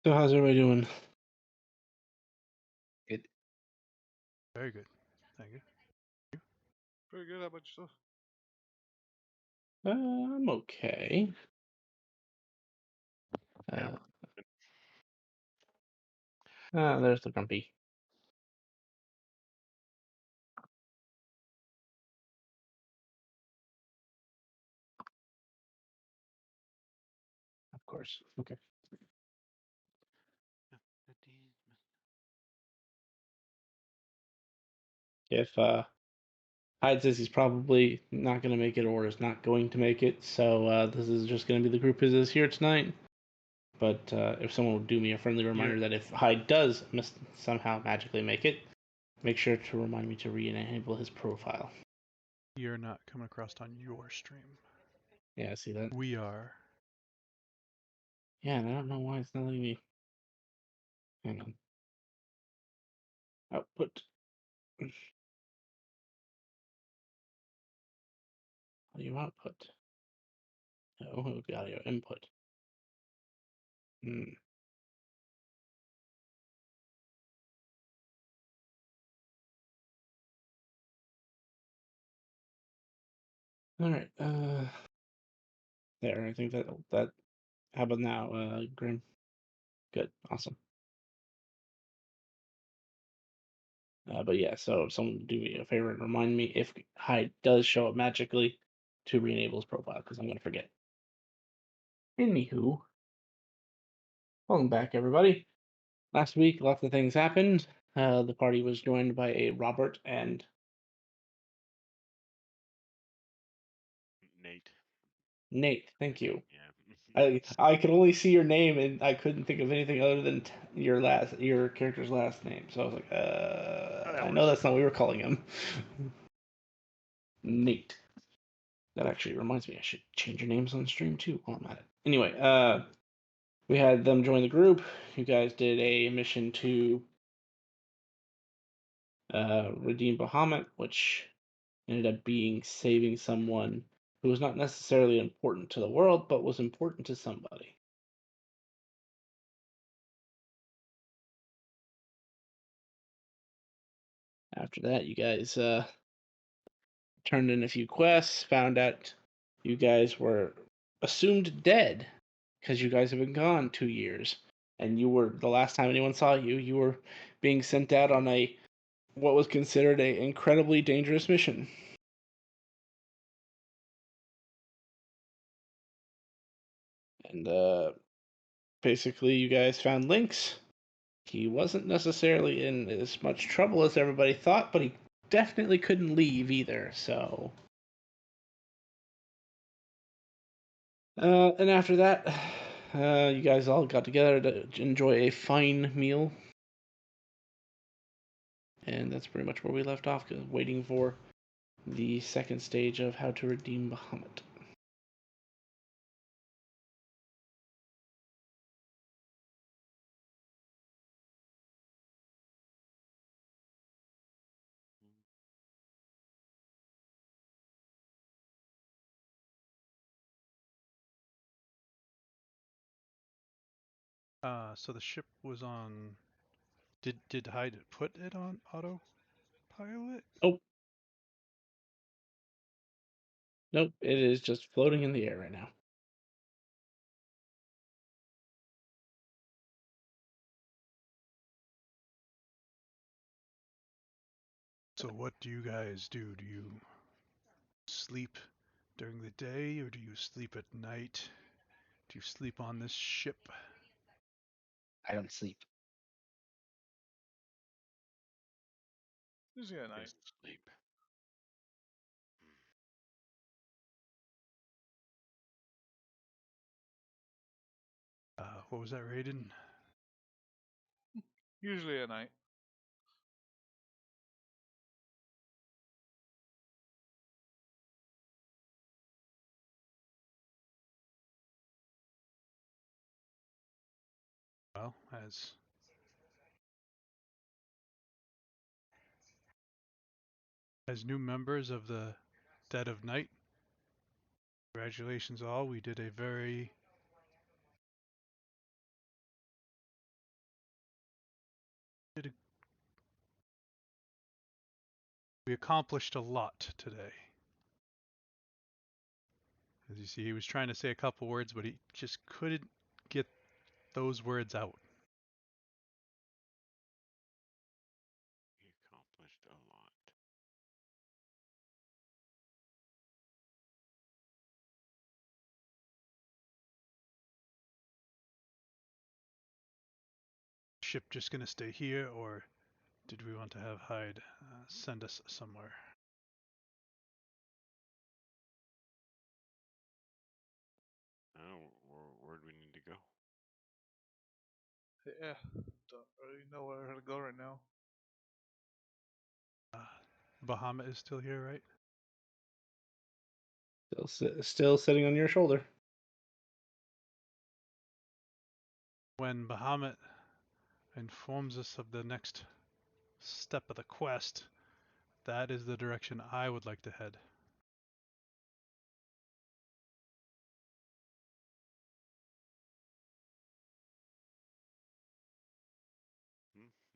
So how's everybody doing? Good. Very good. Thank you. Pretty good. How about yourself? I'm okay. Yeah. There's the grumpy. Of course. Okay. If Hyde says he's probably not going to make it or is not going to make it, so this is just going to be the group as is here tonight. But if someone would do me a friendly reminder that if Hyde does somehow magically make it, make sure to remind me to re-enable his profile. You're not coming across on your stream. Yeah, I see that. We are. Yeah, and I don't know why it's not letting me. Hang on. Output. Audio output. Oh, it would be audio input. Hmm. All right. There. I think that. How about now, Grim? Good. Awesome. But yeah. So if someone do me a favor and remind me if Hyde does show up magically to re-enable his profile because I'm gonna forget. Anywho, welcome back, everybody. Last week, lots of things happened. The party was joined by a Robert and Nate. Thank you. Yeah. I could only see your name and I couldn't think of anything other than your character's last name. So I was like, that I know works. that's not what we were calling him. Nate. That actually reminds me, I should change your names on stream too while I'm at it. Anyway, we had them join the group. You guys did a mission to redeem Bahamut, which ended up being saving someone who was not necessarily important to the world, but was important to somebody. After that, you guys turned in a few quests, found out you guys were assumed dead because you guys have been gone 2 years. And you were, the last time anyone saw you, you were being sent out on a what was considered a incredibly dangerous mission. And basically, you guys found Lynx. He wasn't necessarily in as much trouble as everybody thought, but he definitely couldn't leave either. So, and after that, you guys all got together to enjoy a fine meal, and that's pretty much where we left off, waiting for the second stage of how to redeem Bahamut. So the ship was on. Did Hyde put it on autopilot? Oh, nope, it is just floating in the air right now. So what do you guys do? Do you sleep during the day or do you sleep at night? Do you sleep on this ship? I don't sleep. Usually at night. Sleep. What was that, Raiden? Usually at night. Well, as new members of the Dead of Night, congratulations all. We did a very We accomplished a lot today. As you see, he was trying to say a couple words, but he just couldn't get those words out. We accomplished a lot. Ship just gonna stay here, or did we want to have Hyde send us somewhere? Oh, where do we need to go? Yeah, don't really know where to go right now. Bahamut is still here, right? Still sitting on your shoulder. When Bahamut informs us of the next step of the quest, that is the direction I would like to head.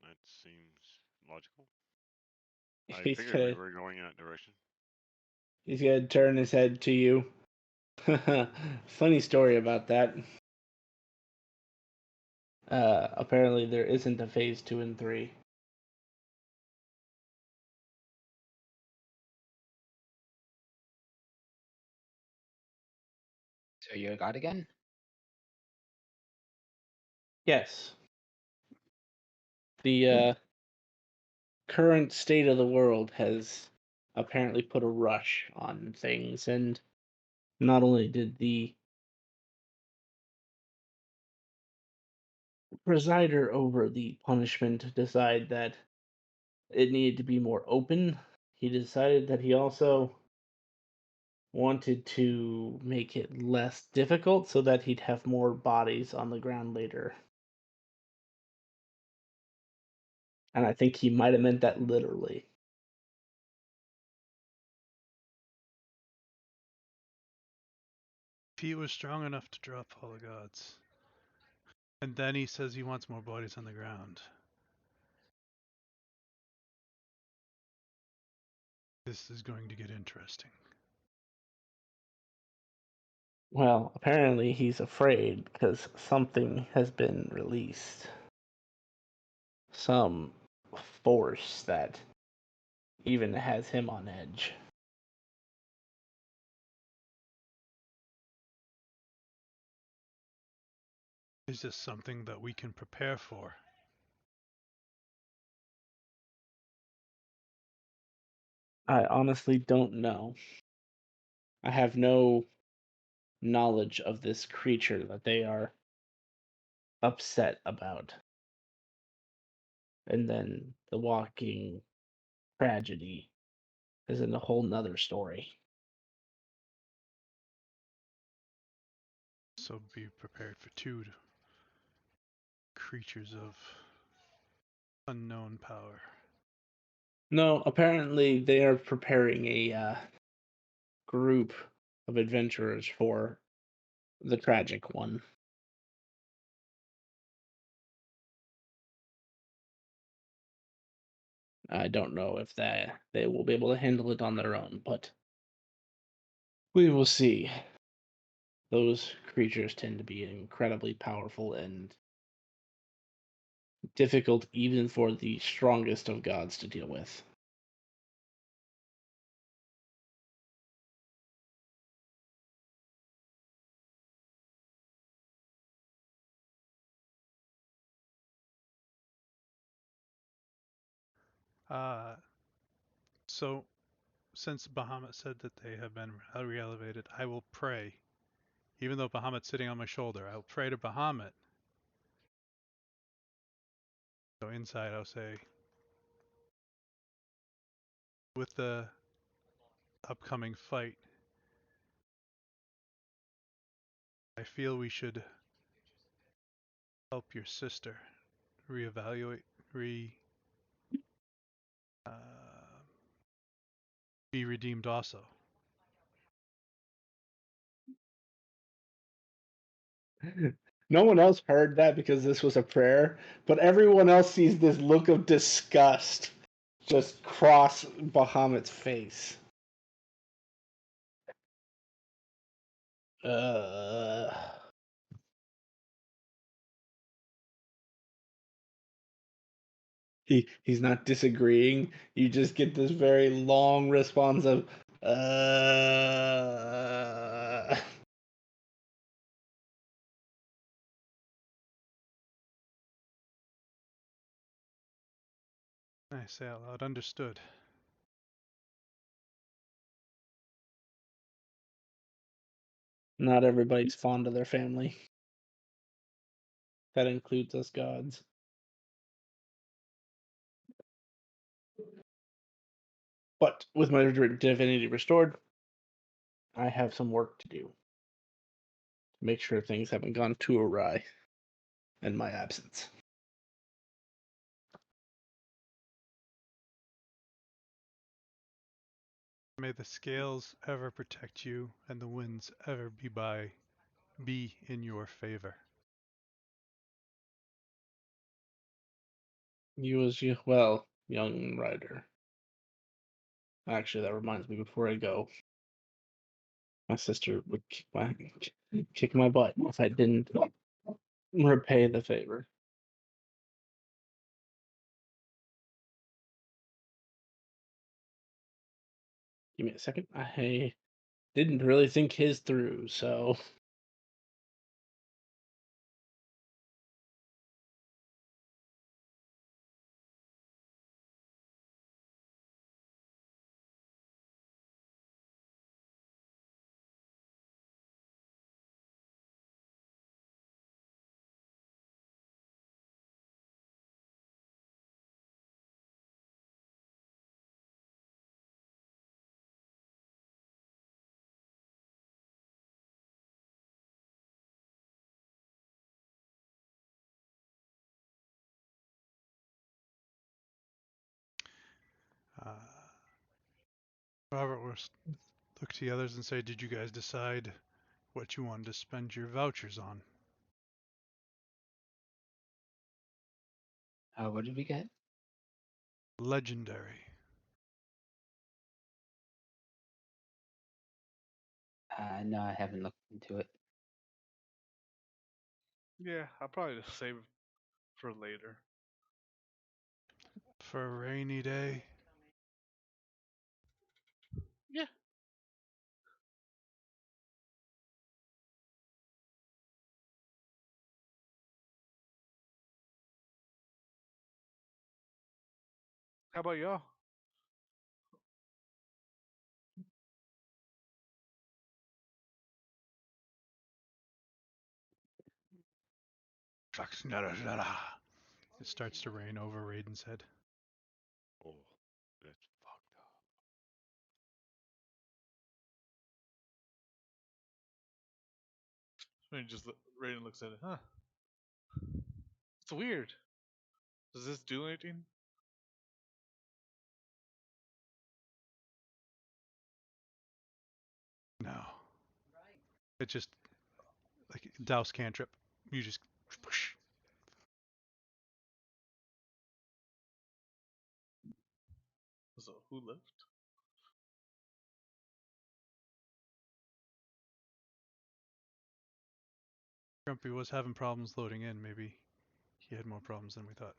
That seems logical. I He's figured we gonna were going in that direction. he's gonna turn his head to you. Funny story about that. Apparently there isn't a phase 2 and 3. So you're a god again? Yes. The current state of the world has apparently put a rush on things, and not only did the presider over the punishment decide that it needed to be more open, he decided that he also wanted to make it less difficult so that he'd have more bodies on the ground later. And I think he might have meant that literally. If he was strong enough to drop all the gods, and then he says he wants more bodies on the ground. This is going to get interesting. Well, apparently he's afraid because something has been released. Some force that even has him on edge. Is this something that we can prepare for? I honestly don't know. I have no knowledge of this creature that they are upset about. And then the walking tragedy is in a whole nother story. So be prepared for two creatures of unknown power. No, apparently they are preparing a group of adventurers for the tragic one. I don't know if they will be able to handle it on their own, but we will see. Those creatures tend to be incredibly powerful and difficult even for the strongest of gods to deal with. So since Bahamut said that they have been re-elevated, I will pray. Even though Bahamut's sitting on my shoulder, I'll pray to Bahamut. So inside I'll say, with the upcoming fight, I feel we should help your sister reevaluate, uh, be redeemed also. No one else heard that because this was a prayer, but everyone else sees this look of disgust just cross Bahamut's face. He's not disagreeing. You just get this very long response of I say out loud, understood. Not everybody's fond of their family. That includes us gods. But with my divinity restored, I have some work to do to make sure things haven't gone too awry in my absence. May the scales ever protect you and the winds ever be in your favor. You as well, young rider. Actually, that reminds me, before I go, my sister would kick my butt if I didn't repay the favor. Give me a second. I didn't really think his through, so Robert will look to the others and say, did you guys decide what you wanted to spend your vouchers on? What did we get? Legendary. No, I haven't looked into it. Yeah, I'll probably just save it for later. For a rainy day. Yeah. How about y'all? It starts to rain over Raiden's head. Oh, that's fucked up. I mean, just Raiden looks at it. Huh? It's weird. Does this do anything? No. It just, like, douse cantrip. You just push. So who left? Grumpy was having problems loading in. Maybe he had more problems than we thought.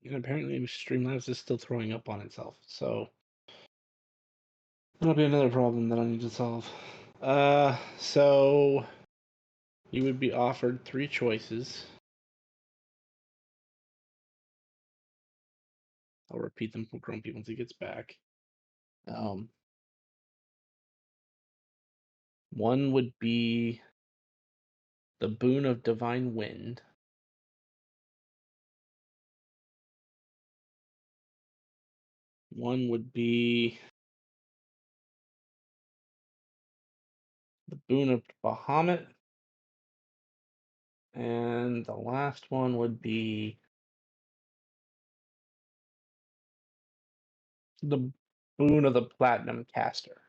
and apparently Streamlabs is still throwing up on itself. So that'll be another problem that I need to solve. So you would be offered 3 choices. I'll repeat them for Grumpy once he gets back. One would be the boon of divine wind. One would be the boon of Bahamut. And the last one would be the boon of the platinum caster.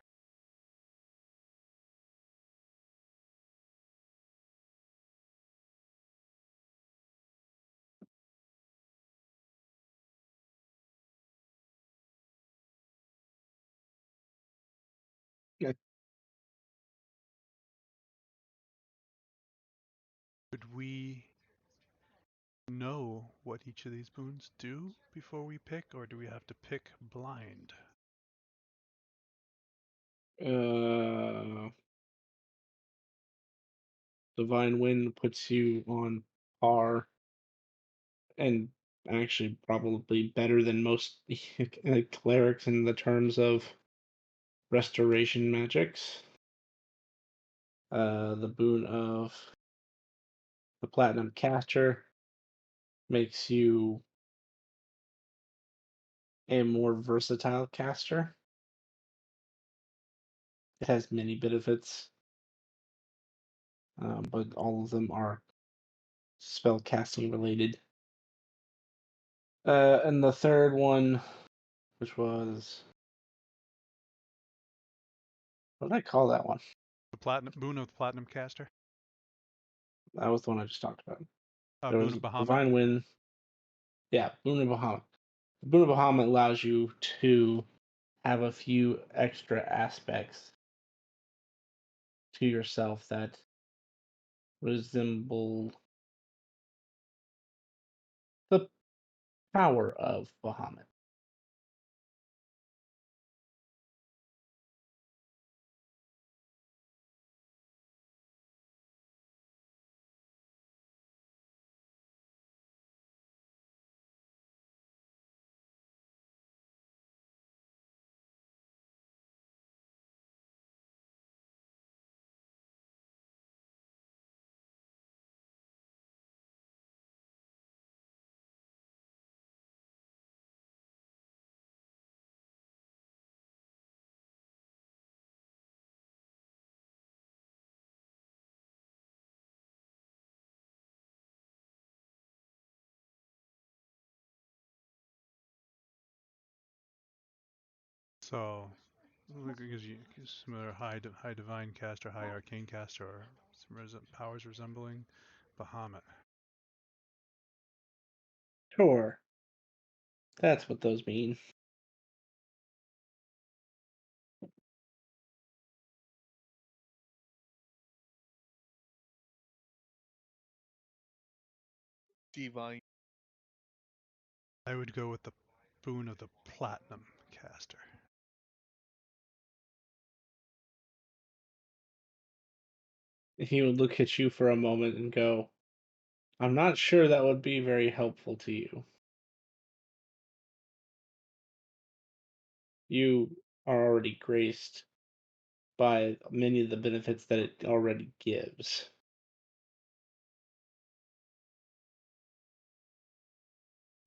Could we know what each of these boons do before we pick, or do we have to pick blind? Divine Wind puts you on par, and actually probably better than most clerics in the terms of restoration magics. The boon of the Platinum Caster makes you a more versatile caster. It has many benefits, but all of them are spell casting related. And the third one, which was, what did I call that one? The platinum boon of the platinum caster. That was the one I just talked about. There Boon was of Bahamut. Divine Wind. Yeah, Boon of Bahamut. Boon of Bahamut allows you to have a few extra aspects to yourself that resemble the power of Bahamut. So, because you similar high divine caster, high arcane caster, or some powers resembling Bahamut. Sure, that's what those mean. Divine. I would go with the boon of the platinum caster. He would look at you for a moment and go, I'm not sure that would be very helpful to you. You are already graced by many of the benefits that it already gives.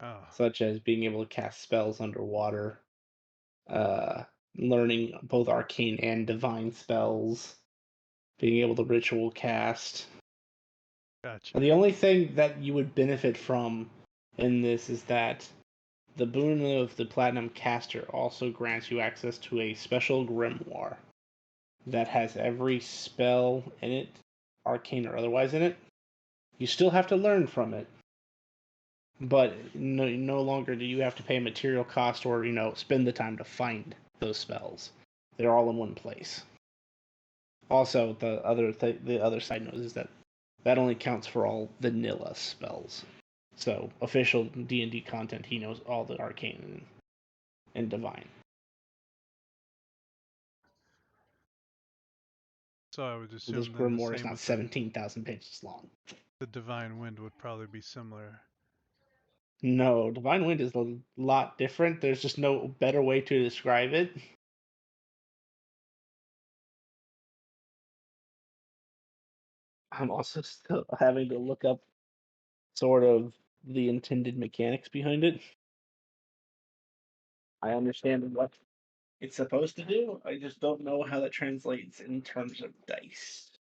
Oh, Such as being able to cast spells underwater, uh, learning both arcane and divine spells, being able to ritual cast. gotcha. The only thing that you would benefit from in this is that the boon of the Platinum Caster also grants you access to a special grimoire that has every spell in it, arcane or otherwise, in it. You still have to learn from it, but no longer do you have to pay a material cost or spend the time to find those spells. They're all in one place. Also, the other side note is that only counts for all vanilla spells. So official D&D content, he knows all the arcane and divine. So I would So this assume then the grimoire is same not with 17,000 pages long. the divine wind would probably be similar. No, divine wind is a lot different. There's just no better way to describe it. I'm also still having to look up sort of the intended mechanics behind it. I understand what it's supposed to do. I just don't know how that translates in terms of dice.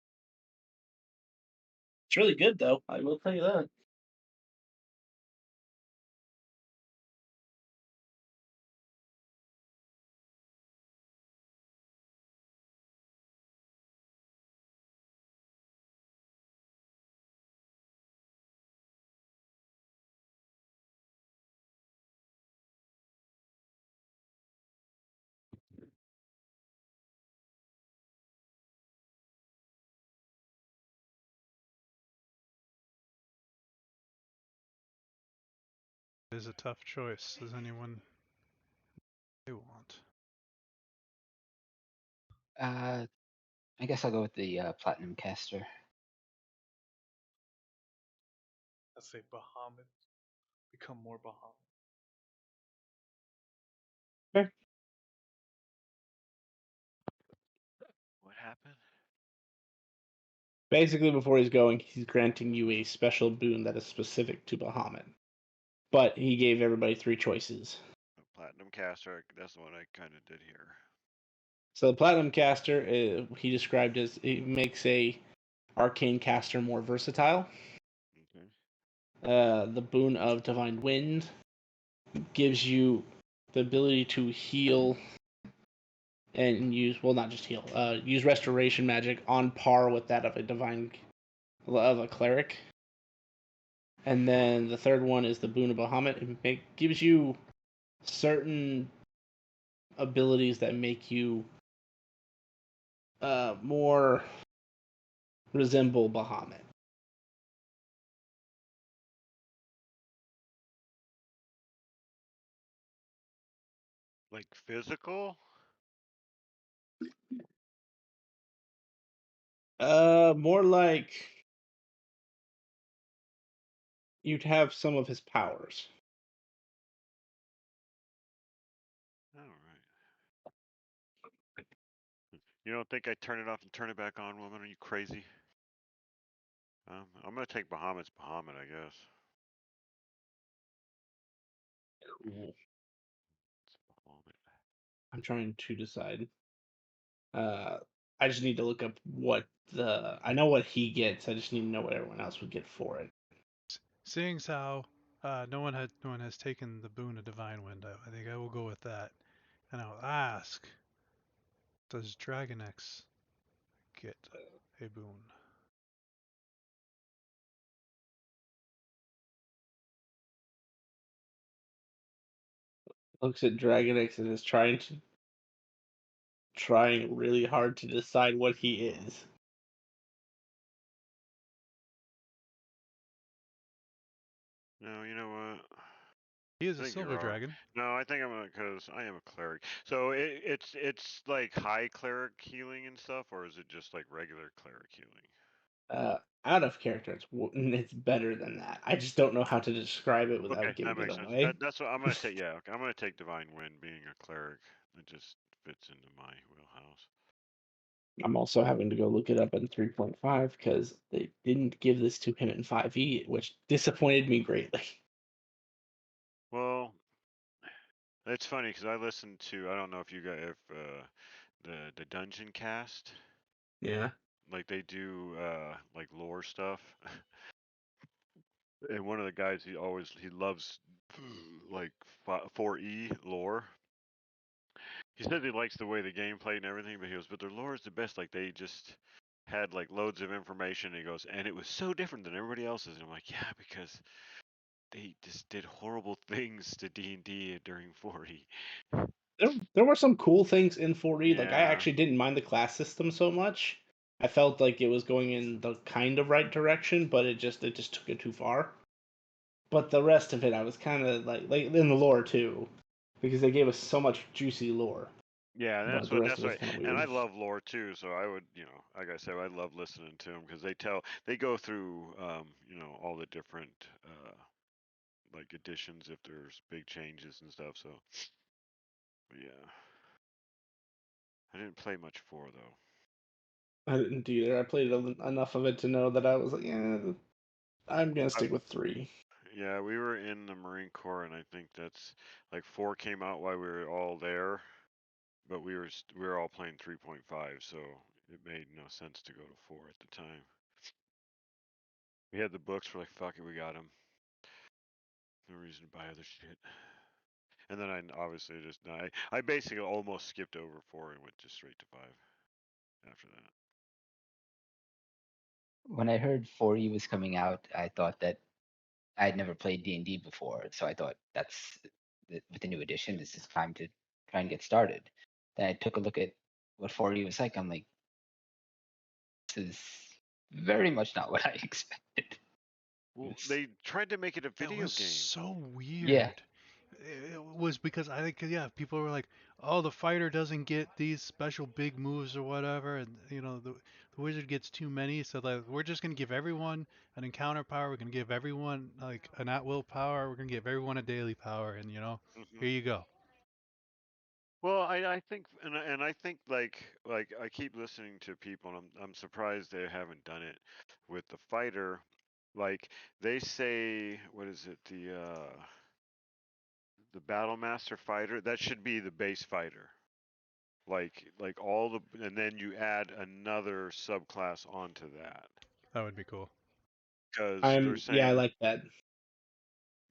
It's really good, though. I will tell you that. It is a tough choice. Does anyone they want? I guess I'll go with the Platinum Caster. Let's say Bahamut. Become more Bahamut. What happened? Basically, before he's going, he's granting you a special boon that is specific to Bahamut. But he gave everybody 3 choices. Platinum caster. That's the one I kind of did here. So the Platinum Caster, he described as it makes a arcane caster more versatile. Okay. The boon of Divine Wind gives you the ability to heal and use, well, not just heal, use restoration magic on par with that of a cleric. And then the third one is the boon of Bahamut. It gives you certain abilities that make you more resemble Bahamut. Like physical? More like you'd have some of his powers. All right. You don't think I turn it off and turn it back on, woman? Are you crazy? I'm gonna take Bahamut's Bahamut, I guess. Cool. It's Bahamut. I'm trying to decide. I just need to look up what I know what he gets. I just need to know what everyone else would get for it. Seeing as how no one has taken the boon of Divine Wind, I think I will go with that, and I'll ask: does Dragon X get a boon? Looks at Dragon X and is trying really hard to decide what he is. No, you know what? He is I a think silver you're wrong. dragon. No, I think I'm gonna, cause I am a cleric. So it's like high cleric healing and stuff, or is it just like regular cleric healing? Out of character, it's better than that. I just don't know how to describe it Okay, without that giving it makes sense. away. That's what I'm gonna take. Yeah, okay, I'm gonna take Divine Wind, being a cleric. It just fits into my wheelhouse. I'm also having to go look it up in 3.5 because they didn't give this to him in 5e, which disappointed me greatly. Well, it's funny because I listened to, I don't know if you guys, if the Dungeon Cast, Yeah. like they do like lore stuff, and one of the guys he loves like 4E lore. He said he likes the way the game played and everything, but he goes, but their lore is the best. Like they just had like loads of information. And he goes, and it was so different than everybody else's. And I'm like, yeah, because they just did horrible things to D&D during 4E. There were some cool things in 4e. Like I Yeah. actually didn't mind the class system so much. I felt like it was going in the kind of right direction, but it just took it too far. But the rest of it, I was kind of like in the lore too, because they gave us so much juicy lore. Yeah, and But the rest that's of it's what, kind of and I weird. love lore too. So I would, like I said, I love listening to them because they go through, all the different, like additions if there's big changes and stuff. So, but yeah, I didn't play much 4 though. I didn't either. I played enough of it to know that I was like, yeah, I'm gonna stick with 3. Yeah, we were in the Marine Corps, and I think that's like 4 came out while we were all there, but we were all playing 3.5, so it made no sense to go to 4 at the time. We had the books. We're like, fuck it, we got them. No reason to buy other shit. And then I obviously I basically almost skipped over 4 and went just straight to 5 after that. When I heard 4E was coming out, I thought that I'd never played D&D before, so I thought with the new edition, this is time to try and get started. Then I took a look at what 4E was like. I'm like, this is very much not what I expected. Well, they tried to make it a That video was game. so weird. Yeah. It was because I think, yeah, people were like, oh, the fighter doesn't get these special big moves or whatever, and the wizard gets too many, so like we're just gonna give everyone an encounter power. We're gonna give everyone like an at-will power. We're gonna give everyone a daily power, and Mhm. here you go. Well, I think, and I think like I keep listening to people, and I'm surprised they haven't done it with the fighter. Like they say, what is it? The Battle Master fighter, that should be the base fighter. Like all the, and then you add another subclass onto that. That would be cool. Because they're saying, I like that.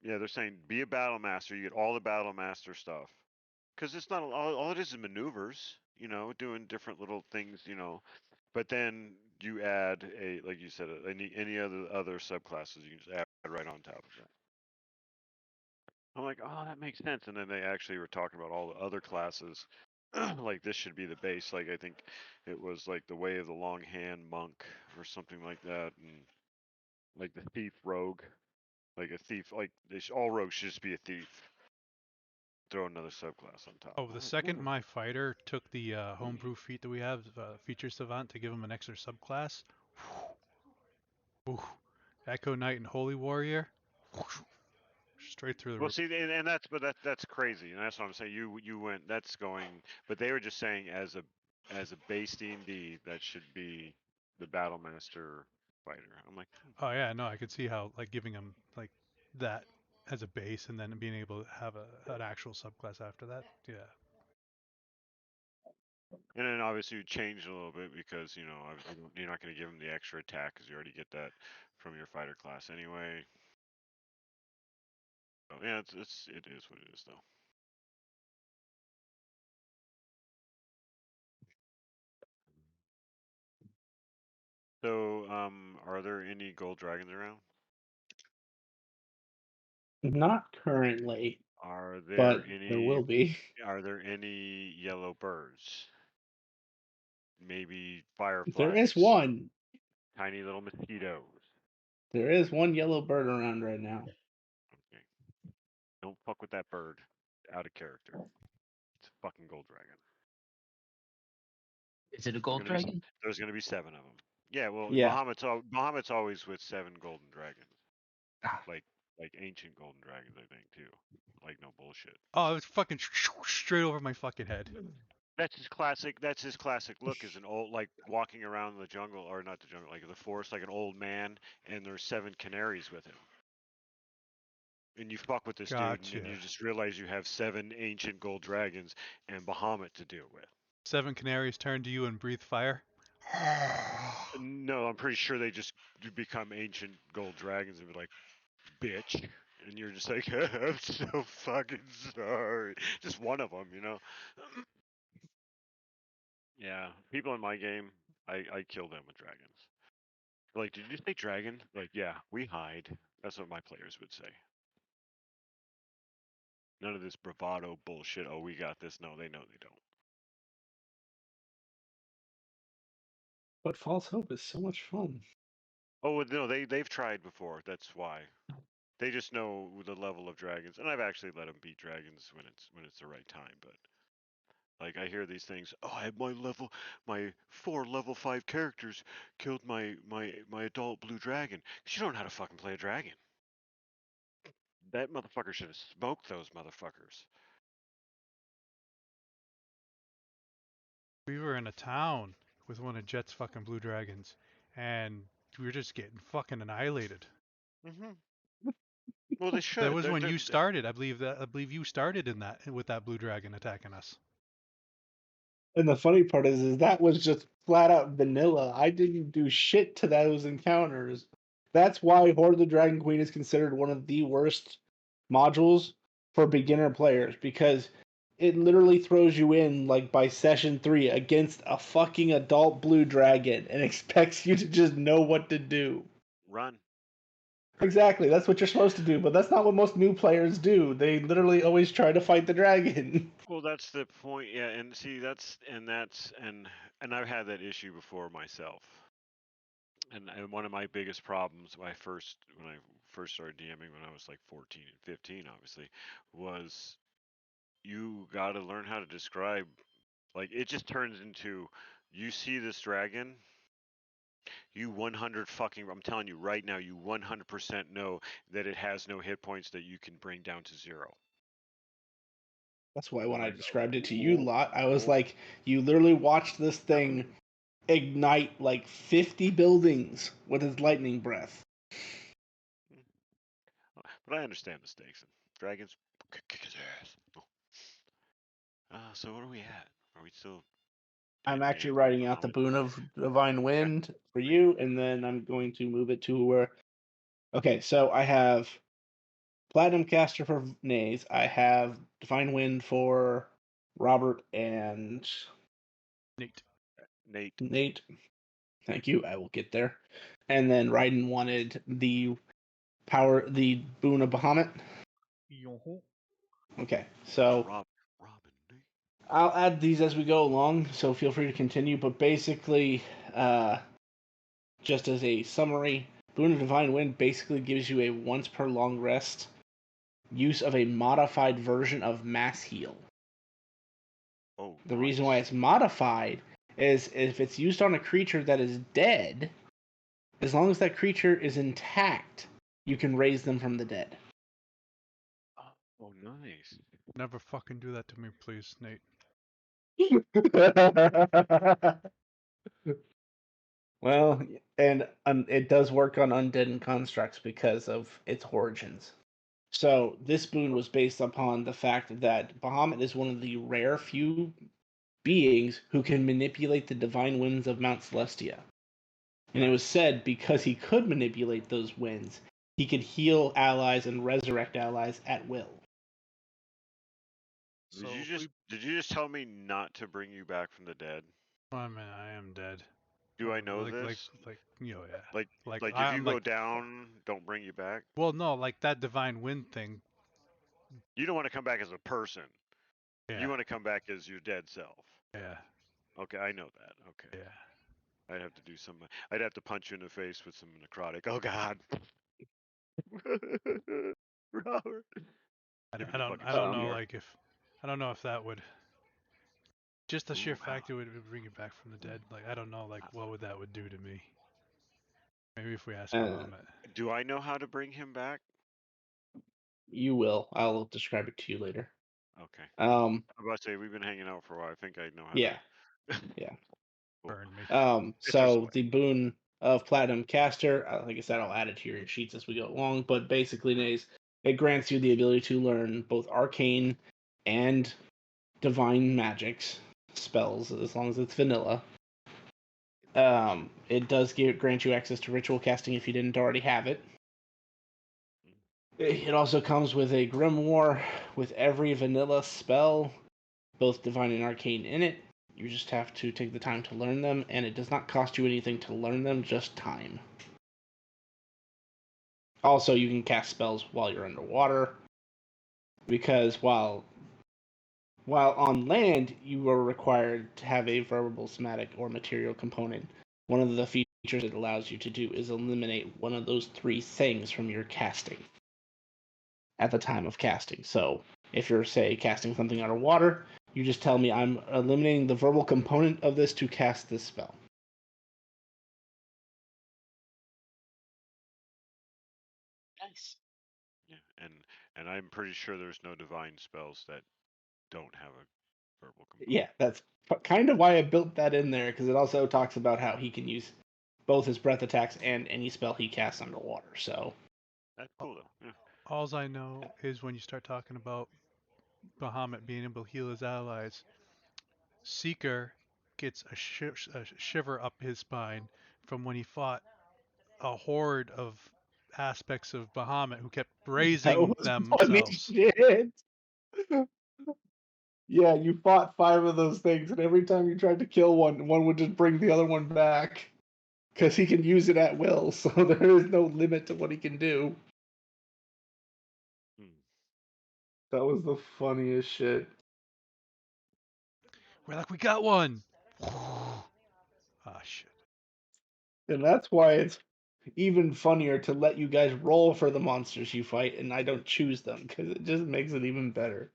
yeah, they're saying be a Battle Master. You get all the Battle Master stuff. Because it's not all it is maneuvers, doing different little things, But then you add like you said, any other subclasses you can just add right on top of that. I'm like, oh, that makes sense. And then they actually were talking about all the other classes. Like this should be the base. Like I think it was like the Way of the Long Hand Monk or something like that, and like the Thief Rogue, like a thief. Like all rogues should just be a thief. Throw another subclass on top. Oh, I'm the like, second "Ooh." my fighter took the homebrew feat that we have, Feature Savant, to give him an extra subclass. Ooh, Echo Knight and Holy Warrior. Straight through the Well, roof. see, and that's crazy, and that's what I'm saying. You went, that's going, but they were just saying as a base D&D that should be the Battle Master fighter. I'm like, Oh yeah, no, I could see how like giving him like that as a base and then being able to have an actual subclass after that. Yeah. and then obviously you change a little bit because you're not going to give him the extra attack because you already get that from your fighter class anyway. So yeah, it is what it is though. So are there any gold dragons around? Not currently, Are there but any? there will be. Are there any yellow birds? Maybe fireflies. There is one. Tiny little mosquitoes. There is one yellow bird around right now. Okay. Don't fuck with that bird. Out of character. It's a fucking gold dragon. Is it a gold dragon? There's gonna be 7 of them. Yeah, well, Yeah. Bahamut's always with 7 golden dragons. Ah. Like ancient golden dragons, I think too. Like no bullshit. Oh, it was fucking straight over my fucking head. That's his classic look, is an old, like walking around the jungle, or not the jungle, like the forest, like an old man, and there's 7 canaries with him. And you fuck with this dude, and Gotcha. you just realize you have 7 ancient gold dragons and Bahamut to deal with. 7 canaries turn to you and breathe fire. No, I'm pretty sure they just become ancient gold dragons and be like, bitch. And you're just like, I'm so fucking sorry. Just one of them. Yeah, people in my game, I kill them with dragons. Like, did you say dragon? Like, yeah, we hide. That's what my players would say. None of this bravado bullshit. Oh, we got this. No, they know they don't. But False Hope is so much fun. Oh no, they've tried before. That's why. They just know the level of dragons, and I've actually let them beat dragons when it's the right time. But like I hear these things. Oh, I had my 4 level 5 characters killed my adult blue dragon. 'Cause you don't know how to fucking play a dragon. That motherfucker should have smoked those motherfuckers. We were in a town with one of Jet's fucking blue dragons, and we were just getting fucking annihilated. Mm-hmm. Well, they should. That was when you started. I believe you started in that with that blue dragon attacking us. And the funny part is that was just flat out vanilla. I didn't do shit to those encounters. That's why Horde of the Dragon Queen is considered one of the worst modules for beginner players, because it literally throws you in like by session 3 against a fucking adult blue dragon and expects you to just know what to do. Run. Exactly, that's what you're supposed to do, but that's not what most new players do. They literally always try to fight the dragon. Well, that's the point. Yeah, and see, and I've had that issue before myself. And one of my biggest problems when I first started DMing when I was like 14 and 15, obviously, was you got to learn how to describe. Like, it just turns into, you see this dragon, you 100 fucking, I'm telling you right now, you 100% know that it has no hit points that you can bring down to 0. That's why when I Like, described it to you, oh, Lot, I was oh. like, you literally watched this thing ignite like 50 buildings with his lightning breath. But I understand the stakes. Dragons kick his ass. Oh. So what are we at? Are we still? I'm actually advancing writing out the Bahamut? boon of Divine Wind for you, and then I'm going to move it to where. Okay, so I have Platinum Caster for Nays. I have Divine Wind for Robert and Nate. Nate. Thank you. I will get there. And then Raiden wanted the boon of Bahamut. Yo-ho. Okay, so Robin, Nate. I'll add these as we go along, so feel free to continue. But basically, just as a summary, Boon of Divine Wind basically gives you a once per long rest use of a modified version of Mass Heal. Oh, The reason why it's modified is if it's used on a creature that is dead, as long as that creature is intact, you can raise them from the dead. Oh, nice. Never fucking do that to me, please, Nate. Well, and it does work on undead and constructs because of its origins. So this boon was based upon the fact that Bahamut is one of the rare few beings who can manipulate the divine winds of Mount Celestia. And it was said because he could manipulate those winds, he could heal allies and resurrect allies at will. So Did you just tell me not to bring you back from the dead? I mean, I am dead. Do I know like, this? Like, you know, yeah. Like if I'm you go down, don't bring you back. Well, no, like that divine wind thing. You don't want to come back as a person. Yeah. You want to come back as your dead self. Yeah. Okay, I know that. Okay. Yeah. I'd have to do some. I'd have to punch you in the face with some necrotic. Oh God. Robert. I Give me the don't fucking know, CPR. like, if I don't know if that would just the sheer Ooh, fact it would bring you back from the dead. Like, I don't know, like, what would that would do to me? Maybe if we ask Bahamut. Do I know how to bring him back? You will. I'll describe it to you later. Okay. I'm about to say we've been hanging out for a while. I think I know how yeah. to. Yeah. Cool. Burn me. So the boon of Platinum Caster, like I said, I'll add it to your sheets as we go along. But basically, Naze, it grants you the ability to learn both arcane and divine magics spells, as long as it's vanilla. It does grant you access to ritual casting if you didn't already have it. It also comes with a grimoire with every vanilla spell, both divine and arcane, in it. You just have to take the time to learn them, and it does not cost you anything to learn them, just time. Also, you can cast spells while you're underwater, because while on land, you are required to have a verbal, somatic, or material component. One of the features it allows you to do is eliminate one of those three things from your casting at the time of casting. So, if you're, say, casting something underwater, you just tell me I'm eliminating the verbal component of this to cast this spell. Nice. Yeah, and I'm pretty sure there's no divine spells that don't have a verbal component. Yeah, that's kind of why I built that in there, because it also talks about how he can use both his breath attacks and any spell he casts underwater. So That's cool though. Yeah. Alls I know is when you start talking about Bahamut being able to heal his allies, Seeker gets a shiver up his spine from when he fought a horde of aspects of Bahamut who kept that raising was funny themselves. shit. Yeah, you fought 5 of those things, and every time you tried to kill one, one would just bring the other one back. Because he can use it at will, so there is no limit to what he can do. That was the funniest shit. We're like, we got one. Ah, shit. And that's why it's even funnier to let you guys roll for the monsters you fight, and I don't choose them because it just makes it even better.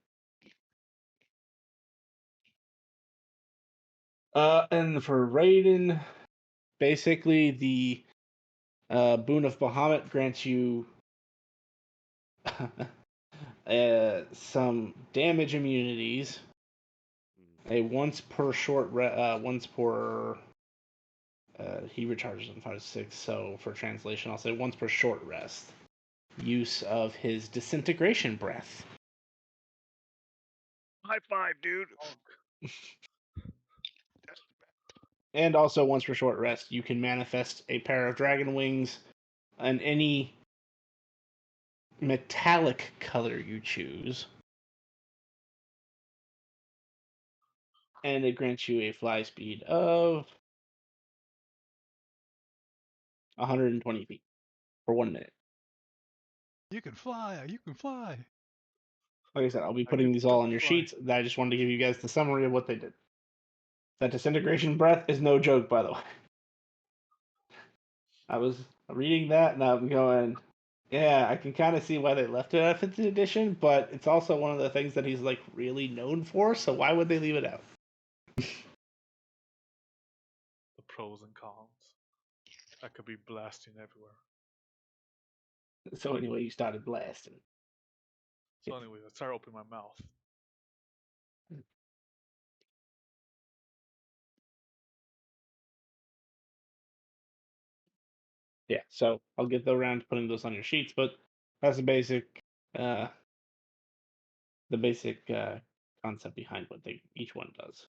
And for Raiden, basically the Boon of Bahamut grants you some damage immunities, a once per he recharges in 5 to 6, so for translation I'll say once per short rest. Use of his disintegration breath. High five, dude. And also once per short rest, you can manifest a pair of dragon wings and any metallic color you choose. And it grants you a fly speed of 120 feet for 1 minute. You can fly. You can fly. Like I said, I'll be I putting can these all still on your fly. sheets. I just wanted to give you guys the summary of what they did. That disintegration breath is no joke, by the way. I was reading that and I'm going, yeah, I can kind of see why they left it out of 5th edition, but it's also one of the things that he's like really known for, so why would they leave it out? The pros and cons. I could be blasting everywhere. So anyway, you started blasting. So anyway, I start opening my mouth. Yeah, so I'll get around to putting those on your sheets, but that's uh the basic concept behind what each one does.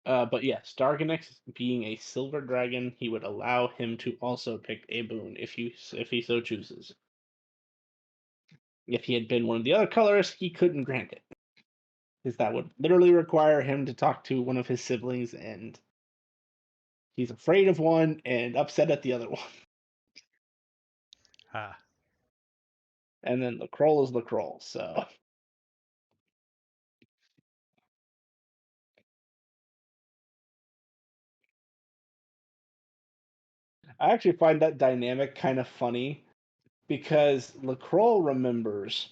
But yes, Darganex being a silver dragon, he would allow him to also pick a boon if he so chooses. If he had been one of the other colors, he couldn't grant it, because that would literally require him to talk to one of his siblings, and he's afraid of one and upset at the other one. Ah. And then Lacroll is Lacroll, so I actually find that dynamic kind of funny because Lacroix remembers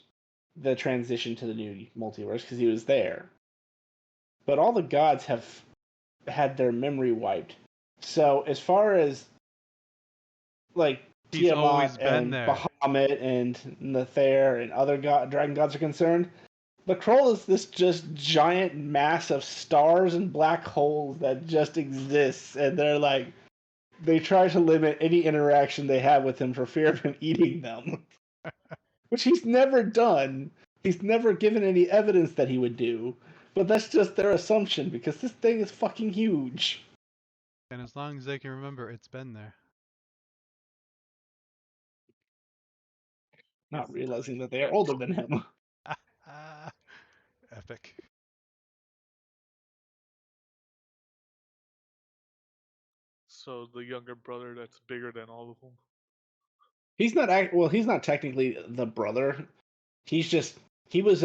the transition to the new multiverse because he was there. But all the gods have had their memory wiped. So as far as like He's always Tiamat been and there. Bahamut and Nether and other dragon gods are concerned, Lacroix is this just giant mass of stars and black holes that just exists, and they try to limit any interaction they have with him for fear of him eating them. Which he's never done. He's never given any evidence that he would do. But that's just their assumption because this thing is fucking huge. And as long as they can remember, it's been there. Not realizing that they are older than him. Epic. So the younger brother that's bigger than all of them. He's not he's not technically the brother. He was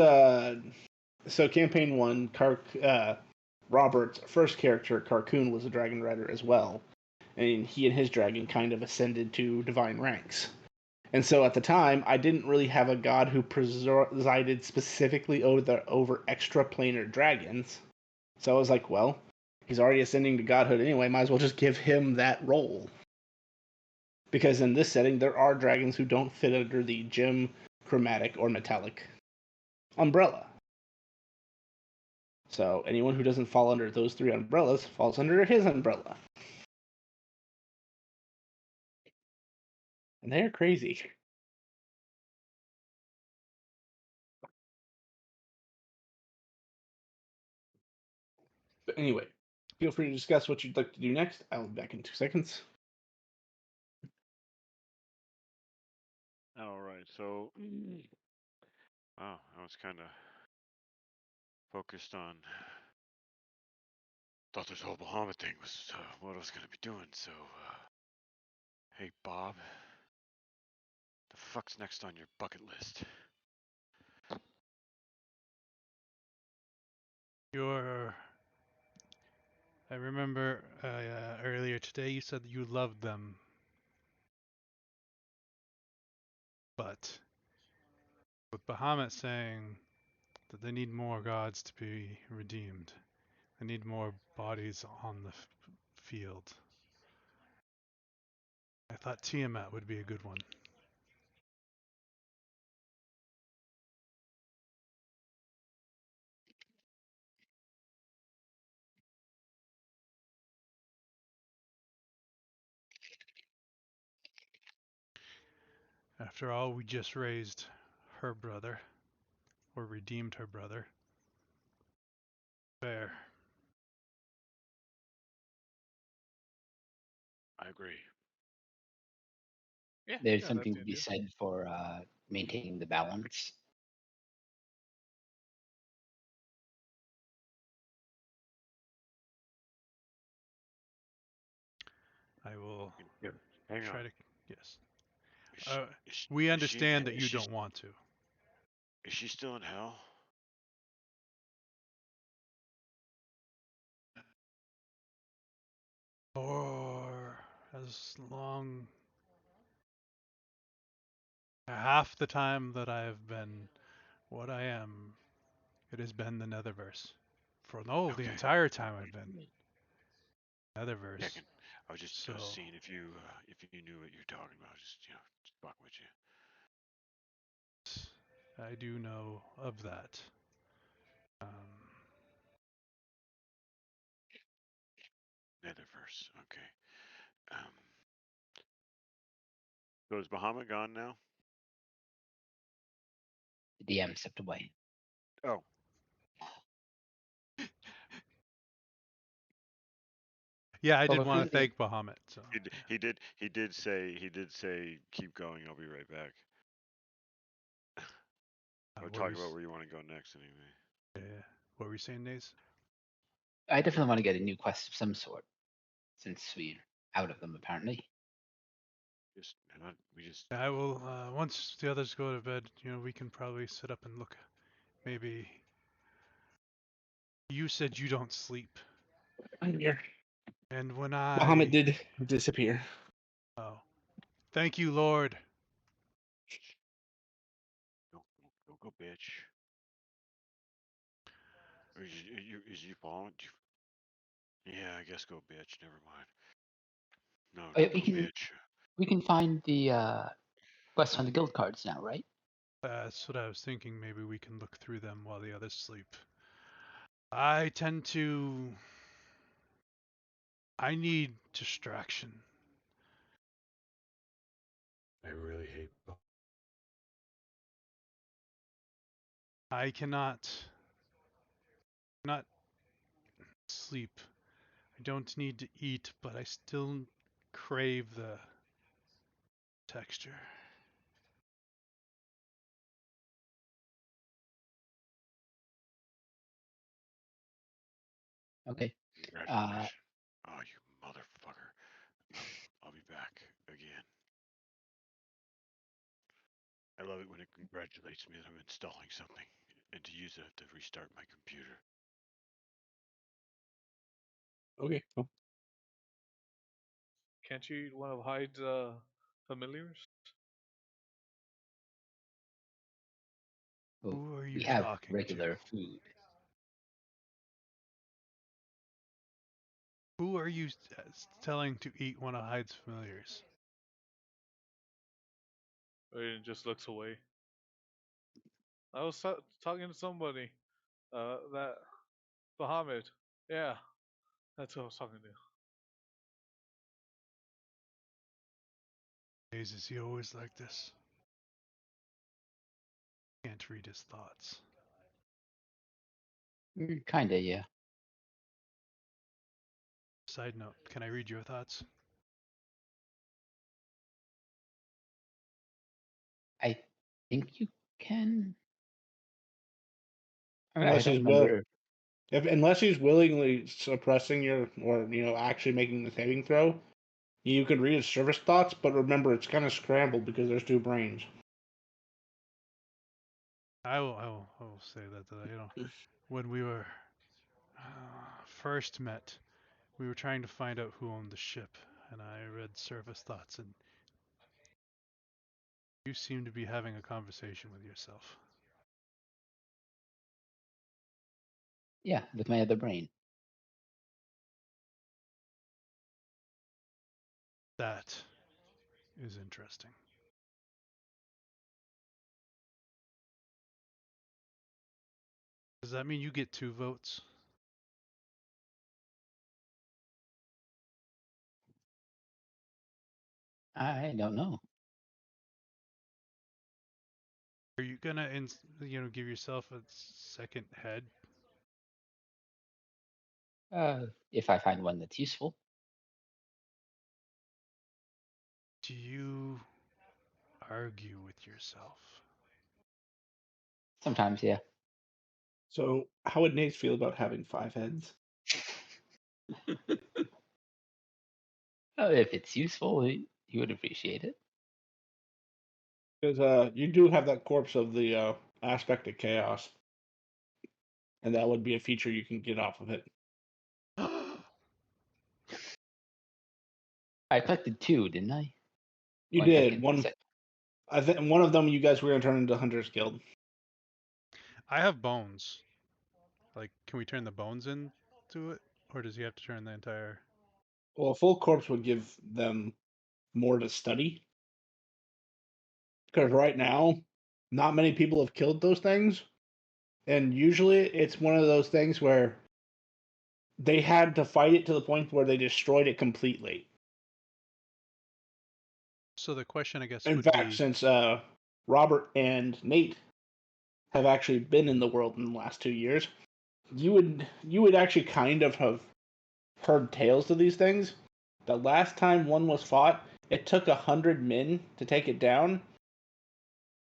so campaign 1 Robert's first character Carcoon was a dragon rider as well. And he and his dragon kind of ascended to divine ranks. And so at the time, I didn't really have a god who presided specifically over extraplanar dragons. So I was like, well, he's already ascending to godhood anyway, might as well just give him that role. Because in this setting, there are dragons who don't fit under the gem, chromatic, or metallic umbrella. So anyone who doesn't fall under those 3 umbrellas falls under his umbrella. And they're crazy. But anyway, feel free to discuss what you'd like to do next. I'll be back in 2 seconds. All right, so wow, I was kind of focused on. Thought this whole Bahamut thing was what I was gonna be doing. So, hey Bob, the fuck's next on your bucket list? Your I remember earlier today you said that you loved them, but with Bahamut saying that they need more gods to be redeemed, they need more bodies on the field. I thought Tiamat would be a good one. After all, we just raised her brother, or redeemed her brother. Fair. I agree. Yeah, There's yeah, something that's to the be idea. said for maintaining the balance. I will Yeah. Hang try on. to. Yes. Is she, We is she in understand he- that you don't want to. Is she still in hell? For as long. Half the time that I have been what I am, it has been the Netherverse. For no, the Okay. entire time I've been Netherverse. Yeah, I was just So seeing if you knew what you're talking about. Just just fuck with you. I do know of that. Netherverse. Okay. Um. So is Bahamut gone now? The DM stepped away. Oh. Yeah, I Well, did if want to we- thank Bahamut. So He did say keep going. I'll be right back. We'll what were talk you, about where you want to go next anyway. what were you saying, Naze? I definitely want to get a new quest of some sort, since we're out of them apparently. We just I will. Once the others go to bed, we can probably sit up and look. Maybe you said you don't sleep, I'm here. and when Bahamut did disappear. Oh, thank you, Lord. don't go, bitch. Is you following? Yeah, I guess go, bitch. Never mind. No, Oh, yeah, don't go, bitch. we can find the quest on the guild cards now, right? That's what I was thinking. Maybe we can look through them while the others sleep. I tend to. I need distraction. I really hate. I cannot not sleep. I don't need to eat, but I still crave the texture. Okay. Congratulations. Oh, you motherfucker. I'll be back again. I love it when it congratulates me that I'm installing something and to use it to restart my computer. Okay. Well, Can't you eat one of Hyde's familiars? Well, Who are we you have talking regular to? food. Who are you telling to eat one of Hyde's familiars? Or just looks away. I was talking to somebody. That Bahamut. Yeah, that's who I was talking to. Is he always like this? Can't read his thoughts. Kinda, yeah. Side note, can I read your thoughts? I think you can. I unless don't he's will, remember. unless he's willingly suppressing your, or actually making the saving throw, you can read his service thoughts. But remember, it's kind of scrambled because there's two brains. I will say that when we were first met, We were trying to find out who owned the ship, and I read Service Thoughts, and you seem to be having a conversation with yourself. Yeah, with my other brain. That is interesting. Does that mean you get 2 votes? I don't know. Are you gonna, give yourself a second head? If I find one that's useful. Do you argue with yourself? Sometimes, yeah. So, how would Nate feel about having 5 heads? If it's useful, he would appreciate it. Because you do have that corpse of the aspect of chaos, and that would be a feature you can get off of it. I collected 2, didn't I? You One did second. one. I think one of them you guys were gonna turn into Hunter's Guild. I have bones. Like, can we turn the bones into it? Or does he have to turn the entire... Well, a full corpse would give them more to study. Because right now, not many people have killed those things, and usually it's one of those things where they had to fight it to the point where they destroyed it completely. So the question, I guess, In would fact, be... since Robert and Nate have actually been in the world in the last 2 years, you would actually kind of have heard tales of these things. The last time one was fought, it took 100 men to take it down,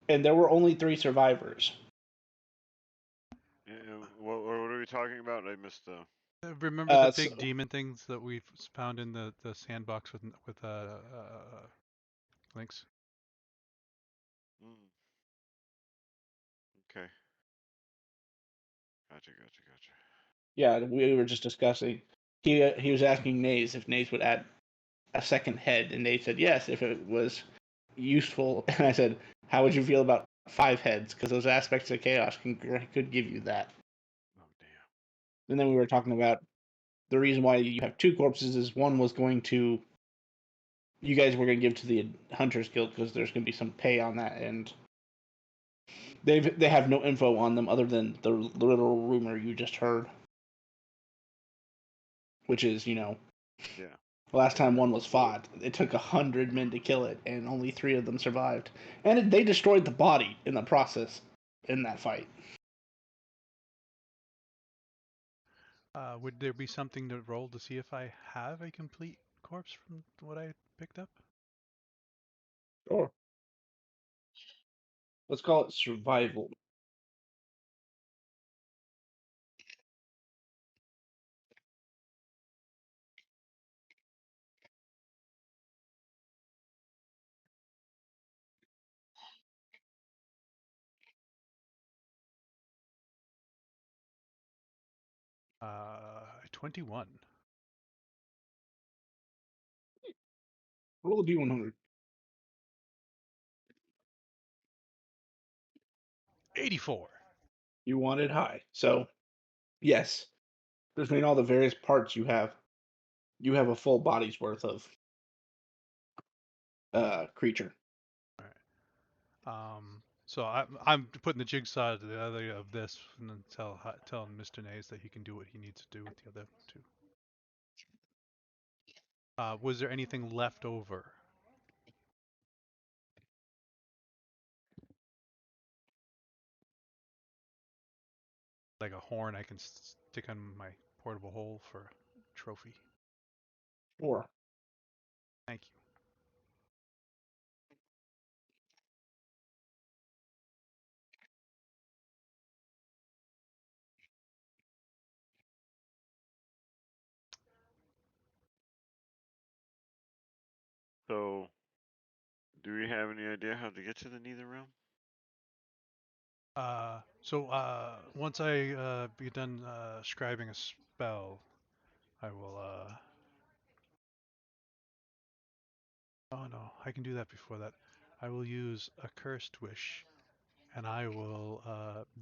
and there were only 3 survivors. Yeah, what are we talking about? I missed the. Remember the So, big demon things that we found in the sandbox with links? Mm. Okay. Gotcha. yeah, we were just discussing. He was asking Naze if Naze would add a second head, and Naze said yes if it was useful. And I said, how would you feel about 5 heads? Because those aspects of chaos could give you that. Oh damn. And then we were talking about the reason why you have 2 corpses is one was going to you guys were going to give to the Hunters Guild because there's going to be some pay on that, and they have no info on them other than the little rumor you just heard, which is Yeah. the last time one was fought, it took 100 men to kill it, and only 3 of them survived, and they destroyed the body in the process in that fight. Would there be something to roll to see if I have a complete corpse from what I picked up? Sure. Let's call it survival. Uh, 21. Roll a d100. 84. You want it high, so yes, between all the various parts you have a full body's worth of creature. So I'm putting the jigsaw to the other of this, and then tell Mr. Nays that he can do what he needs to do with the other 2. Was there anything left over? Like a horn I can stick on my portable hole for a trophy. Sure. Thank you. So, do we have any idea how to get to the Nether Realm? Once I be done scribing a spell, I will. Oh no, I can do that before that. I will use a cursed wish, and I will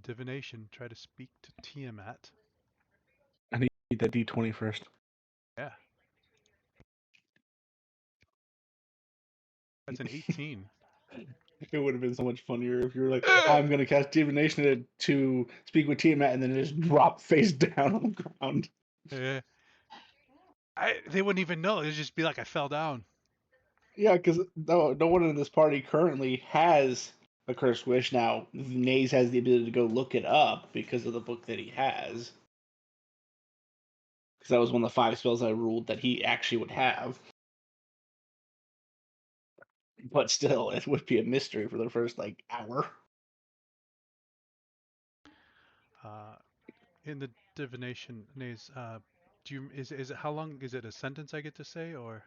divination. Try to speak to Tiamat. I need that D20 first. Yeah. That's an 18. It would have been so much funnier if you were like, I'm going to cast divination to speak with Tiamat and then just drop face down on the ground. They wouldn't even know. It'd just be like I fell down. Yeah, because no one in this party currently has a Cursed Wish. Now, Naze has the ability to go look it up because of the book that he has. Because that was one of the 5 spells I ruled that he actually would have. But still, it would be a mystery for the first, hour. In the divination, Naze, is it how long is it a sentence I get to say or?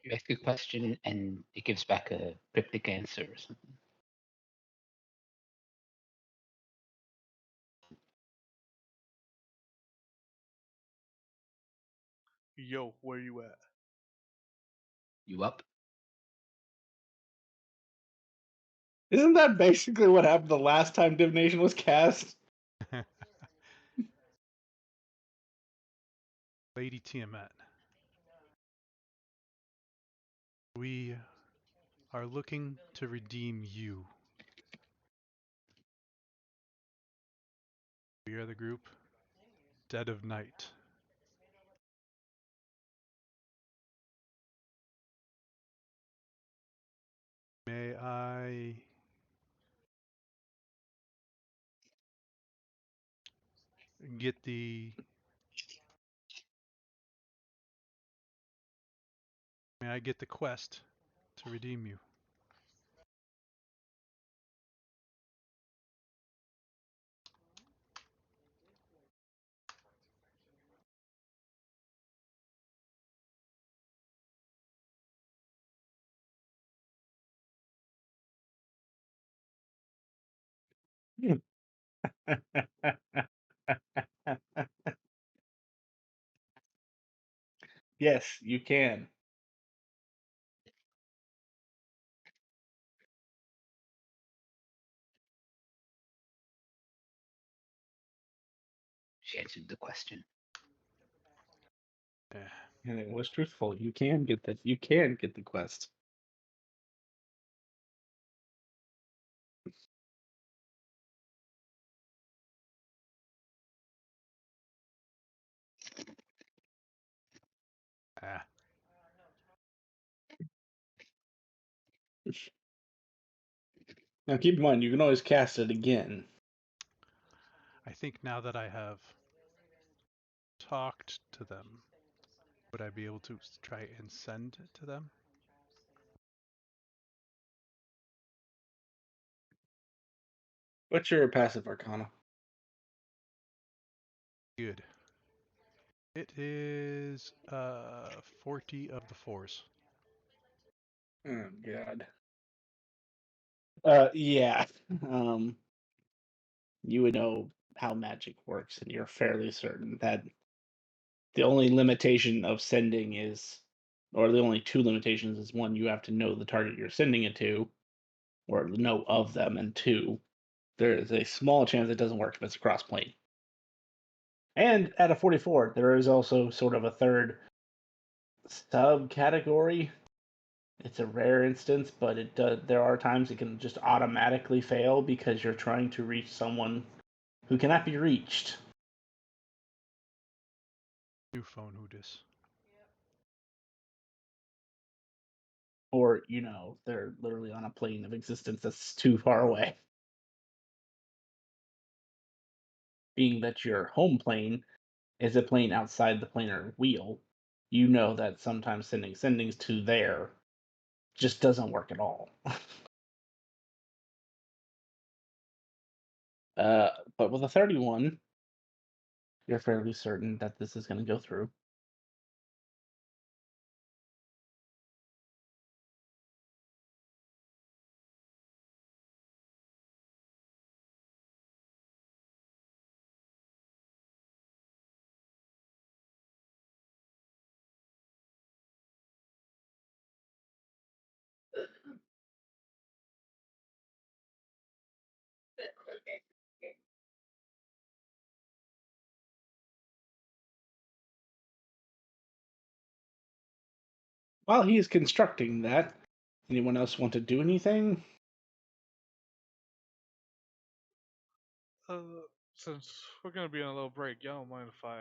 You ask a question and it gives back a cryptic answer or something. Yo, where you at? You up? Isn't that basically what happened the last time divination was cast? Lady Tiamat. We are looking to redeem you. We are the group Dead of Night. May I get the quest to redeem you? Yes, you can. She answered the question. Yeah. And it was truthful. You can get that. You can get the quest. Ah. Now keep in mind, you can always cast it again. I think now that I have talked to them, would I be able to try and send it to them? What's your passive arcana? Good. It is 40 of the 4s. Oh God. Yeah. Um, you would know how magic works, and you're fairly certain that the only limitation of sending is, or the only 2 limitations is, 1, you have to know the target you're sending it to, or know of them, and 2, there is a small chance it doesn't work if it's a cross plane. And at a 44, there is also sort of a third subcategory. It's a rare instance, but it does. There are times it can just automatically fail because you're trying to reach someone who cannot be reached. New phone, who dis? Or, they're literally on a plane of existence that's too far away. Being that your home plane is a plane outside the planar wheel, you know that sometimes sending sendings to there just doesn't work at all. But with a 31, you're fairly certain that this is going to go through. While he is constructing that, anyone else want to do anything? Since we're gonna be on a little break, y'all don't mind if I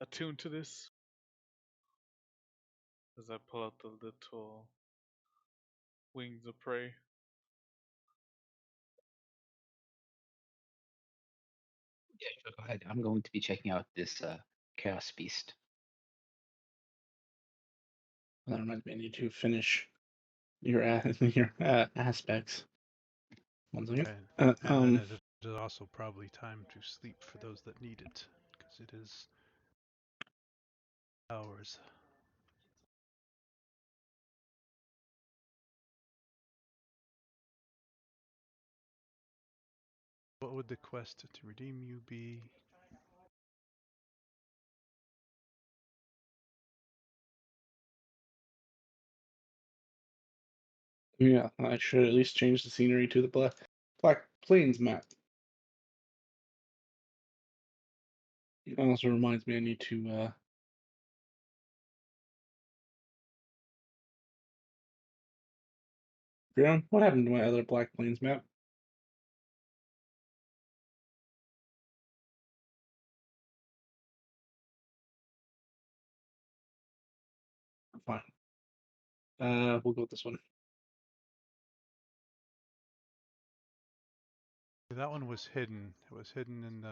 attune to this? As I pull out the little wings of prey. Yeah, sure, go ahead. I'm going to be checking out this Chaos Beast. That reminds me, I need to finish your aspects. One second. And then it is also probably time to sleep for those that need it, because it is hours. What would the quest to redeem you be? Yeah, I should at least change the scenery to the Black Plains map. It also reminds me I need to Graham, what happened to my other Black Plains map? Fine. We'll go with this one. That one was hidden. It was hidden in the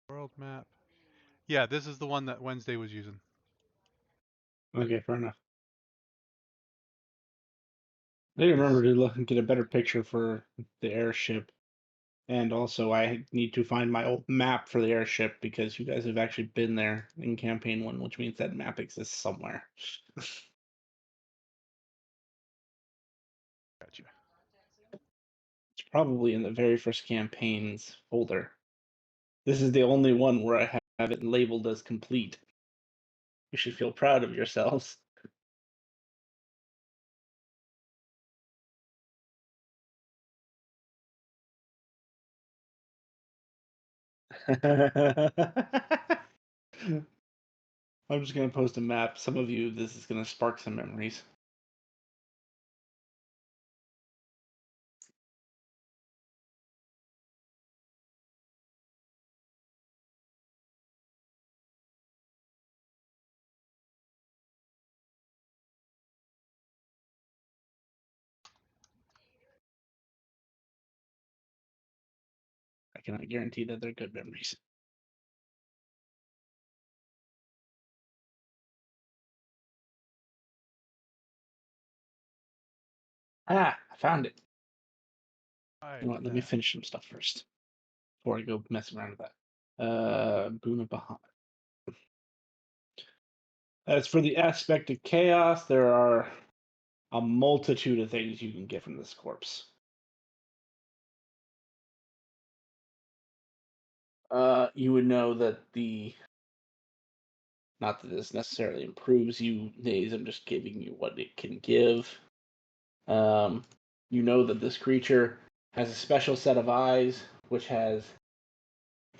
world map. Yeah, this is the one that Wednesday was using. Okay, fair enough. I remember to look and get a better picture for the airship. And also, I need to find my old map for the airship because you guys have actually been there in campaign 1, which means that map exists somewhere. Gotcha. It's probably in the very first campaign's folder. This is the only one where I have it labeled as complete. You should feel proud of yourselves. I'm just gonna post a map. Some of you, this is gonna spark some memories. I cannot guarantee that they're good memories. Ah, I found it. You know what, let me finish some stuff first before I go mess around with that. Boon of Bahamut. As for the aspect of chaos, there are a multitude of things you can get from this corpse. You would know that not that this necessarily improves you, Days, I'm just giving you what it can give. You know that this creature has a special set of eyes, which has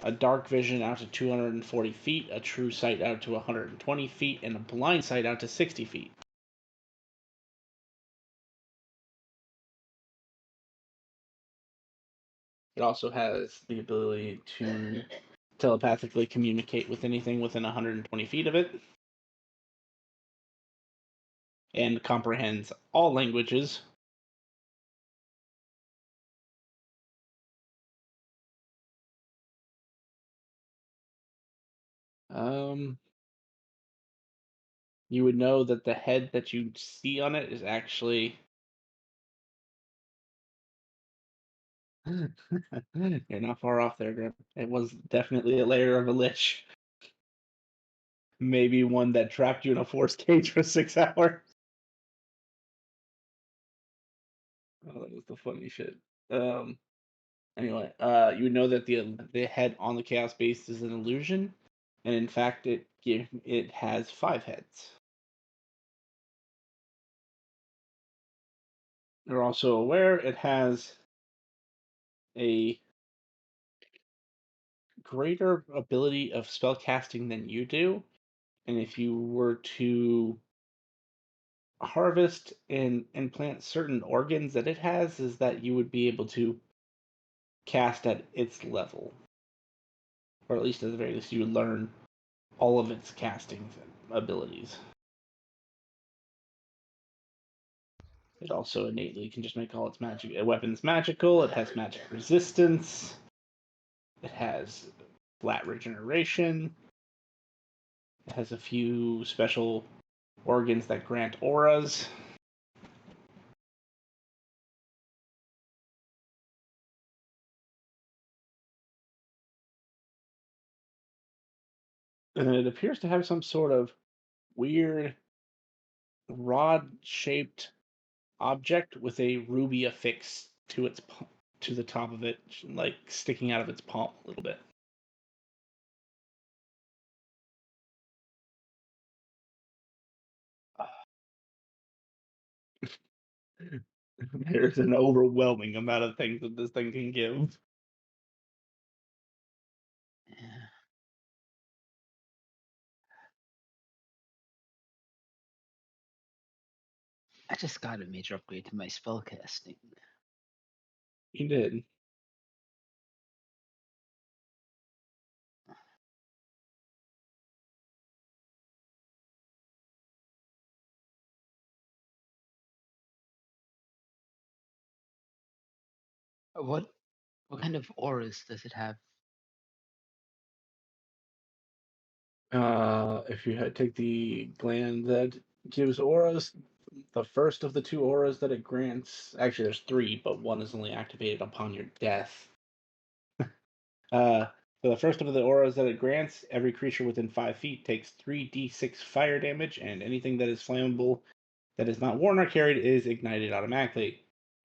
a dark vision out to 240 feet, a true sight out to 120 feet, and a blind sight out to 60 feet. It also has the ability to telepathically communicate with anything within 120 feet of it, and comprehends all languages. You would know that the head that you see on it is actually you're not far off there, Grim. It was definitely a layer of a lich. Maybe one that trapped you in a force cage for 6 hours. Oh, that was the funny shit. Anyway, you would know that the head on the chaos beast is an illusion, and in fact, it has 5 heads. You're also aware it has a greater ability of spell casting than you do, and if you were to harvest and implant certain organs that it has, is that you would be able to cast at its level, or at least at the very least, you would learn all of its casting abilities. It also innately can just make all its weapons magical. It has magic resistance. It has flat regeneration. It has a few special organs that grant auras. And it appears to have some sort of weird rod-shaped object with a ruby affixed to its to the top of it, like sticking out of its palm a little bit. There's an overwhelming amount of things that this thing can give. Yeah. I just got a major upgrade to my spell casting. You did. What kind of auras does it have? If you take the gland that gives auras, the first of the two auras that it grants, actually there's three, but one is only activated upon your death. So the first of the auras that it grants, every creature within 5 feet takes 3d6 fire damage, and anything that is flammable that is not worn or carried is ignited automatically.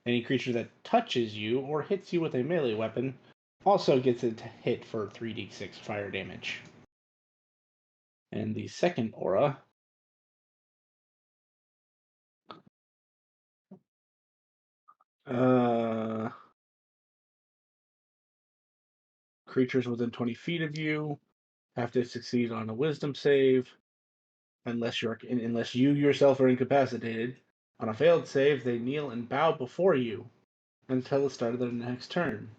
Any creature that touches you or hits you with a melee weapon also gets it to hit for 3d6 fire damage. And the second aura creatures within 20 feet of you have to succeed on a wisdom save unless you yourself are incapacitated. On a failed save, they kneel and bow before you until the start of their next turn.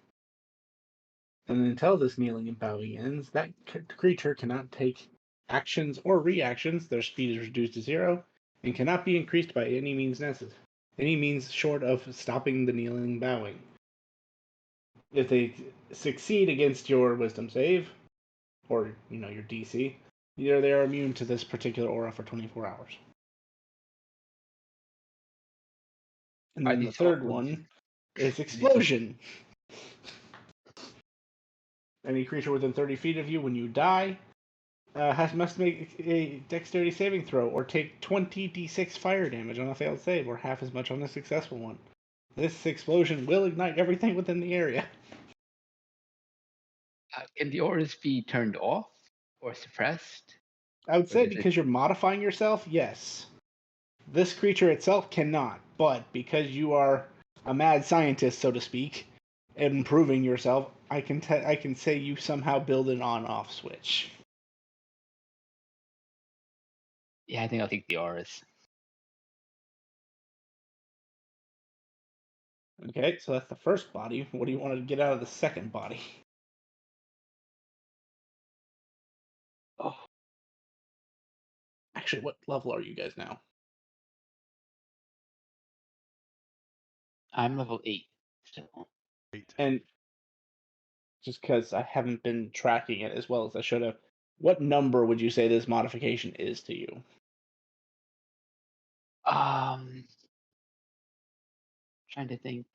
And until this kneeling and bowing ends, that creature cannot take actions or reactions. Their speed is reduced to 0 and cannot be increased by any means necessary. Any means short of stopping the kneeling and bowing. If they succeed against your wisdom save, or your DC, they are immune to this particular aura for 24 hours. And Are then the these all third one is explosion. Any creature within 30 feet of you when you die must make a dexterity saving throw or take 20d6 fire damage on a failed save, or half as much on a successful one. This explosion will ignite everything within the area. Can the auras be turned off or suppressed? I would Or say does it? because you're modifying yourself, yes. This creature itself cannot, but because you are a mad scientist, so to speak, and improving yourself, I can say you somehow build an on-off switch. Yeah, I think I'll take the auras. Okay, so that's the first body. What do you want to get out of the second body? Oh. Actually, what level are you guys now? I'm level 8 still. 8. And just because I haven't been tracking it as well as I should have, what number would you say this modification is to you? Trying to think.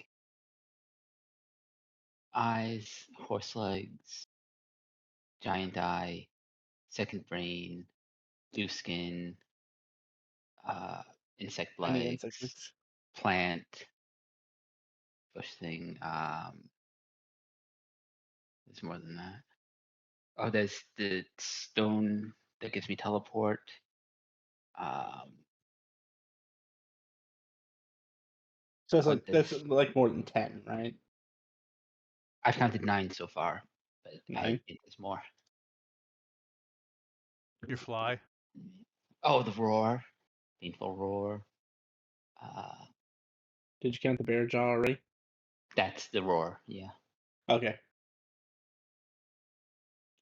Eyes, horse legs, giant eye, second brain, blue skin, insect Any legs, insects? plant, bush thing. There's more than that. Oh, there's the stone that gives me teleport. So it's Oh, like that's like more than 10, right? I've counted 9 so far, but I 9. think there's more. Your fly. Oh, the roar, painful roar. Did you count the bear jaw already? That's the roar. Yeah. Okay.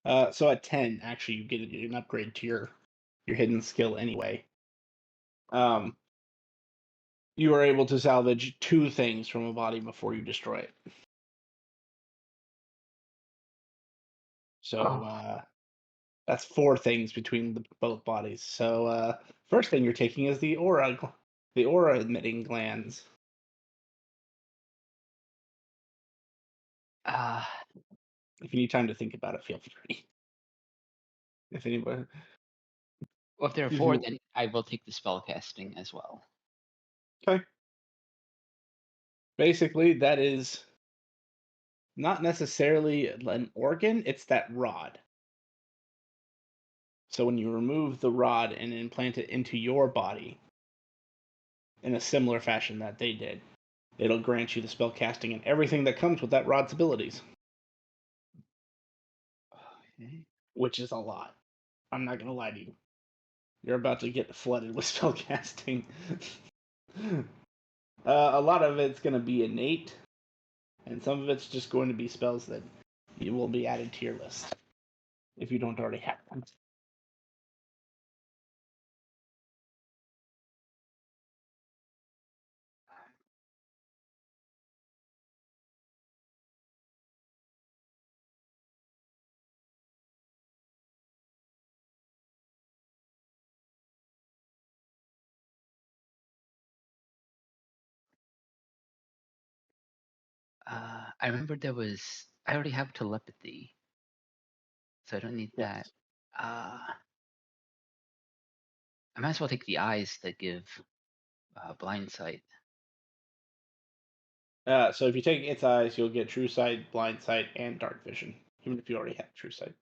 So at 10, actually, you get an upgrade to your hidden skill anyway. You are able to salvage 2 things from a body before you destroy it. So Oh. that's 4 things between both bodies. So first thing you're taking is the aura emitting glands. If you need time to think about it, feel free. If anybody, Well, if there are if 4, you then I will take the spell casting as well. okay, basically that is not necessarily an organ; it's that rod. So when you remove the rod and implant it into your body in a similar fashion that they did, it'll grant you the spell casting and everything that comes with that rod's abilities, Okay. which is a lot. I'm not gonna lie to you. You're about to get flooded with spell casting. A lot of it's gonna be innate, and some of it's just going to be spells that will be added to your list if you don't already have them. I remember I already have telepathy, so I don't need that. Yes. I might as well take the eyes that give blind sight. So if you take its eyes, you'll get true sight, blind sight, and dark vision, even if you already have true sight.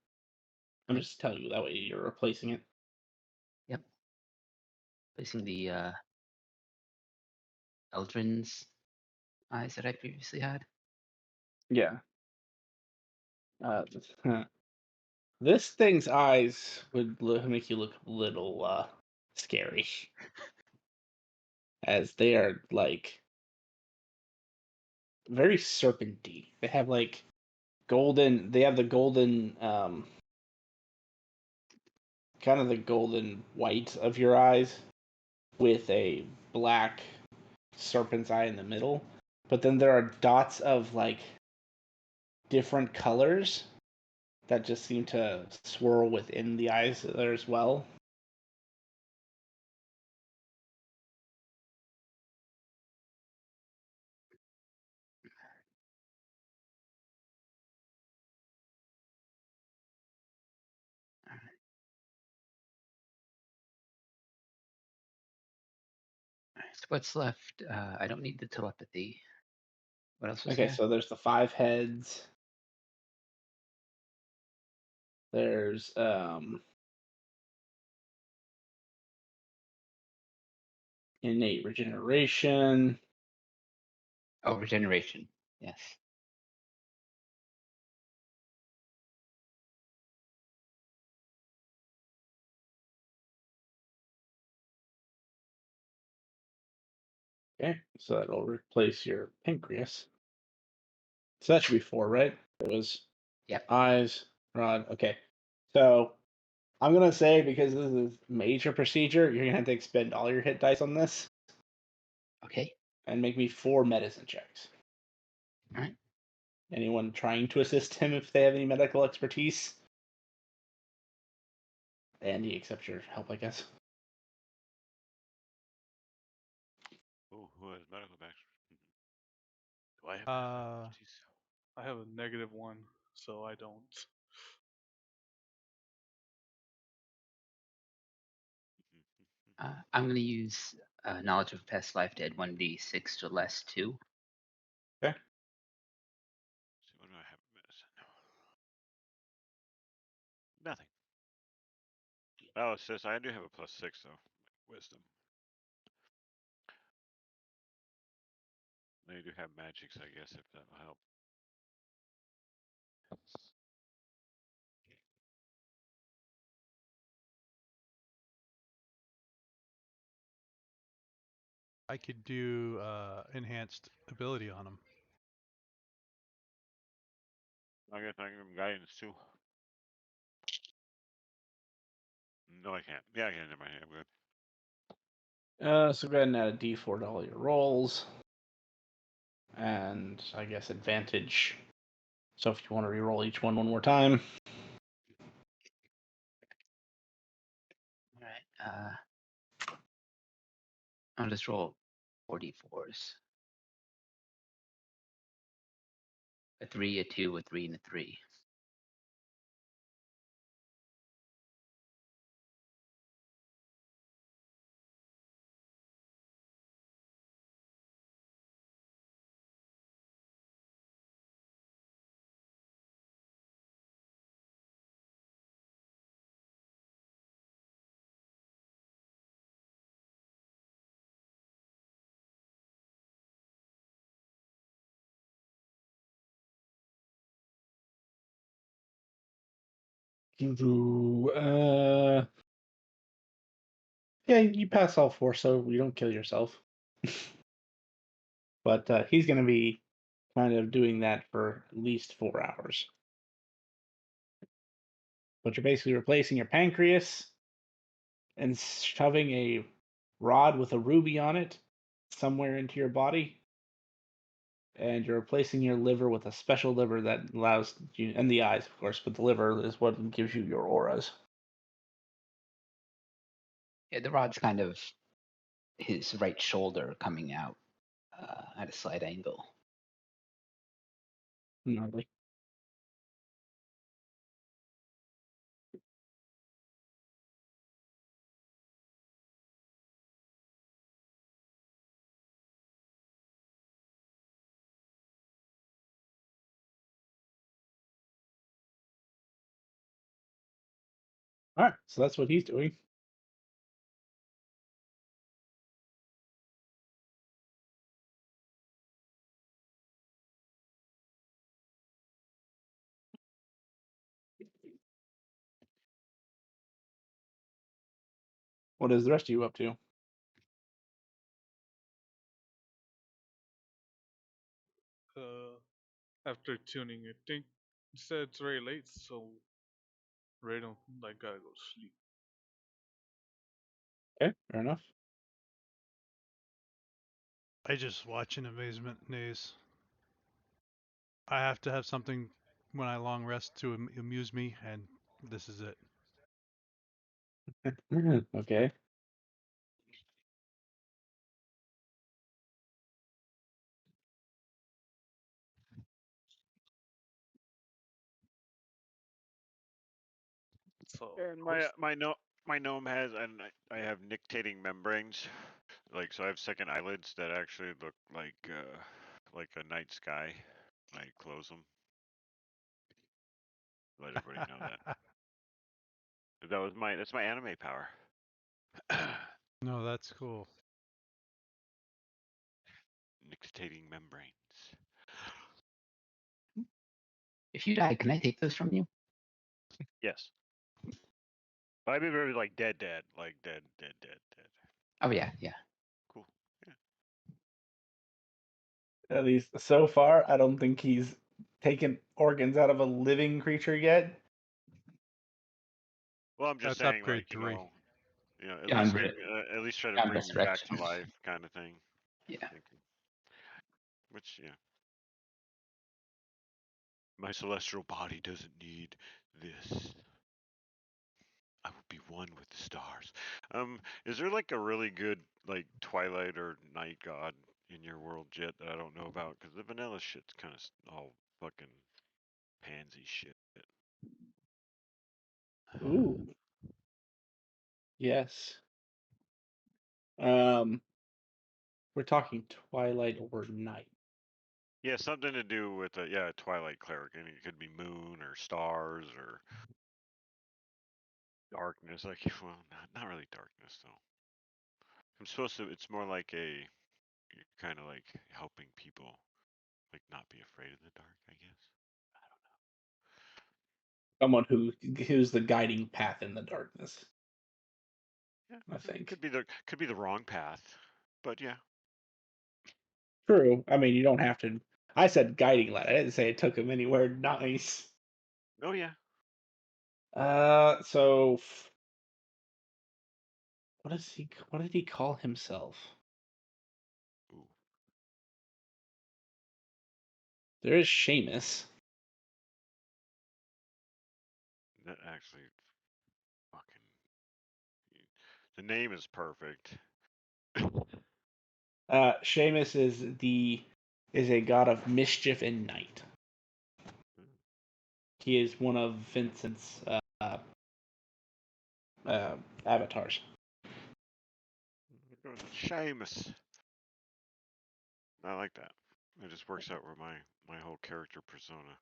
I'm Right. just telling you that way you're replacing it. Yep. Placing the Eldrin's eyes that I previously had. Yeah. This thing's eyes would make you look a little scary, as they are like very serpenty. They have like golden. They have the golden, kind of the golden white of your eyes, with a black serpent's eye in the middle. But then there are dots of like different colors that just seem to swirl within the eyes there as well. Alright, so what's left? I don't need the telepathy. What else was Okay, there? so there's the 5 heads. There's innate regeneration. Oh, regeneration. Yes. Okay, so that'll replace your pancreas. So that should be 4, right? It was Yep. eyes, rod. Okay, so I'm gonna say, because this is major procedure, you're gonna have to expend all your hit dice on this Okay. and make me 4 medicine checks. All right. Anyone trying to assist him if they have any medical expertise? And he accepts your help, I guess. Oh, who has medical back? Do I have Uh, expertise? I have a -1, so I don't. I'm going to use knowledge of past life to add 1d6 to less 2. So what do I have in medicine? Nothing. Oh, it says I do have a +6 though. Wisdom. They do have magics, I guess, if that'll help. I could do enhanced ability on him. I guess I can give him guidance too. No, I can't. Yeah, I can. Never mind. I'm good. So go ahead and add a D4 to all your rolls. And I guess advantage. So if you want to re-roll each one more time. All right. I'll just roll 4d4s. A 3, a 2, a 3, and a 3. Yeah, you pass all 4, so you don't kill yourself. But he's going to be kind of doing that for at least 4 hours. But you're basically replacing your pancreas and shoving a rod with a ruby on it somewhere into your body. And you're replacing your liver with a special liver that allows you, and the eyes, of course, but the liver is what gives you your auras. Yeah, the rod's kind of his right shoulder coming out at a slight angle. Gnarly. All right, so that's what he's doing. What is the rest of you up to? After tuning it, think you said it's very late, so Ray don't like gotta go to sleep. Okay, fair enough. I just watch in amazement, Naze. I have to have something when I long rest to amuse me, and this is it. Okay. So And host my gnome has, and I have nictating membranes. Like, so I have second eyelids that actually look like a night sky. I close them. Let everybody know that. That's my anime power. No, that's cool. Nictating membranes. If you die, can I take those from you? Yes. But I'd be very like dead, like dead. Oh yeah, yeah. Cool. Yeah. At least so far, I don't think he's taken organs out of a living creature yet. Well, I'm just That's saying, upgrade like, 3. at Yeah, least I'm at least try to I'm bring me back to resurrection. life, kind of thing. Yeah. Thinking. Which, yeah. My celestial body doesn't need this. I will be one with the stars. Is there like a really good like Twilight or Night God in your world, Jet, that I don't know about? Because the vanilla shit's kind of all fucking pansy shit. Ooh. Yes. Um, we're talking twilight or night. Yeah, something to do with a Twilight cleric, and it could be moon or stars or darkness. Like, well, not really darkness though. I'm supposed to. It's more like a you're kind of like helping people like not be afraid in the dark, I guess. Someone who's the guiding path in the darkness. Yeah, I think. could be the wrong path, but yeah. True. I mean, you don't have to. I said guiding light. I didn't say it took him anywhere nice. Oh yeah. So what is he? What did he call himself? Ooh. There is Seamus. That actually fucking. The name is perfect. Seamus is a god of mischief and night. He is one of Vincent's avatars. Seamus. I like that. It just works out with my whole character persona.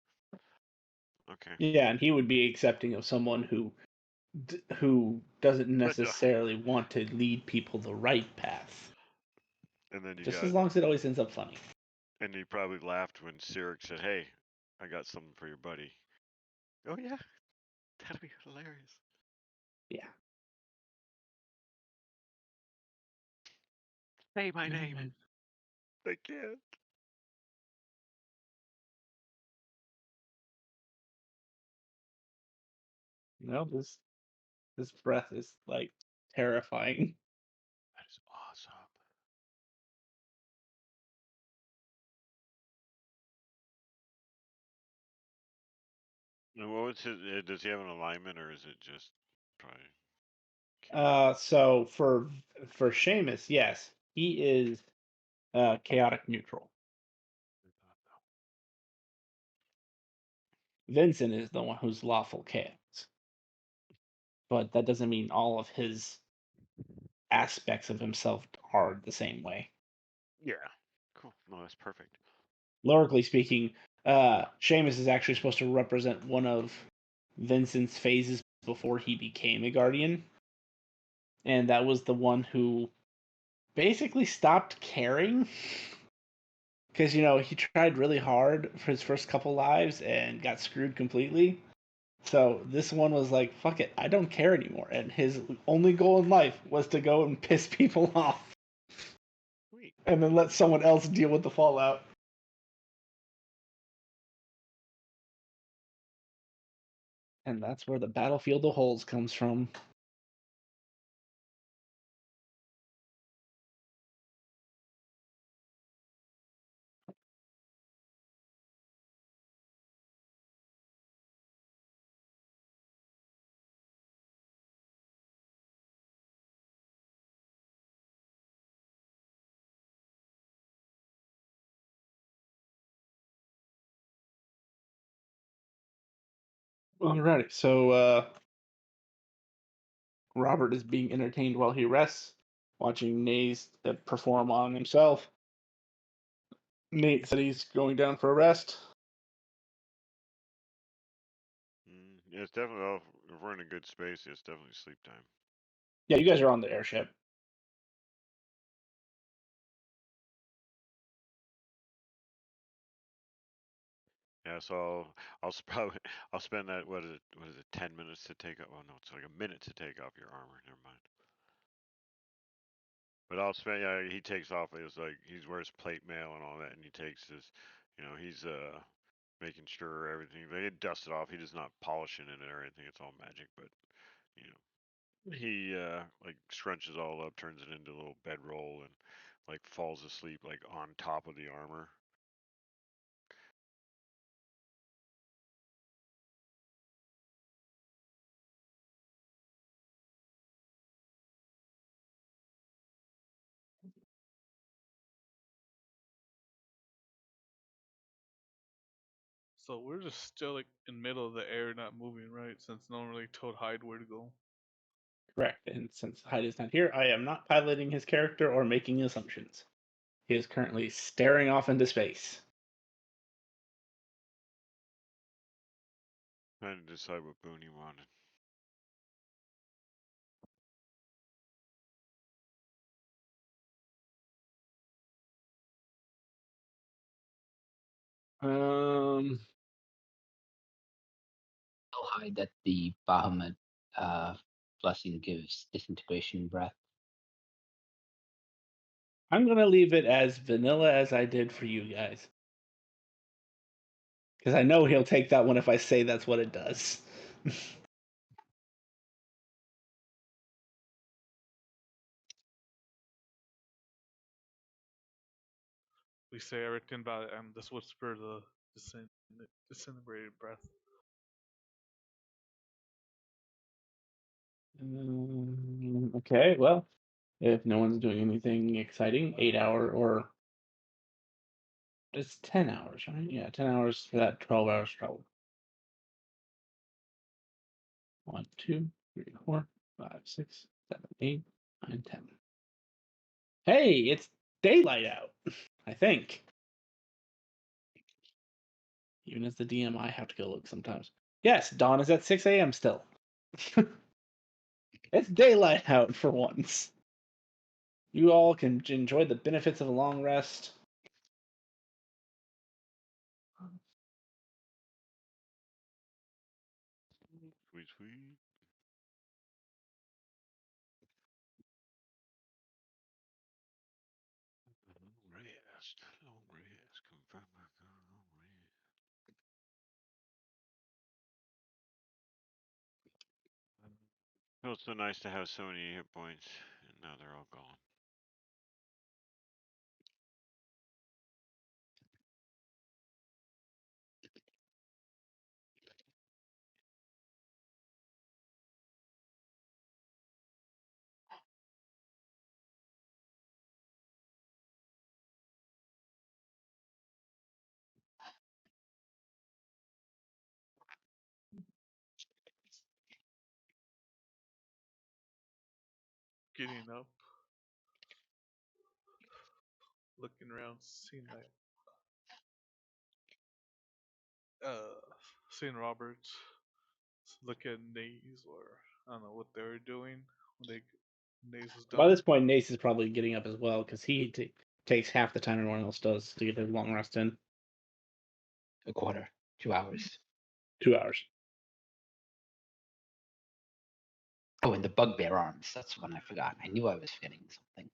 Okay. Yeah, and he would be accepting of someone who doesn't necessarily want to lead people the right path. And then you Just got, as long as it always ends up funny. and you probably laughed when Sirik said, "Hey, I got something for your buddy." Oh yeah, that'd be hilarious. Yeah. Say my name. I can't. No, this breath is like terrifying. That is awesome. And what was his? Does he have an alignment, or is it just probably? So for Seamus, yes, he is chaotic neutral. Vincent is the one who's lawful chaos. But that doesn't mean all of his aspects of himself are the same way. Yeah. Cool. No, that's perfect. Lyrically speaking, Seamus is actually supposed to represent one of Vincent's phases before he became a guardian. And that was the one who basically stopped caring. Because, he tried really hard for his first couple lives and got screwed completely. So this one was like, fuck it, I don't care anymore. And his only goal in life was to go and piss people off. Sweet. And then let someone else deal with the fallout. And that's where the Battlefield of Holes comes from. Alrighty, so Robert is being entertained while he rests, watching Naze perform on himself. Nate said he's going down for a rest. Yeah, it's definitely. Well, if we're in a good space, it's definitely sleep time. Yeah, you guys are on the airship. Yeah, so I'll probably I'll spend that what is it 10 minutes to take off? Oh no, it's like a minute to take off your armor. Never mind. But I'll spend. Yeah, he takes off. It's like he wears plate mail and all that, and he takes his. He's making sure everything. They dust it off. He does not polishing it or anything. It's all magic, but you know he like scrunches all up, turns it into a little bedroll, and like falls asleep like on top of the armor. So we're just still like in middle of the air, not moving, right? Since no one really told Hyde where to go. Correct. And since Hyde is not here, I am not piloting his character or making assumptions. He is currently staring off into space. Trying to decide what boon he wanted. Tell Hyde that the Bahamut blessing gives disintegration breath. I'm gonna leave it as vanilla as I did for you guys. Because I know he'll take that one if I say that's what it does. We say everything about it, and this would spur the disintegrated breath. Okay, well, if no one's doing anything exciting, 8 hour or it's 10 hours, right? Yeah, 10 hours for that 12 hours travel. 1, 2, 3, 4, 5, 6, 7, 8, 9, 10. Hey, it's daylight out, I think. Even as the DM, I have to go look sometimes. Yes, dawn is at 6 a.m. still. It's daylight out for once. You all can enjoy the benefits of a long rest. Sweet, sweet. Rest. Long rest. Confirm my long rest. Feels so nice to have so many hit points, and now they're all gone. Getting up, looking around, seeing seeing Roberts, look at Nays, or I don't know what they were doing when Nays was By done. this point, Nace is probably getting up as well because he takes half the time everyone else does to get their long rest in. A quarter, 2 hours. 2 hours. Oh, and the bugbear arms. That's one I forgot. I knew I was forgetting something.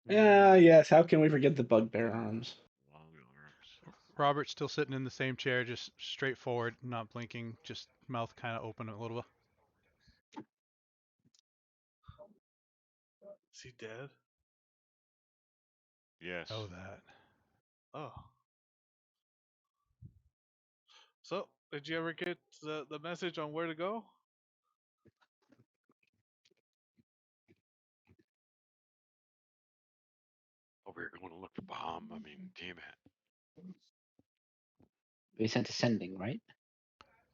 Yes. How can we forget the bugbear arms? Long arms. Robert's still sitting in the same chair, just straight forward, not blinking, just mouth kind of open a little bit. Is he dead? Yes. Oh, that. Oh. So, did you ever get the message on where to go? Oh, we were going to look for bomb. I mean, damn it. We sent a sending, right?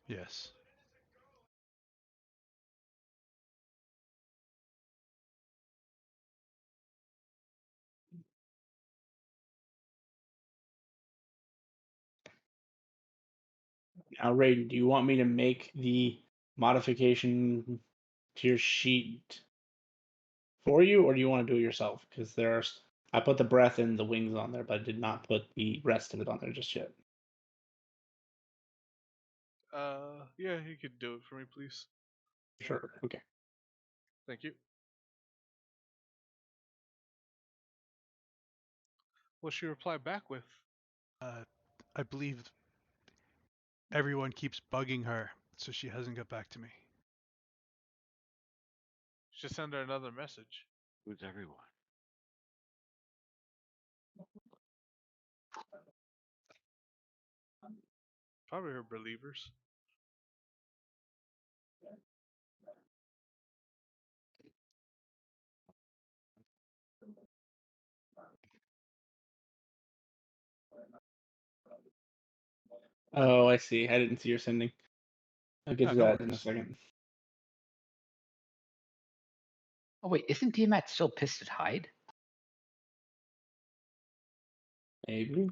Yes. Now, Raiden, do you want me to make the modification to your sheet for you, or do you want to do it yourself? Because I put the breath and the wings on there, but I did not put the rest of it on there just yet. Yeah, you could do it for me, please. Sure. Okay. Thank you. What she reply back with? I believe everyone keeps bugging her, so she hasn't got back to me. Just send her another message. Who's everyone? Probably her believers. Oh, I see. I didn't see your sending. I'll get Yeah, to no that in a worries. second. Oh wait, isn't Tiamat still pissed at Hyde? Maybe.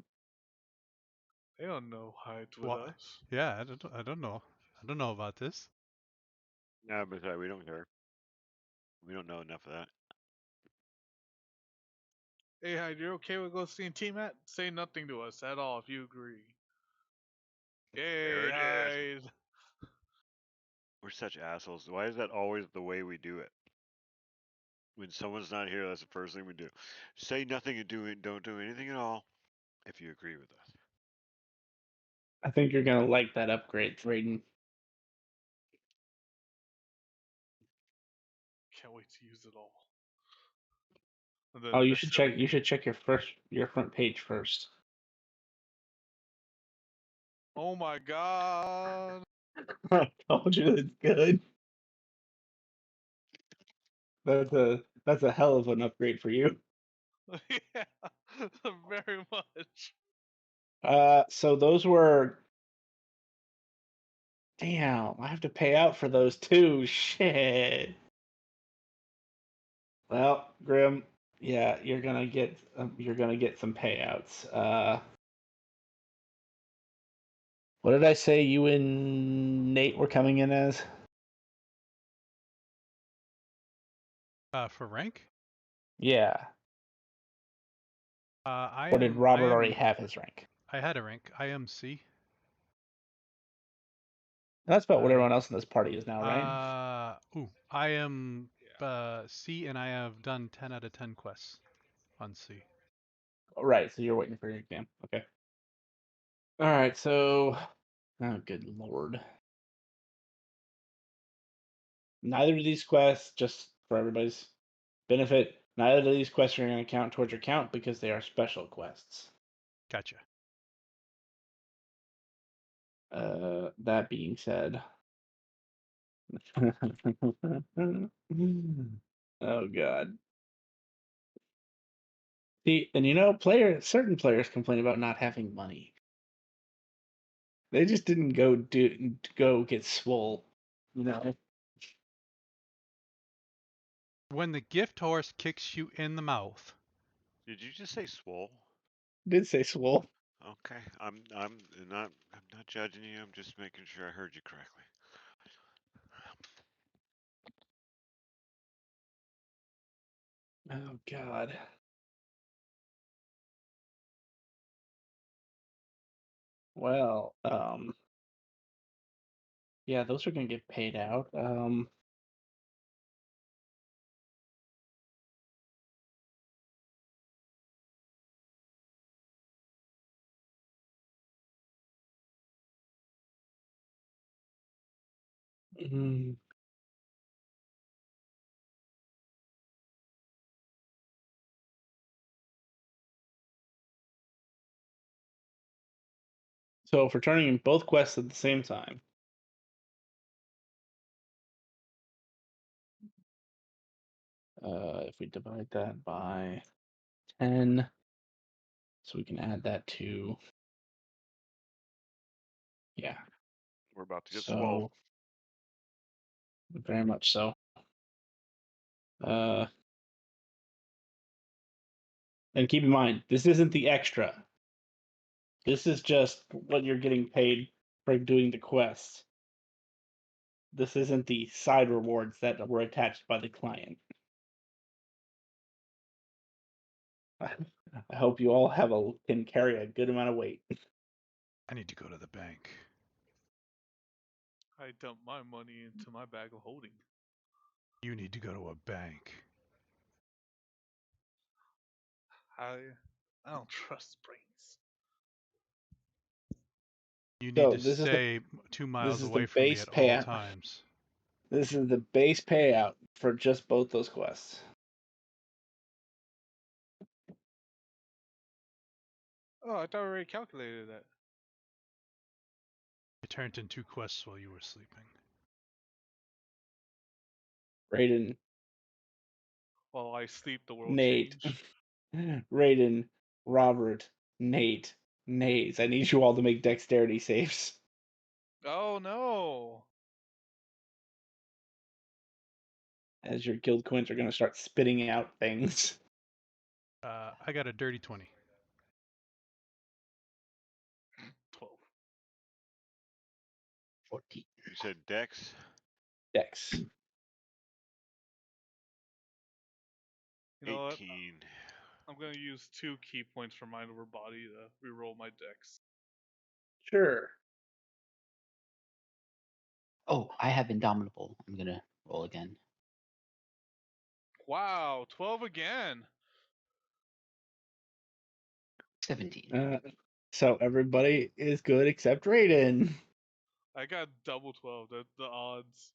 They don't know hides with What? us. Yeah, I don't know. I don't know about this. No, but we don't care. We don't know enough of that. Hey, Hyde, you're okay with go seeing T-Mat? Say nothing to us at all if you agree. Yay, it is. hide. We're such assholes. Why is that always the way we do it? When someone's not here, that's the first thing we do. Say nothing and don't do anything at all if you agree with us. I think you're gonna like that upgrade, Raiden. Can't wait to use it all. And then Oh, you should necessarily check. You should check your front page first. Oh my god. I told you it's good. That's a hell of an upgrade for you. Yeah, very much. So those were. Damn, I have to pay out for those too. Shit. Well, Grim, yeah, you're gonna get some payouts. What did I say you and Nate were coming in as? For rank, Yeah. I Or did am. I Robert already am. have his rank? I had a rank. I am C. That's about what Uh, everyone else in this party is now, right? I am Yeah. C, and I have done 10 out of 10 quests on C. Right, so you're waiting for your exam. Okay. All right, so oh good lord. Neither of these quests, just for everybody's benefit, neither of these quests are going to count towards your count because they are special quests. Gotcha. That being said, oh god. See, and certain players complain about not having money. They just didn't go get swole, you know. When the gift horse kicks you in the mouth. Did you just say swole? Did say swole. Okay, I'm not judging you. I'm just making sure I heard you correctly. Oh god. Well, yeah, those are gonna get paid out. mm, so for turning in both quests at the same time. If we divide that by 10, so we can add that to, yeah, We're about to get swole. so very much so. Uh, and keep in mind, this isn't the extra. This is just what you're getting paid for doing the quests. This isn't the side rewards that were attached by the client. I hope you all can carry a good amount of weight. I need to go to the bank. I dumped my money into my bag of holding. You need to go to a bank. I don't trust brains. You need So to stay 2 this miles is the away from me base at all payout. times. This is the base payout for just both those quests. Oh, I thought I already calculated that. I turned in 2 quests while you were sleeping. Raiden, While I sleep, the world Nate, change. Raiden, Robert, Nate, Nays. I need you all to make dexterity saves. Oh no! As your guild coins are going to start spitting out things. I got a dirty 20. 12. 14. You said Dex. Dex. You know what? 18. I'm gonna use 2 key points for mind over body to reroll my dex. Sure. Oh, I have Indomitable. I'm gonna roll again. Wow, 12 again. 17. So everybody is good except Raiden. I got double 12. The odds.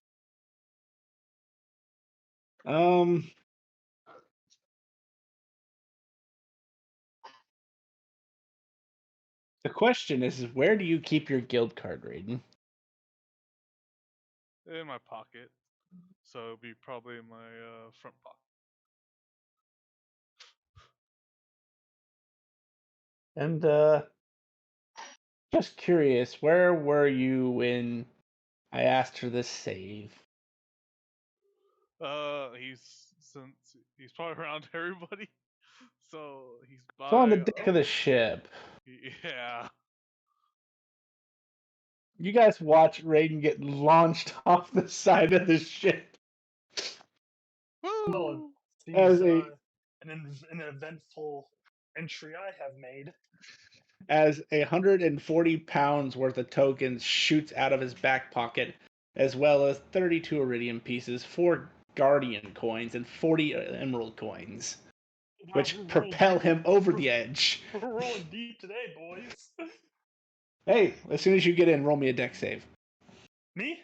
The question is where do you keep your guild card, Raiden? In my pocket. So it'll be probably in my front pocket. And just curious, where were you when I asked for this save? He's probably around everybody. So he's So on the by deck of the ship. yeah. You guys watch Raiden get launched off the side of the ship Woo! as Seems a an eventful entry I have made. as 140 pounds worth of tokens shoots out of his back pocket, as well as 32 iridium pieces, 4 guardian coins, and 40 emerald coins, which Wow, we're rolling propel deep. him over the edge. We're rolling deep today, boys. Hey, as soon as you get in, roll me a deck save. Me?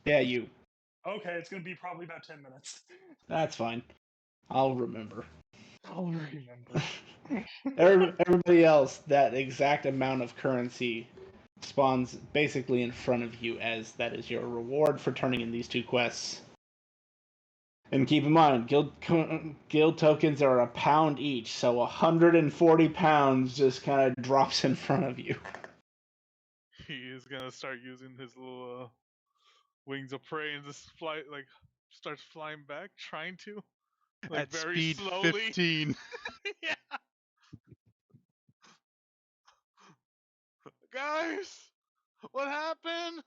Yeah, you. Okay, it's gonna be probably about 10 minutes. That's fine. I'll remember. I'll remember. Everybody else, that exact amount of currency spawns basically in front of you, as that is your reward for turning in these 2 quests. And keep in mind, guild tokens are a pound each, so 140 pounds just kind of drops in front of you. He is gonna start using his little wings of prey and just fly starts flying back, trying to At very speed slowly. 15. Yeah. Guys, what happened?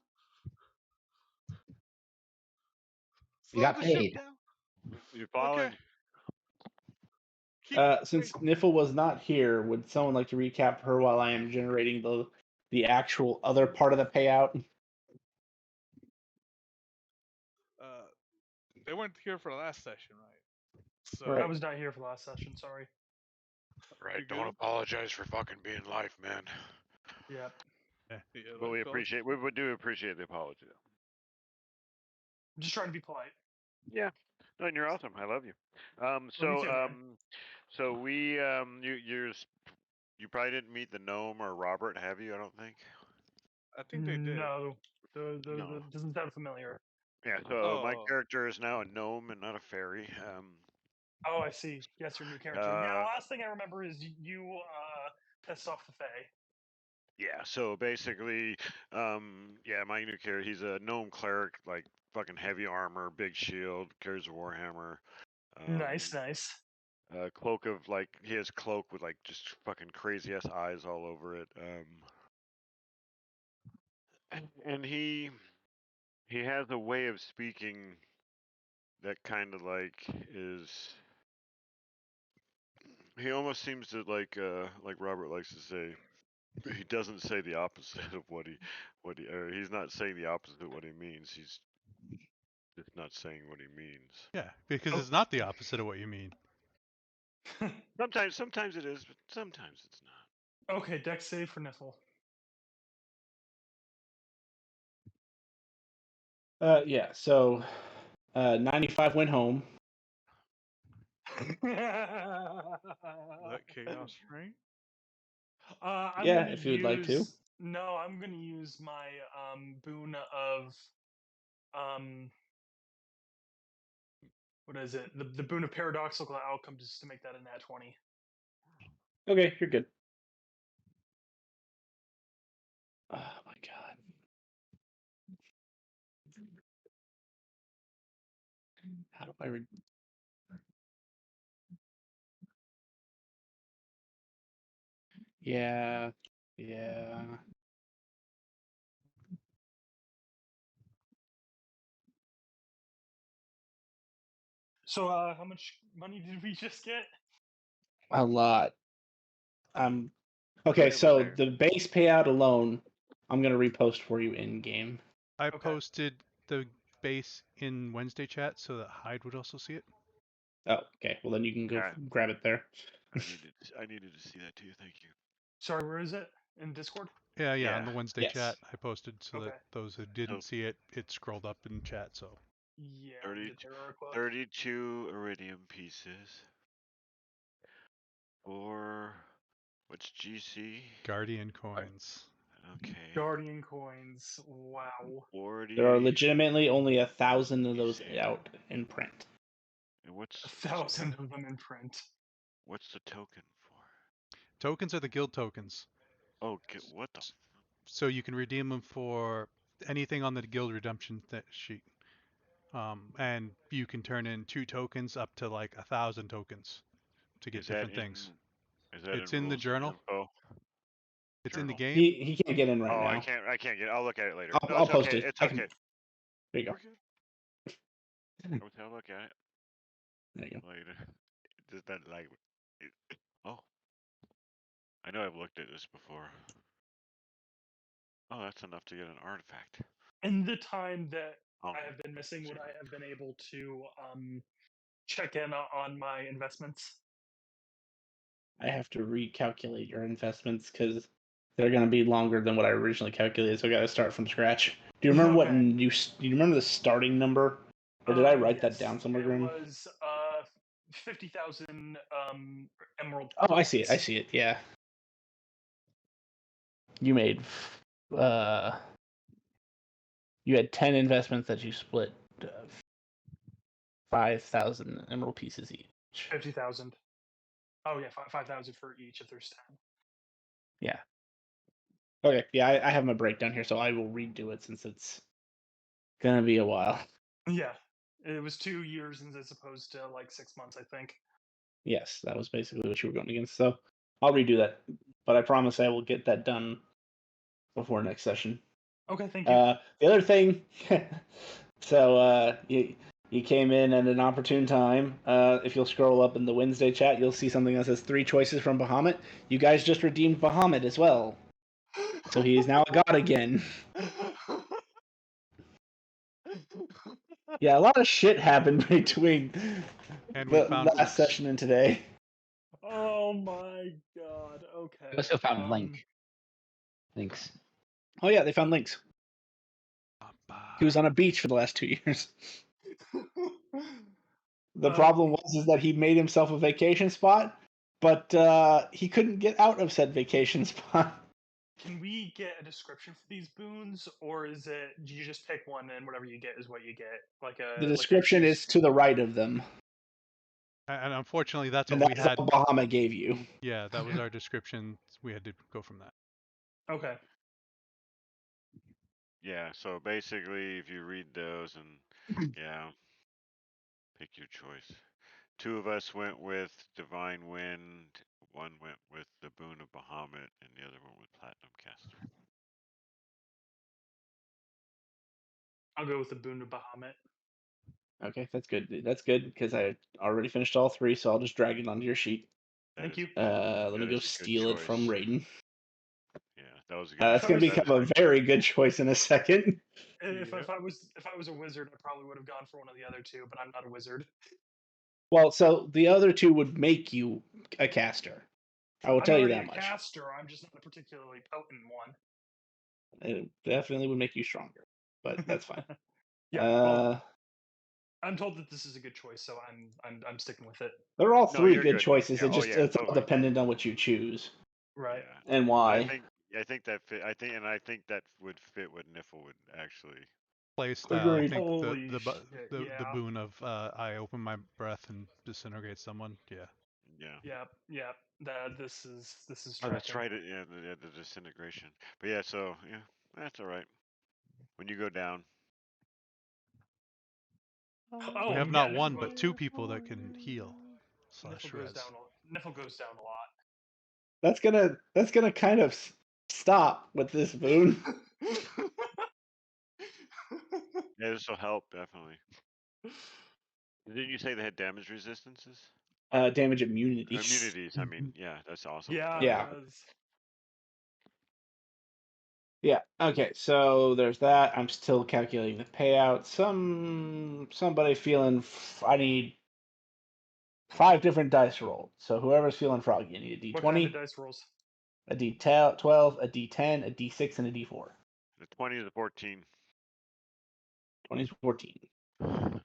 You Slow got the paid. ship down. You following? Keep Since Niffle was not here, would someone like to recap her while I am generating the actual other part of the payout? they weren't here for the last session, right? So Right. I was not here for the last session, sorry. Right. You Don't good? apologize for fucking being life, man. Yep. Yeah, But we like, appreciate. We do appreciate the apology. Though. I'm just trying to be polite. Yeah. No, and you're awesome. I love you. Love you too, man. So we you probably didn't meet the gnome or Robert, have you? I don't think. I think they did. No, No. doesn't sound familiar. Yeah. So my Oh. character is now a gnome and not a fairy. Oh, I see. Yes, your new character. Yeah, last thing I remember is you pissed off the Fae. Yeah. So basically, yeah, my new character. He's a gnome cleric, like fucking heavy armor, big shield, carries a warhammer. Nice, nice. Cloak of like he has cloak with like just fucking crazy ass eyes all over it. And he has a way of speaking that kind of like is he almost seems to like Robert likes to say he doesn't say the opposite of what he or he's not saying the opposite of what he means. He's just not saying what he means. Yeah, because Oh. it's not the opposite of what you mean. Sometimes it is, but sometimes it's not. Okay, deck save for Niffle. Yeah, so 95 went home. That chaos, right? I'm Yeah, gonna if you would like to. No, I'm gonna use my boon of what is it? The boon of paradoxical outcome just to make that a nat 20. Okay, you're good. Oh my god. How do I Yeah. Yeah. So how much money did we just get? A lot. Okay, Pretty so much. the base payout alone, I'm gonna repost for you in game. I Okay. posted the base in Wednesday chat so that Hyde would also see it? Oh, okay. Well, then you can go Alright. grab it there. I needed to see that too. Thank you. Sorry, where is it? In Discord? Yeah, on Yeah. the Wednesday Yes. chat I posted so that Okay. those who didn't see it, it scrolled up in chat. So Yeah, let me 30 get there real quick. 32 iridium pieces. Or what's GC? Guardian coins. Okay. Guardian coins. Wow. 40. There are legitimately only 1,000 of those Easy. out in print. And what's 1,000 of them in print. what's the token for? Tokens are the guild tokens. Oh, what the? So you can redeem them for anything on the guild redemption sheet. And you can turn in 2 tokens up to like 1,000 tokens to get Is that different in? things. Is that It's in in the rules and journal. info? It's in the Journal. game. He can't get in right Oh, now. I can't get. I'll look at it later. No, I'll it's post okay. it. It's I can. okay. There you go. We're good. I'll look at it There you go. later. Does that like? Oh, I know I've looked at this before. Oh, that's enough to get an artifact. In the time that Oh, I have been missing, would I have been able to check in on my investments? I have to recalculate your investments because they're going to be longer than what I originally calculated. So I got to start from scratch. Do you remember what Okay. do you remember the starting number, or did I write that Yes, down somewhere, it Grim? was 50,000 emerald. Oh, I see it. I points. see it. Yeah. You made you had 10 investments that you split 5,000 emerald pieces each. 50,000. Oh yeah, 5,000 for each if there's 10. Yeah. Okay. Yeah, I have my breakdown here, so I will redo it since it's gonna be a while. Yeah, it was 2 years as opposed to like 6 months, I think. Yes, that was basically what you were going against. So I'll redo that, but I promise I will get that done before next session. Okay, thank you. The other thing, so you came in at an opportune time. If you'll scroll up in the Wednesday chat, you'll see something that says 3 choices from Bahamut. You guys just redeemed Bahamut as well, so he is now a god again. Yeah, a lot of shit happened between And we the found last session and today. Oh my god. Okay. I also found links. Oh yeah, they found links. He was on a beach for the last 2 years. The problem was that he made himself a vacation spot, but he couldn't get out of said vacation spot. Can we get a description for these boons, or is it you just pick one and whatever you get is what you get? Like a The description is to the right of them, And unfortunately, that's and what we that's had. all Bahamut gave you. Yeah, that was our description. We had to go from that. Okay. Yeah. So basically, if you read those and yeah, pick your choice. 2 of us went with Divine Wind. 1 went with the Boon of Bahamut, and the other one with Platinum Caster. I'll go with the boon of Bahamut. Okay, that's good. That's good because I already finished all 3, so I'll just drag it onto your sheet. Thank you. Let me That go is a good steal it from choice. Raiden. Yeah, that was a good That's I gonna was- become a very good choice in a second. If Yep. I was a wizard, I probably would have gone for one of the other 2, but I'm not a wizard. Well, so the other 2 would make you a caster. I will I'm tell you already that a much. caster. I'm just not a particularly potent one. It definitely would make you stronger, but that's fine. Yeah. Well, I'm told that this is a good choice, so I'm sticking with it. They're all No, 3 you're good good. choices. Yeah, It oh just yeah, it's all totally. dependent on what you choose Right. Yeah. and And why. I think that fit. I think that would fit what Niffle would actually. Play style. I Agreed. think Holy the shit, the yeah. boon of I open my breath and disintegrate someone. Yeah. Yeah. Yep. This is Oh, that's tracking. right. Yeah, the disintegration. But yeah, so yeah, that's all right. When you go down. Oh, We have yeah, not Niffle one, goes, but 2 people that can heal Niffle / goes res. down. Niffle goes down a lot. That's gonna kind of stop with this boon. Yeah, this will help definitely. Didn't you say they had damage resistances? Damage immunities. Immunities. I mean, yeah, that's awesome. Yeah, Yeah. it does. Yeah. Okay. So there's that. I'm still calculating the payout. Somebody feeling. I need 5 different dice rolled. So whoever's feeling froggy, you need a What kind of D20, dice rolls? a D12, a D10, a D6, and a D4. The 20 is a 14. 20 is 14. Come on.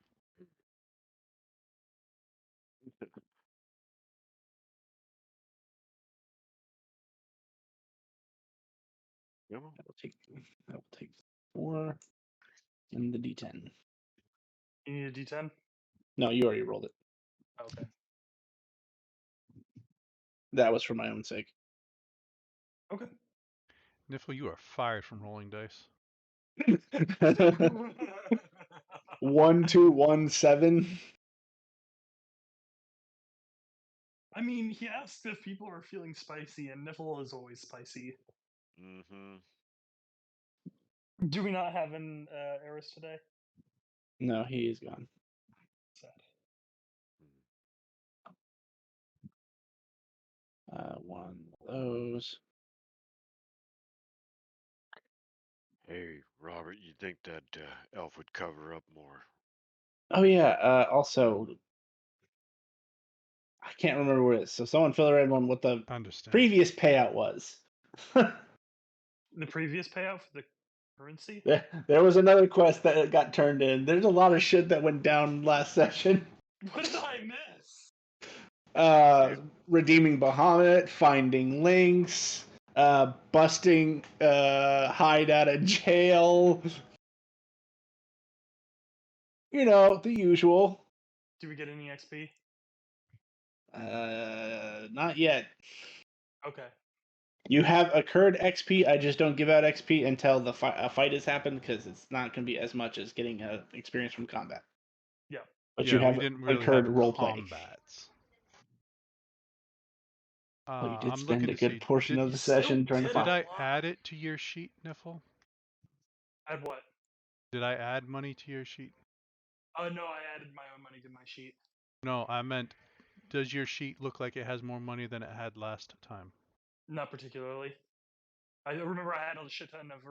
I will take 4 and the D10. You need a D10? No, you already rolled it. Okay. That was for my own sake. Okay. Niffle, you are fired from rolling dice. 1, 2, 1, 7. I mean, he asked if people are feeling spicy, and Niffle is always spicy. Mm-hmm. Do we not have an Eris today? No, he is gone. Sad. One of those. Hey, Robert, you think that elf would cover up more? Oh yeah. Also, I can't remember what it is. So someone fill everyone what the Understand. previous payout was. The previous payout for the currency? There was another quest that got turned in. There's a lot of shit that went down last session. What did I miss? Redeeming Bahamut, finding links, busting Hyde out of jail. You know, the usual. Do we get any XP? Not yet. Okay. You have occurred XP. I just don't give out XP until the fight has happened because it's not going to be as much as getting experience from combat. Yeah. But Yeah, you have we didn't really occurred have roleplay. combats. Well, you did I'm spend looking a to good see. portion of You the still session trying to did Did find. I add it to your sheet, Niffle? Add what? Did I add money to your sheet? Oh, no, I added my own money to my sheet. No, I meant, does your sheet look like it has more money than it had last time? Not particularly. I remember I had a shit ton of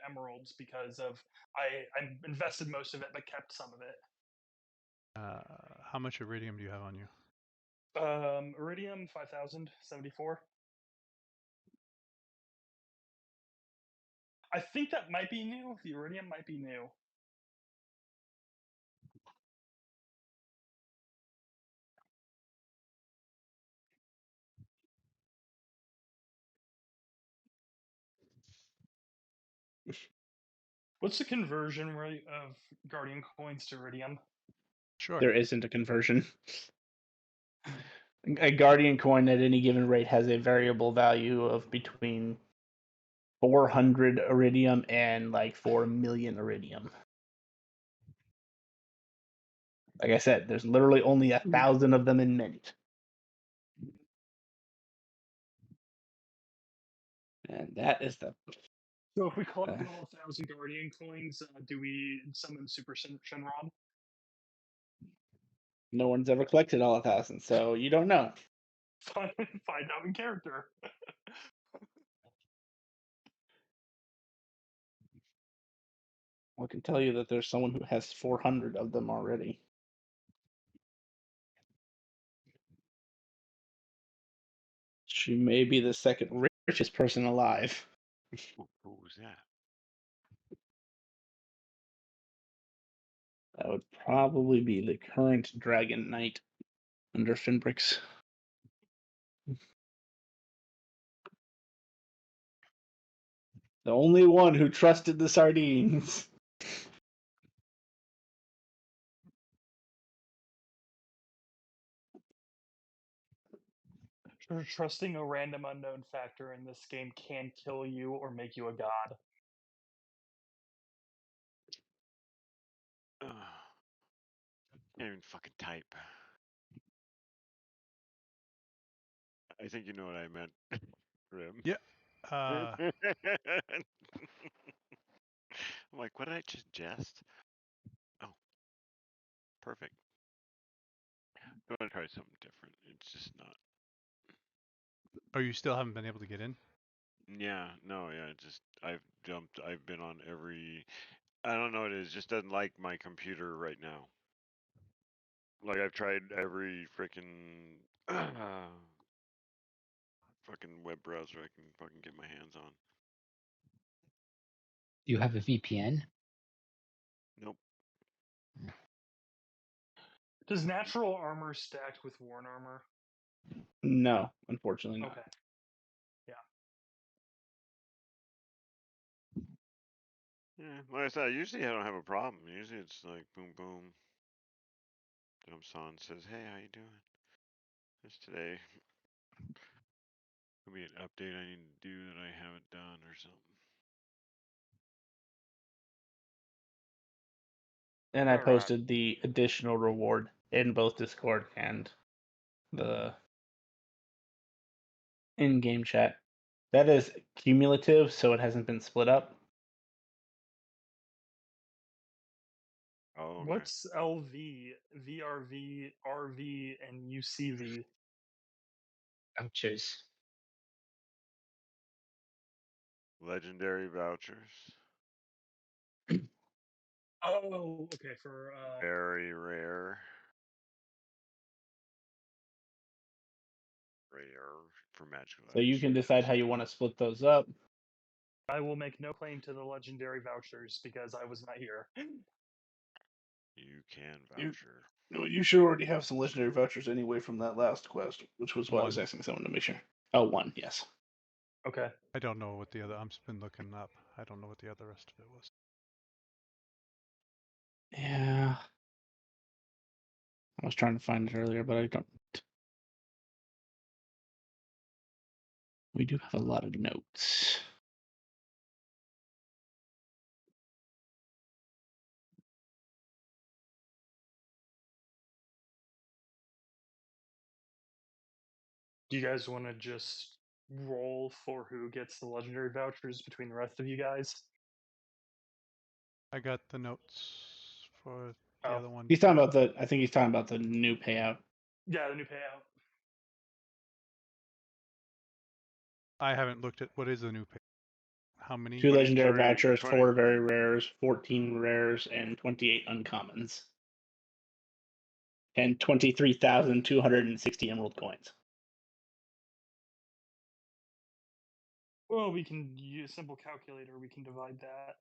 emeralds because of I invested most of it but kept some of it. How much iridium do you have on you? Iridium 5074. I think that might be new. The iridium might be new. What's the conversion rate of Guardian coins to iridium? Sure. There isn't a conversion. A Guardian coin at any given rate has a variable value of between 400 iridium and like 4 million iridium. Like I said, there's literally only 1,000 of them in Mint. And that is the. So if we collect all 1,000 Guardian coins, do we summon Super Shenron? No one's ever collected all 1,000, so you don't know. Find out in character. I can tell you that there's someone who has 400 of them already. She may be the second richest person alive. Ooh, what was that? That would probably be the current Dragon Knight under Finbrix. The only one who trusted the sardines. Trusting a random unknown factor in this game can kill you or make you a god. Ugh. Can't even fucking type. I think you know what I meant, Grim. Yeah. I'm like, what did I just jest? Oh, perfect. I want to try something different. It's just not. Oh, you still haven't been able to get in? Yeah, no, yeah, just I've been on every. I don't know what it is. Just doesn't like my computer right now. Like I've tried every freaking fucking web browser I can fucking get my hands on. Do you have a VPN? Nope. Does natural armor stack with worn armor? No, unfortunately not. Okay. Yeah. Yeah, like I said, usually I don't have a problem. Usually it's like boom, boom, jumps on, says, "Hey, how you doing? Just today could be an update I need to do that I haven't done or something." And I Alright. posted the additional reward in both Discord and the in-game chat. That is cumulative, so it hasn't been split up. Oh, okay. What's LV, VRV, RV, and UCV? Vouchers. Legendary vouchers. Oh, okay. For Very rare. Rare for magical. So you can decide how you want to split those up. I will make no claim to the legendary vouchers because I was not here. You can You- voucher. No, you should already have some legendary vouchers anyway from that last quest, which was why I was One. asking someone to make sure. Oh, one, yes. Okay. I don't know what the other. I've been looking up. I don't know what the other rest of it was. Yeah. I was trying to find it earlier, but I don't. We do have a lot of notes. Do you guys want to just roll for who gets the legendary vouchers between the rest of you guys? I got the notes for the Oh. other one. He's talking about the. I think he's talking about the new payout. Yeah, the new payout. I haven't looked at what is the new pay. How many? 2 legendary 23 vouchers, 20 4 very rares, 14 rares, and 28 uncommons. And 23,260 emerald coins. Well, we can use a simple calculator. We can divide that.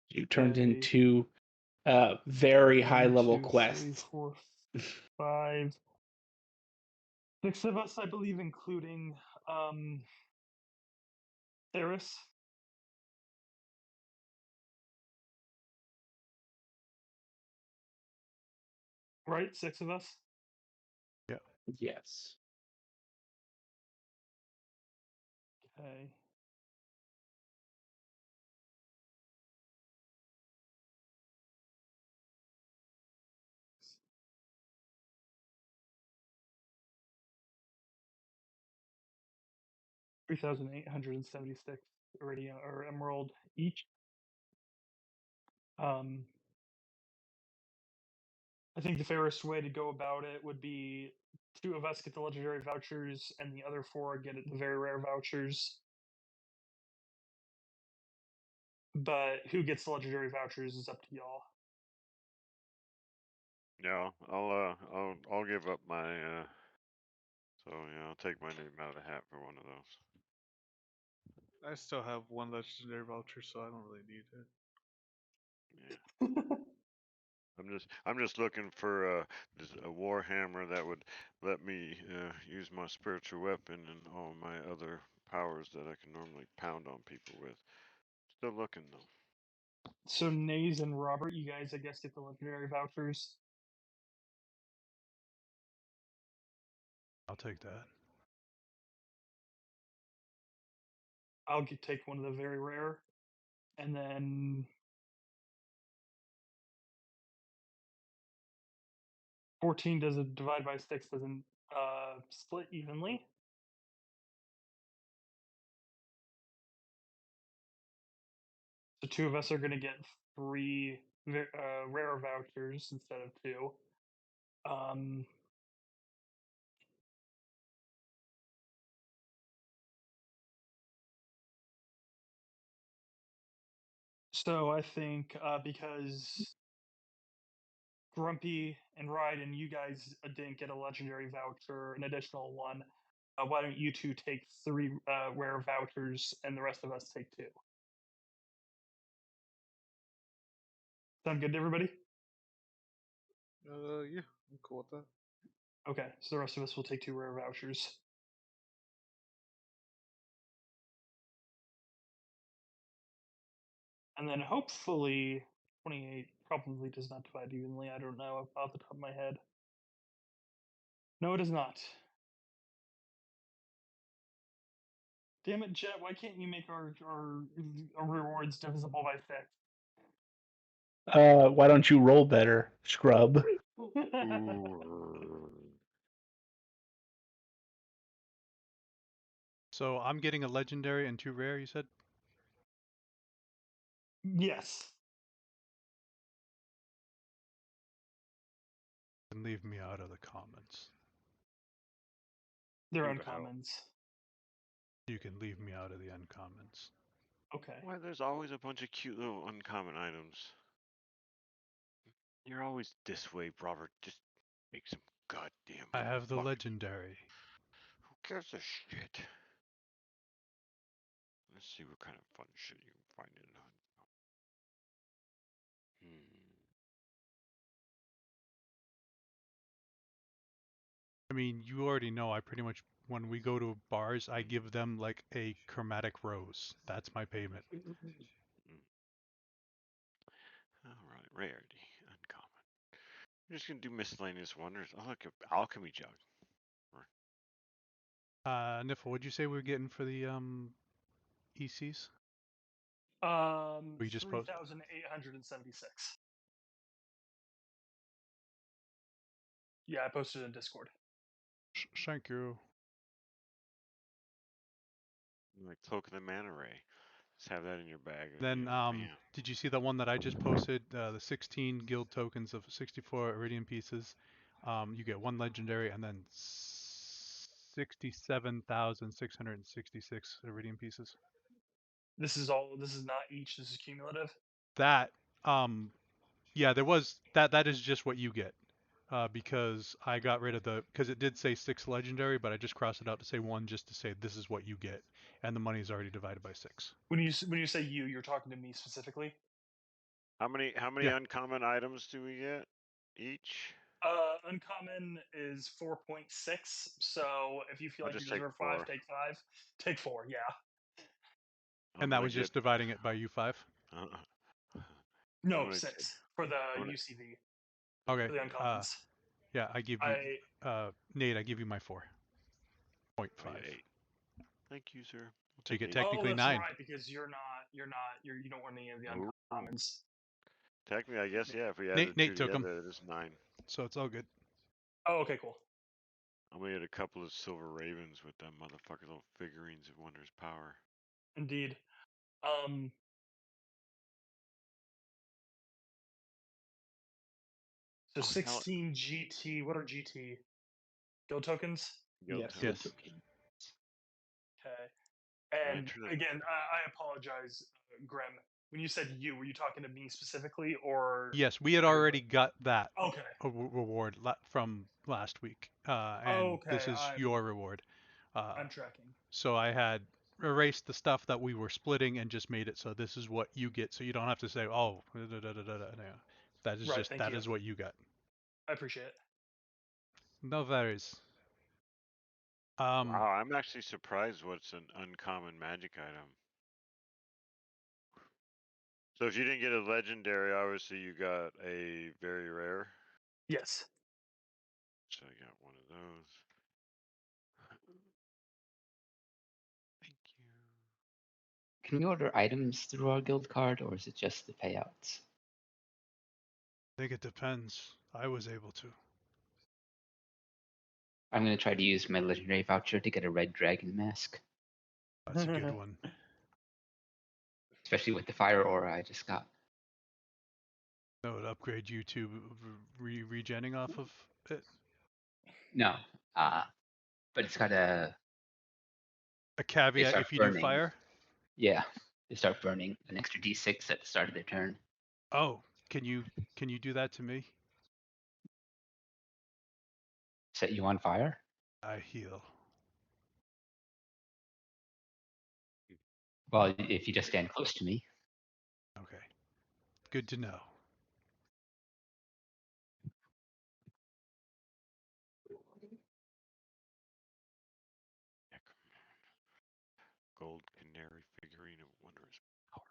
You turned Okay. into very high level 1, 2, 3, quests. 4, 5, 6 of us, I believe, including Theris. Right, 6 of us. Yes. Okay. $3,876 iridium or emerald each. I think the fairest way to go about it would be 2 of us get the legendary vouchers, and the other 4 get the very rare vouchers. But who gets the legendary vouchers is up to y'all. Yeah, I'll give up my so yeah, I'll take my name out of the hat for one of those. I still have one legendary voucher, so I don't really need it. Yeah. I'm just looking for a warhammer that would let me use my spiritual weapon and all my other powers that I can normally pound on people with. Still looking though. So Nays and Robert, you guys, I guess, get the legendary vouchers. I'll take that. I'll take one of the very rare, and then 14 doesn't divide by 6 doesn't split evenly. So 2 of us are going to get 3 rare vouchers instead of 2. So I think because Grumpy and Ryden, you guys didn't get a legendary voucher, an additional one. Why don't you two take 3 rare vouchers, and the rest of us take 2? Sound good to everybody? Yeah, I'm cool with that. Okay, so the rest of us will take 2 rare vouchers. And then hopefully 28 probably does not divide evenly. I don't know off the top of my head. No, it does not. Damn it, Jet, why can't you make our rewards divisible by 6? Why don't you roll better, scrub? Ooh. So I'm getting a legendary and 2 rare, you said? Yes. And leave me out of the comments. They're Who the hell? uncommons. You can leave me out of the uncommons. Okay. Why, there's always a bunch of cute little uncommon items. You're always this way, Robert. Just make some goddamn I have the luck. legendary. Who gives a shit? Let's see what kind of fun shit you can find in it. I mean, you already know I pretty much, when we go to bars, I give them like a chromatic rose. That's my payment. Alright, rarity, uncommon. We're just gonna do miscellaneous wonders. Oh, look, alchemy jug. Niffle, what'd you say we were getting for the ECs? We just posted. 3,876. Yeah, I posted in Discord. Thank you. Like Cloak of the Manta Ray. Just have that in your bag. Then, bam. did you see the one that I just posted? The 16 guild tokens of 64 iridium pieces. You get 1 legendary and then 67,666 iridium pieces. This is not each, this is cumulative. That, yeah, there was that is just what you get. Because I got rid of because it did say 6 legendary, but I just crossed it out to say 1 just to say this is what you get, and the money is already divided by 6. When you say you're talking to me specifically. How many Yeah. uncommon items do we get each? Uncommon is 4.6. So if you feel I'll like you just take deserve 4. 5, take 5. Take 4. Yeah. And that was just dividing it by U5. No, gonna 6 for the gonna- UCV. Okay. For the uncommons. Yeah, I give you Nate. I give you my 4.5. I get 8. Thank you, sir. I'll So you take get 8. technically that's 9. right, because you don't want any of the Ooh. uncommons. Technically, I guess, yeah, if we add the Nate 2 took 'em. together, it is 9. So it's all good. Oh, okay, cool. I'm gonna get a couple of silver ravens with them motherfucker little figurines of Wonder's power. Indeed. So 16 GT. What are GT? Guild tokens? Yes. Yes. Okay. And again, I apologize, Grem. When you said you, were you talking to me specifically, or? Yes, we had already got that Okay. reward from last week, and this is your reward. I'm tracking. So I had erased the stuff that we were splitting and just made it so this is what you get, so you don't have to say, oh, no. That is Right, that is what you got. I appreciate it. No worries. Wow, I'm actually surprised what's an uncommon magic item. So if you didn't get a legendary, obviously you got a very rare. Yes. So I got one of those. Thank you. Can we order items through our guild card, or is it just the payouts? I think it depends. I was able to. I'm going to try to use my legendary voucher to get a red dragon mask. That's a good one. Especially with the fire aura I just got. That would upgrade you to regenning off of it? No. But it's got a caveat start if you burning. do fire? Yeah. They start burning an extra d6 at the start of their turn. Oh, can you do that to me? Set you on fire. I heal. Well, if you just stand close to me. Okay. Good to know. Gold canary figurine of wondrous power.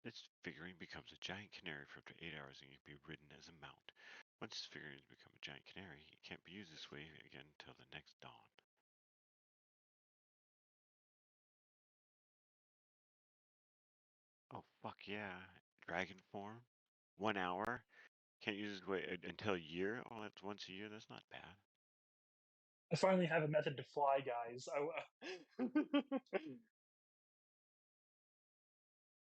This figurine becomes a giant canary for up to 8 hours and can be ridden as a mount. Once this figurine has become a giant canary, it can't be used this way again until the next dawn. Oh, fuck yeah. Dragon form? 1 hour? Can't use it until a year? Oh, that's once a year? That's not bad. I finally have a method to fly, guys.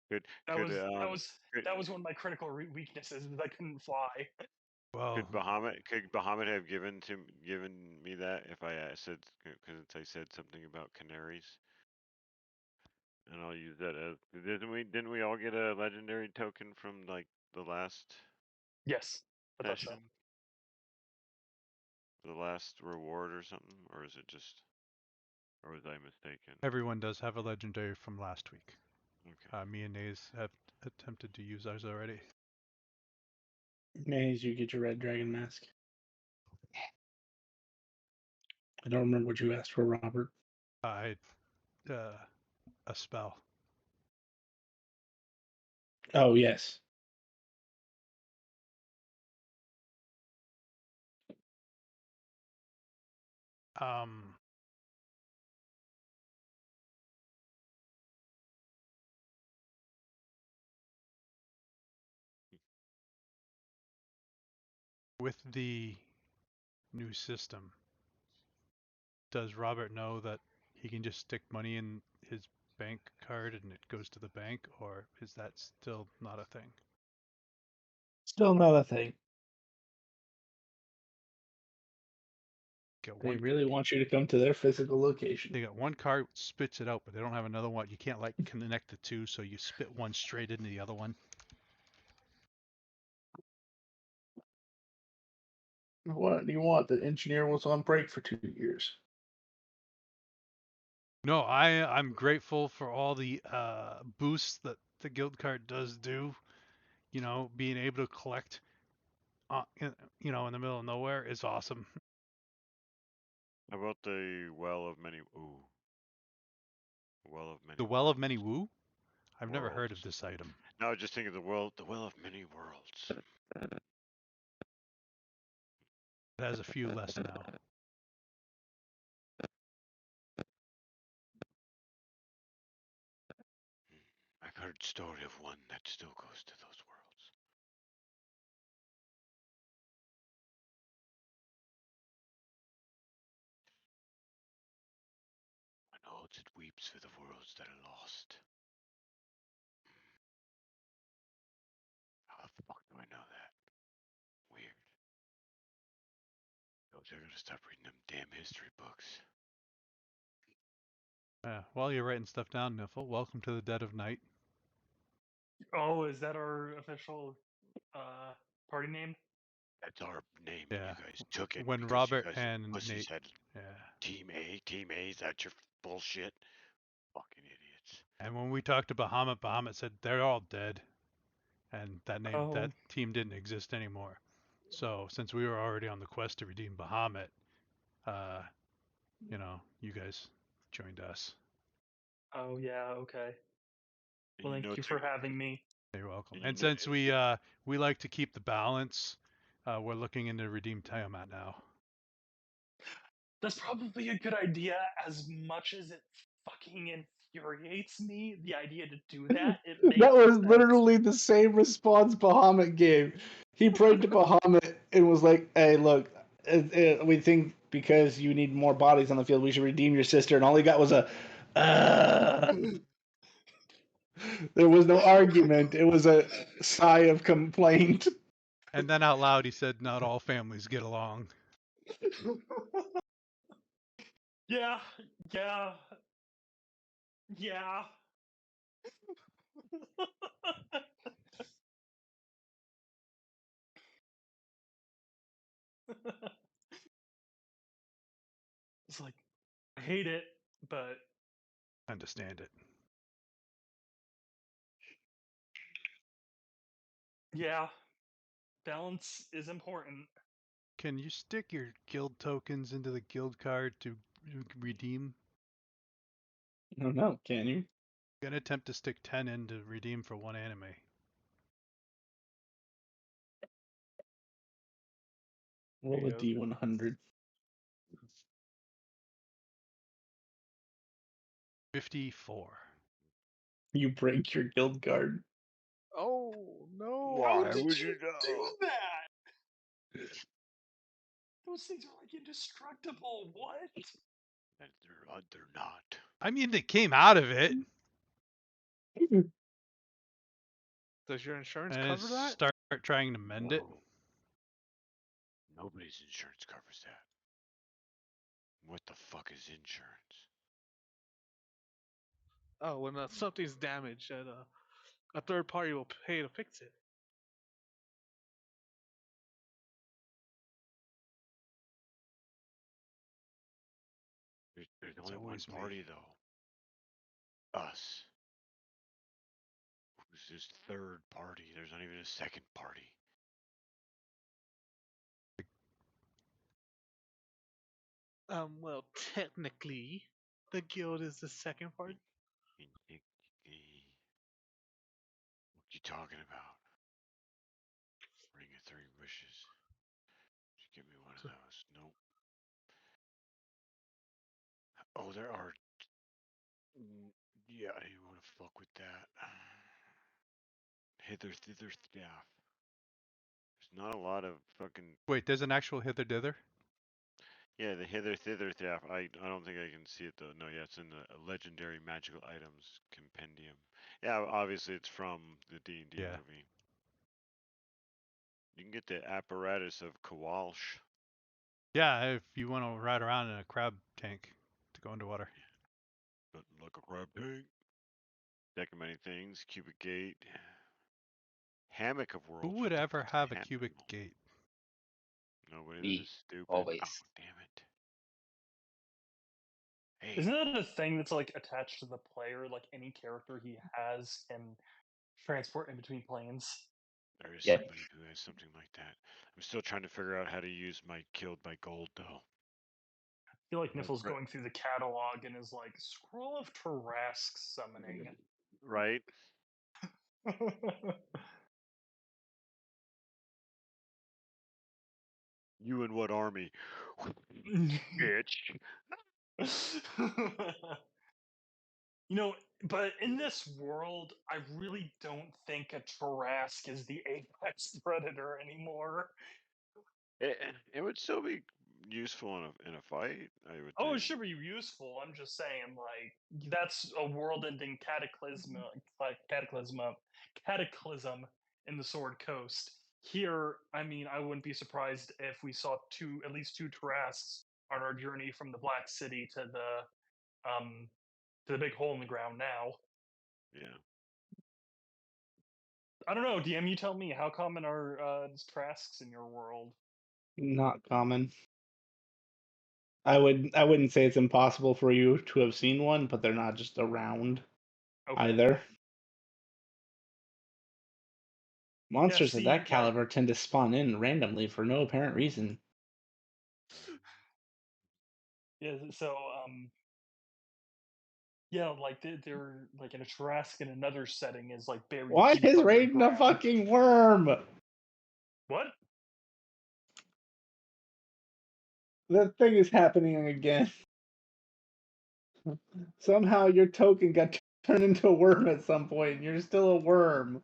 That was one of my critical weaknesses. Is I couldn't fly. Well, Could Bahamut have given me that if I said, because I said something about canaries? And I'll use that as, didn't we all get a legendary token from like the last Yes, I thought so. session? The last reward or something? Or is it just, or was I mistaken? everyone does have a legendary from last week. Okay. Me and Naze have attempted to use ours already. Maze, you get your red dragon mask. I don't remember what you asked for, Robert. I a spell. Oh, yes. With the new system, does Robert know that he can just stick money in his bank card and it goes to the bank, or is that still not a thing? Still not a thing. Get They one, really want you to come to their physical location. they got one card, spits it out, but they don't have another one. You can't like connect the two, so you spit one straight into the other one. What do you want? The engineer was on break for 2 years. No, I'm grateful for all the boosts that the guild card does do. You know, being able to collect, in the middle of nowhere is awesome. How about the Well of Many? Ooh. Well of Many. The Well of Many Woo? I've never heard of Worlds. this item. No, just think of the Well of Many Worlds. It has a few less now. I've heard story of one that still goes to those worlds. And holds it weeps for the worlds that are lost. How the fuck do I know that? Weird. They're gonna stop reading them damn history books. While you're writing stuff down, Niffle, welcome to the dead of night. Oh, is that our official party name? That's our name, Yeah. and you guys took it. When because Robert you guys and pussies Nate, had yeah. Team A, is that your bullshit? Fucking idiots. And when we talked to Bahamut said they're all dead, and that team didn't exist anymore. So since we were already on the quest to redeem Bahamut, you guys joined us. Oh yeah, okay. And Well, thank you for having me. You're welcome. And And since we like to keep the balance, we're looking into redeem Tiamat now. That's probably a good idea. As much as it fucking infuriates me, the idea to do that, it makes That was sense. literally the same response Bahamut gave. He prayed to Bahamut and was like, "Hey, look, we think because you need more bodies on the field, we should redeem your sister." And all he got was a. There was no argument. It was a sigh of complaint. And then out loud he said, "Not all families get along." Yeah, yeah, yeah. It's like, I hate it, but Understand it. yeah, balance is important. Can you stick your guild tokens into the guild card to redeem? I don't know. Can you? Gonna attempt to stick 10 in to redeem for one anime. Roll a Yeah. D100. 54. You break your guild card. Oh no! How Why did would you you know? do that? Those things are like indestructible. What? They're not. I mean, they came out of it Does your insurance and cover that? start trying to mend it. No. Nobody's insurance covers that. What the fuck is insurance? Oh, when something's damaged, and a third party will pay to fix it. There's It's only one always me. party though. Us. Who's this third party? There's not even a second party. Well, technically, the guild is the second part. What you talking about? Ring of Three Wishes. Just give me one of those. Nope. Oh, there are. Yeah, you want to fuck with that. Hither, thither, staff. There's not a lot of fucking. Wait, there's an actual hither dither? Yeah, the hither, thither, staff. I don't think I can see it though. No, yeah, it's in the legendary magical items compendium. Yeah, obviously it's from the D&D Yeah. movie. You can get the apparatus of Kowalsh. Yeah, if you want to ride around in a crab tank to go underwater. But like a crab tank. Deck of many things. Cubic gate. Hammock of worlds. Who What would the ever fuck's have a hammock? cubic gate? Nobody. Me, This is stupid. always. Oh, damn it. Hey, Isn't that a thing that's like attached to the player? Like any character he has can transport in between planes. there is Yep. somebody who has something like that. I'm still trying to figure out how to use my killed by gold though. I feel like Like, Niffle's going through the catalog and is like, Scroll of Tarask summoning. right? You in what army? Bitch. You know, but in this world, I really don't think a Tarask is the apex predator anymore. It would still be useful in a fight, I would Oh, it think. should be useful. I'm just saying, like, that's a world-ending cataclysm in the Sword Coast. Here, I mean, I wouldn't be surprised if we saw at least two Tarasks on our journey from the Black City to the big hole in the ground now. Yeah. I don't know, DM, you tell me, how common are Tarasks in your world? Not common. I wouldn't say it's impossible for you to have seen one, but they're not just around Okay. either. Monsters of see, that caliber tend to spawn in randomly for no apparent reason. Yeah, so yeah, like they're like in a Tarask in another setting is like buried Why deep is underground. Raiden a fucking worm? What? That thing is happening again. Somehow your token got turned into a worm at some point, and you're still a worm.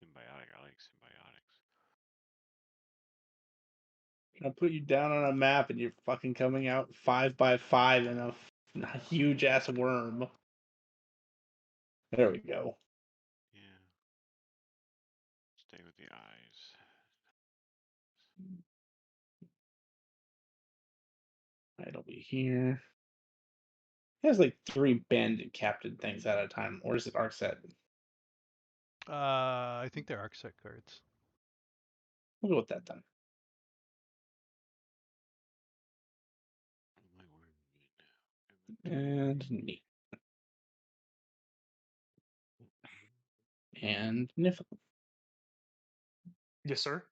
Symbiotic. I like symbiotics. I put you down on a map, and you're fucking coming out 5x5 in a huge ass worm. There we go. Yeah. Stay with the eyes. It'll be here. It has like 3 bandit captain things at a time, or is it arc set? I think they're arc set cards. We'll go with that then. What am I wearing right now? And neat. And Nifl. Yes, sir.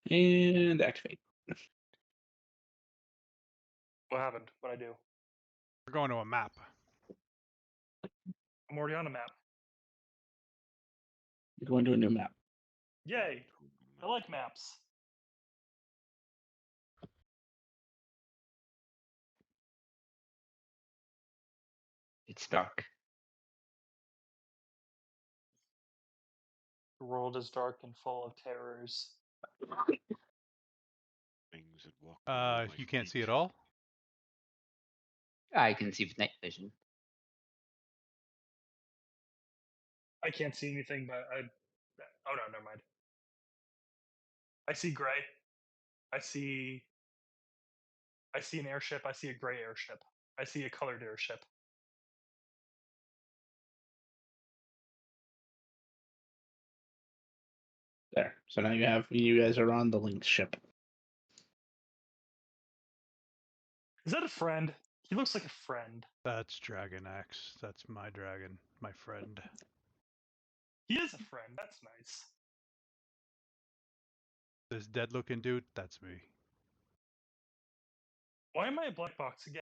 And activate. What happened? What'd I do? We're going to a map. I'm already on a map. You're going to a new map. Yay! I like maps. It's dark. The world is dark and full of terrors. Things that walk around my You can't see feet. it all? I can see with night vision. I can't see anything, but oh no, never mind. I see gray. I see an airship. I see a gray airship. I see a colored airship. There. So now you guys are on the Lynx ship. Is that a friend? He looks like a friend. That's Dragon X. That's my dragon, my friend. He is a friend. That's nice. This dead looking dude, that's me. Why am I a black box again?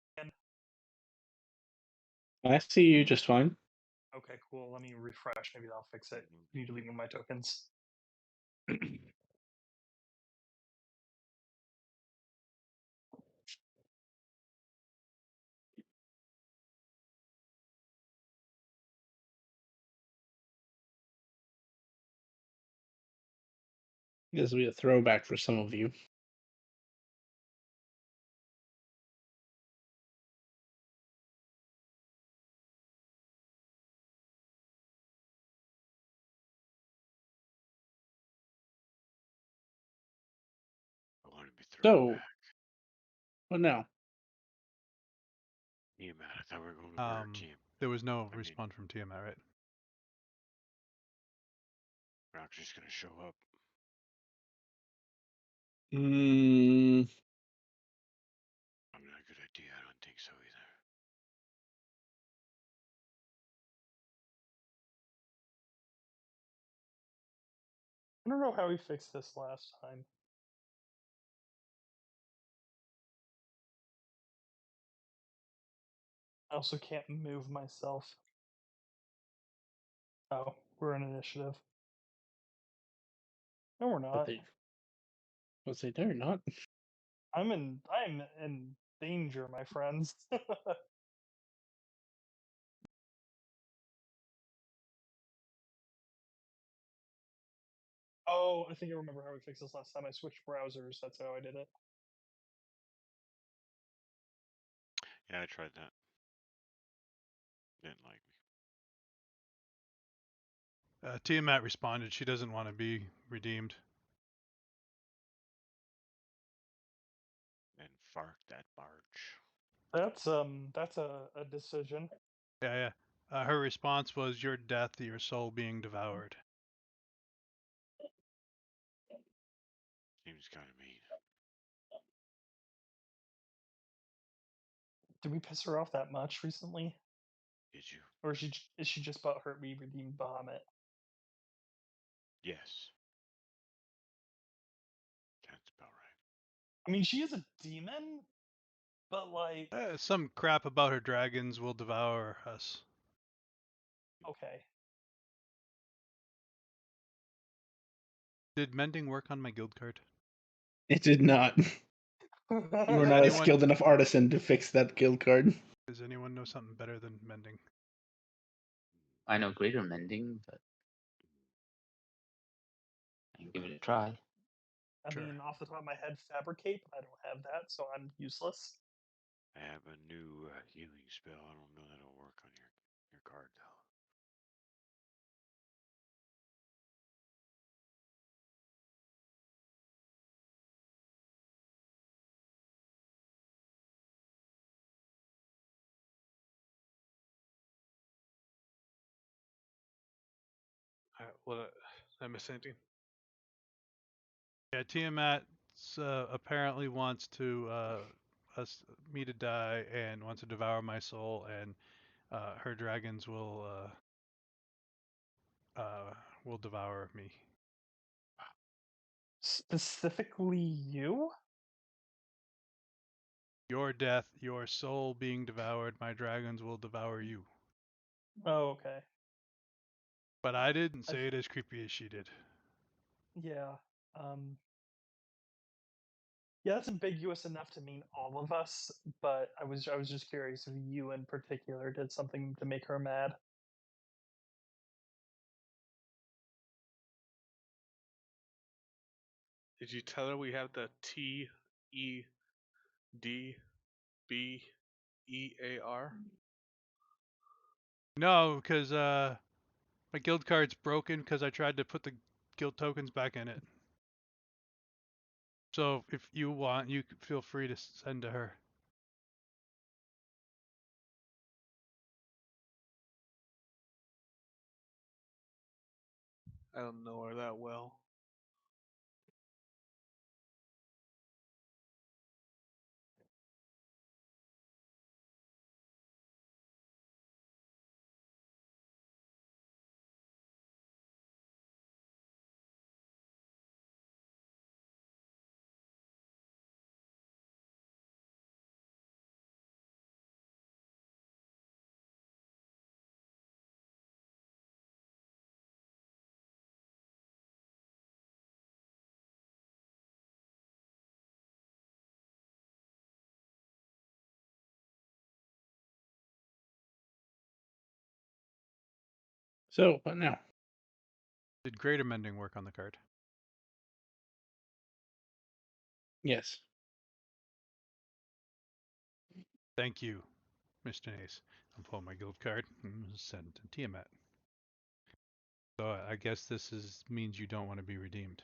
I see you just fine. Okay, cool. Let me refresh. Maybe that'll fix it. You need to leave me my tokens. This will be a throwback for some of you. I want to be thrown So, back. what now? Tiamat, I thought we were going to murder team. There was no mean- respawn from Tiamat, right? We're not just going to show up. Mm, Probably not a good idea. I don't think so either. I don't know how we fixed this last time. I also can't move myself. Oh, we're in initiative. No, we're but not. they. Let's say they're not. I'm in danger, my friends. Oh, I think I remember how we fixed this last time. I switched browsers. That's how I did it. Yeah, I tried that. Didn't like me. Tiamat responded she doesn't want to be redeemed. And fark that barge. That's a decision. Yeah. Her response was, "Your death, your soul being devoured." Seems kind of mean. Did we piss her off that much recently, Did you? or is she just butthurt we redeemed Bahamut? Yes. That's about right. I mean, she is a demon, but like, Some crap about her dragons will devour us. okay. Did mending work on my guild card? It did not. You were not a anyone- skilled enough artisan to fix that guild card. Does anyone know something better than mending? I know greater mending, but I can give it a try. I Sure. mean, off the top of my head, fabricate, but I don't have that, so I'm useless. I have a new healing spell. I don't know that'll work on your card though. What? I miss anything? Yeah, Tiamat apparently wants to me to die and wants to devour my soul, and her dragons will devour me. Specifically you? Your death, your soul being devoured, my dragons will devour you. Oh, okay. But I didn't I say it as creepy as she did. Yeah. Yeah, that's ambiguous enough to mean all of us, but I was just curious if you in particular did something to make her mad. Did you tell her we have the TEDBEAR? No, because my guild card's broken because I tried to put the guild tokens back in it. So if you want, you can feel free to send to her. I don't know her that well. So, what now? Did greater mending work on the card? Yes. Thank you, Mr. Nace. I'm pulling my guild card and send to Tiamat. So I guess this means you don't want to be redeemed.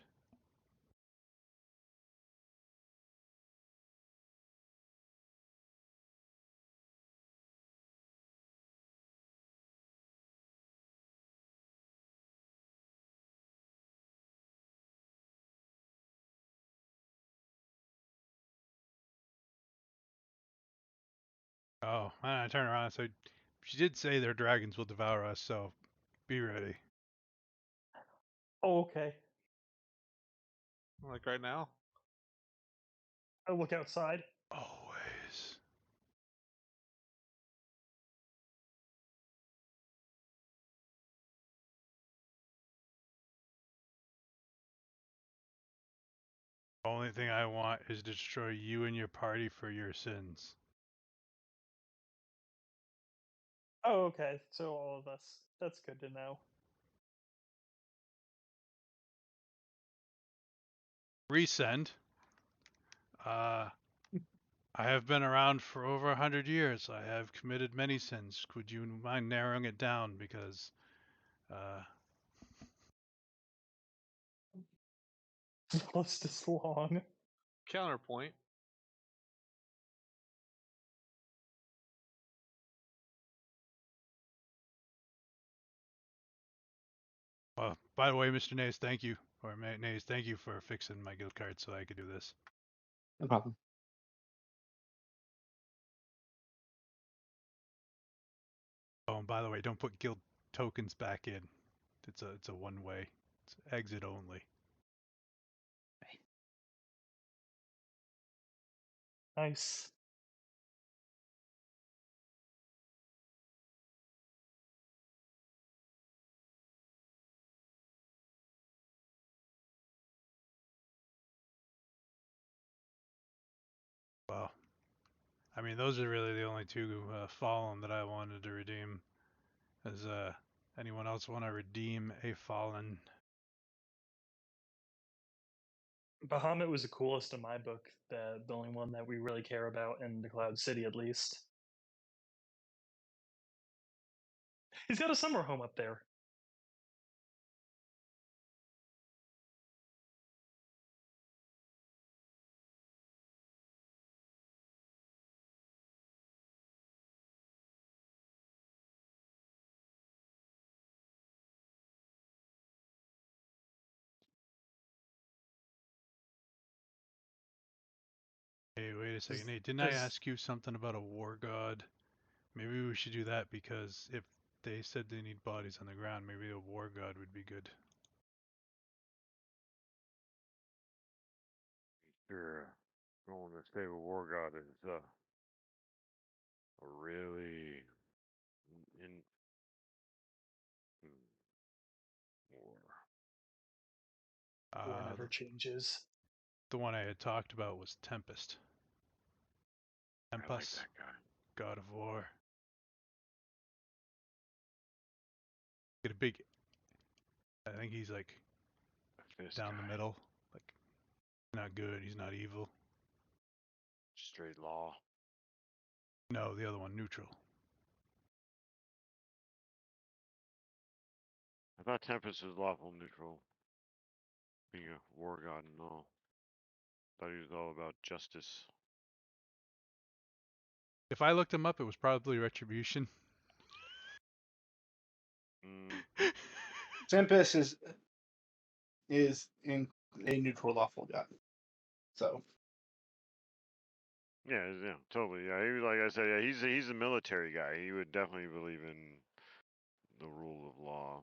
Oh, and I turn around and say, she did say their dragons will devour us, so be ready. Oh, okay. Like right now? I look outside. Always. The only thing I want is to destroy you and your party for your sins. Oh, okay. So all of us. That's good to know. Resend. I have been around for over 100 years. I have committed many sins. Would you mind narrowing it down? Because, The list is long. Counterpoint. well, by the way, Mr. Nace, thank you. Or Nace, thank you for fixing my guild card so I could do this. No problem. Oh, and by the way, don't put guild tokens back in. It's a one way. It's exit only. Nice. Well, I mean, those are really the only two fallen that I wanted to redeem. Does anyone else want to redeem a fallen? Bahamut was the coolest in my book. The only one that we really care about in the Cloud City, at least. He's got a summer home up there. Hey, wait a second. Hey, didn't I Does- ask you something about a war god? Maybe we should do that because if they said they need bodies on the ground, maybe a war god would be good. Sure. Going to save a war god is a really in war. War Uh, never changes. the one I had talked about was Tempest. I like Tempest, that guy. god of war. Get a big. I think he's like This down guy. the middle. Like, not good. He's not evil. Straight law. No, the other one, neutral. I thought Tempest was lawful neutral. Being a war god and all. Thought he was all about justice. If I looked him up, it was probably Retribution. Tempest is in a neutral lawful god. So Yeah, totally. Yeah, he was like I said. Yeah, he's a military guy. He would definitely believe in the rule of law,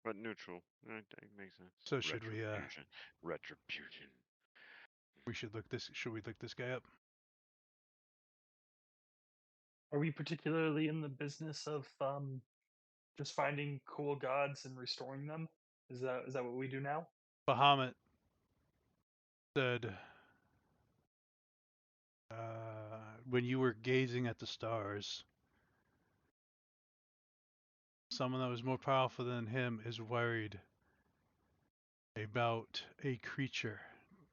but neutral. That makes sense. So should we? Retribution. We should look this. Should we look this guy up? Are we particularly in the business of just finding cool gods and restoring them? Is that what we do now? Bahamut said, when you were gazing at the stars, someone that was more powerful than him is worried about a creature.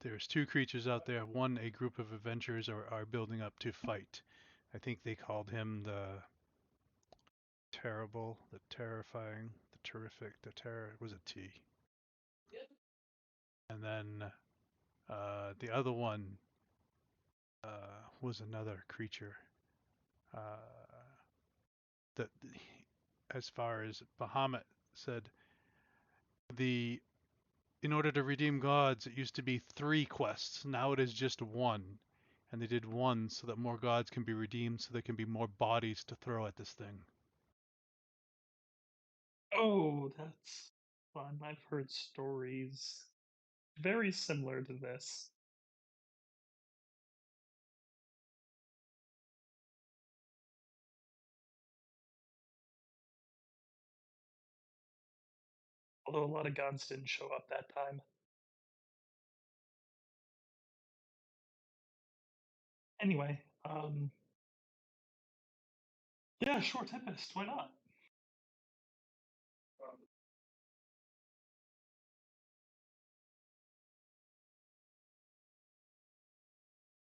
There's two creatures out there. One, a group of adventurers are building up to fight. I think they called him the terrible, the terrifying, the terrific, the terror. It was a T. And then the other one was another creature. That, as far as Bahamut said, in order to redeem gods, it used to be 3 quests. Now it is just 1. And they did 1 so that more gods can be redeemed, so there can be more bodies to throw at this thing. Oh, that's fun. I've heard stories very similar to this. Although a lot of gods didn't show up that time. Anyway, yeah, sure, Tempest. Why not?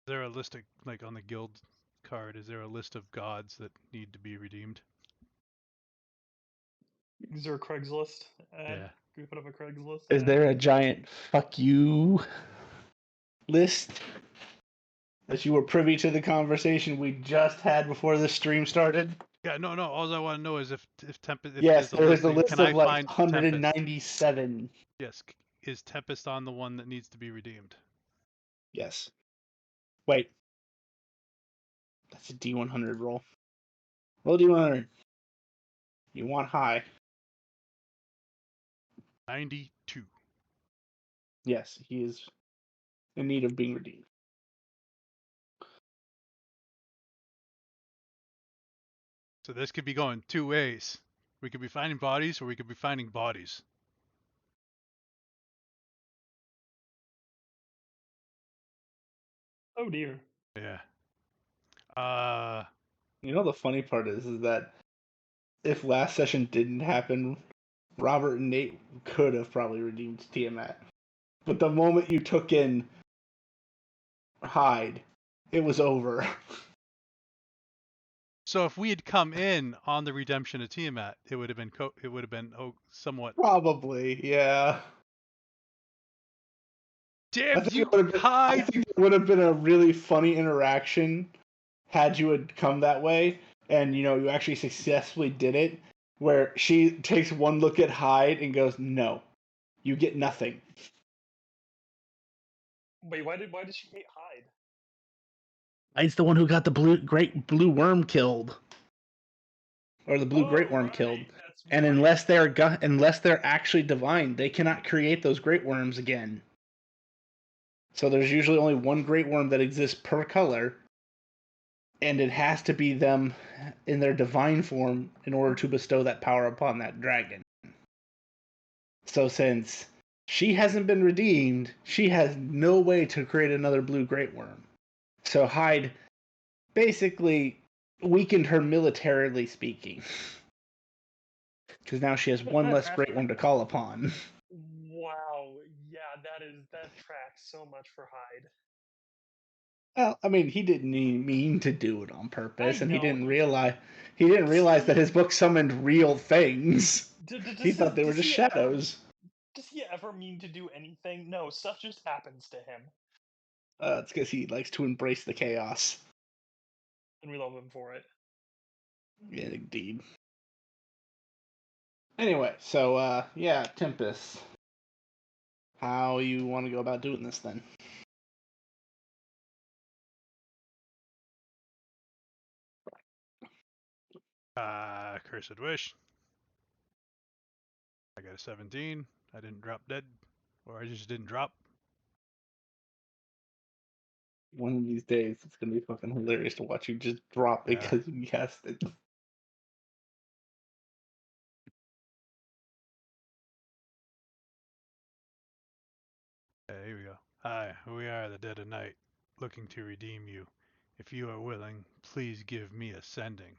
Is there a list of, like on the guild card, is there a list of gods that need to be redeemed? Is there a Craigslist ad? Yeah. Can we put up a Craigslist? is ad? there a giant fuck you list that you were privy to the conversation we just had before the stream started? Yeah, no. All I want to know is if Tempest. If Yes, there's there is a can list I of like find Tempest? 197. Yes. Is Tempest on the one that needs to be redeemed? Yes. Wait. That's a D100 roll. Roll D100. You want high. 92. Yes, he is in need of being redeemed. So this could be going 2 ways. We could be finding bodies, or we could be finding bodies. Oh dear. Yeah. You know the funny part is that if last session didn't happen, Robert and Nate could have probably redeemed Tiamat. But the moment you took in Hyde, it was over. So if we had come in on the redemption of Tiamat, it would have been somewhat. Probably, yeah. Damn you, I Hyde! think it would have been a really funny interaction had you had come that way, and you actually successfully did it, where she takes one look at Hyde and goes, "No, you get nothing." Wait, why did she hate Hyde? Hyde's the one who got the great blue worm killed, or the blue great worm right, killed. That's And right. unless they're actually divine, they cannot create those great worms again. So there's usually only one great worm that exists per color, and it has to be them in their divine form in order to bestow that power upon that dragon. So since she hasn't been redeemed, she has no way to create another blue great worm. So Hyde basically weakened her militarily speaking. Because now she has one less great worm to call upon. Wow, yeah, that tracks so much for Hyde. Well, I mean, he didn't mean to do it on purpose, I and he know. didn't realize that his book summoned real things. He thought they were just shadows. Does he ever mean to do anything? No, stuff just happens to him, It's because he likes to embrace the chaos. and we love him for it. Yeah, indeed. Anyway, so yeah, Tempest. How you want to go about doing this then? Cursed Wish. I got a 17. I didn't drop dead. Or I just didn't drop. One of these days, it's gonna be fucking hilarious to watch you just drop Yeah. because you guessed it. Here we go. Hi, we are the Dead of Night, looking to redeem you. If you are willing, please give me a sending.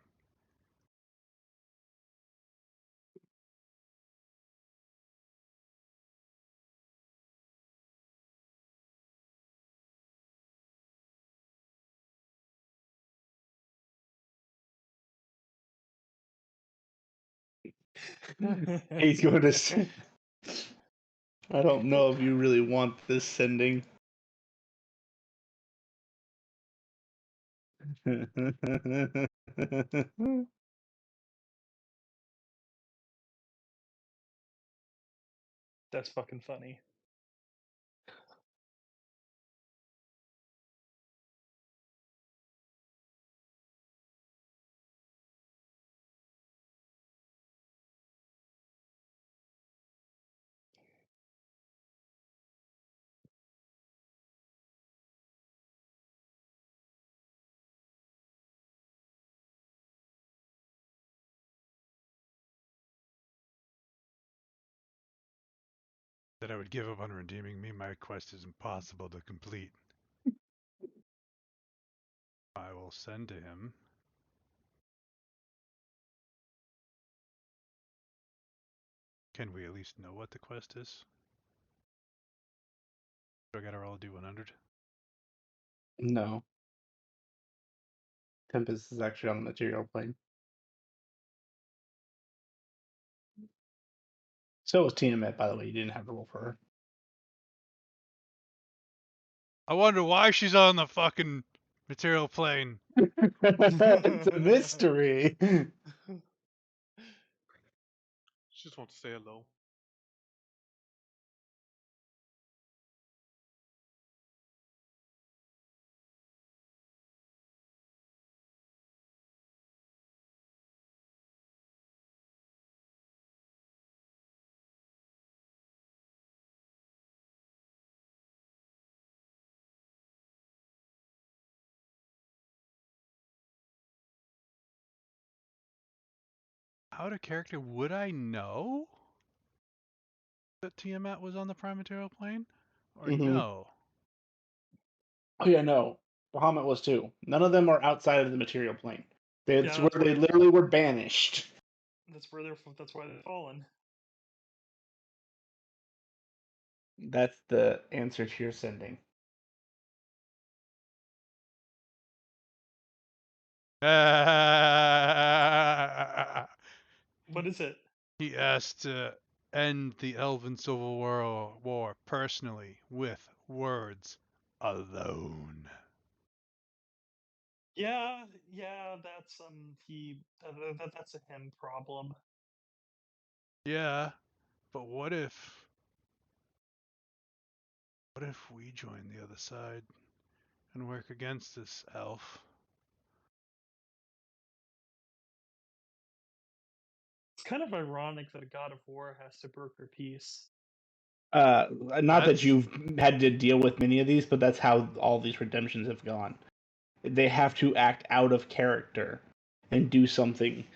He's going to. I don't know if you really want this sending. That's fucking funny. That I would give up on redeeming me. My quest is impossible to complete. I will send to him. Can we at least know what the quest is? Do I gotta roll a D100? No. Tempest is actually on the material plane. So was Tiamat, by the way. You didn't have to roll for her. I wonder why she's on the fucking material plane. It's a mystery. She just wants to say hello. Out of character, would I know that Tiamat was on the prime material plane? Or no? Oh yeah, no. Bahamut was too. None of them are outside of the material plane. That's Yeah, where that's they where- literally were banished. That's where that's why they've fallen. That's the answer to your sending. What is it? He asked to end the Elven Civil War personally with words alone. Yeah, that's that's a him problem. Yeah, but what if What if we join the other side and work against this elf? It's kind of ironic that a god of war has to broker peace. Not that That's- you've had to deal with many of these, but that's how all these redemptions have gone. They have to act out of character and do something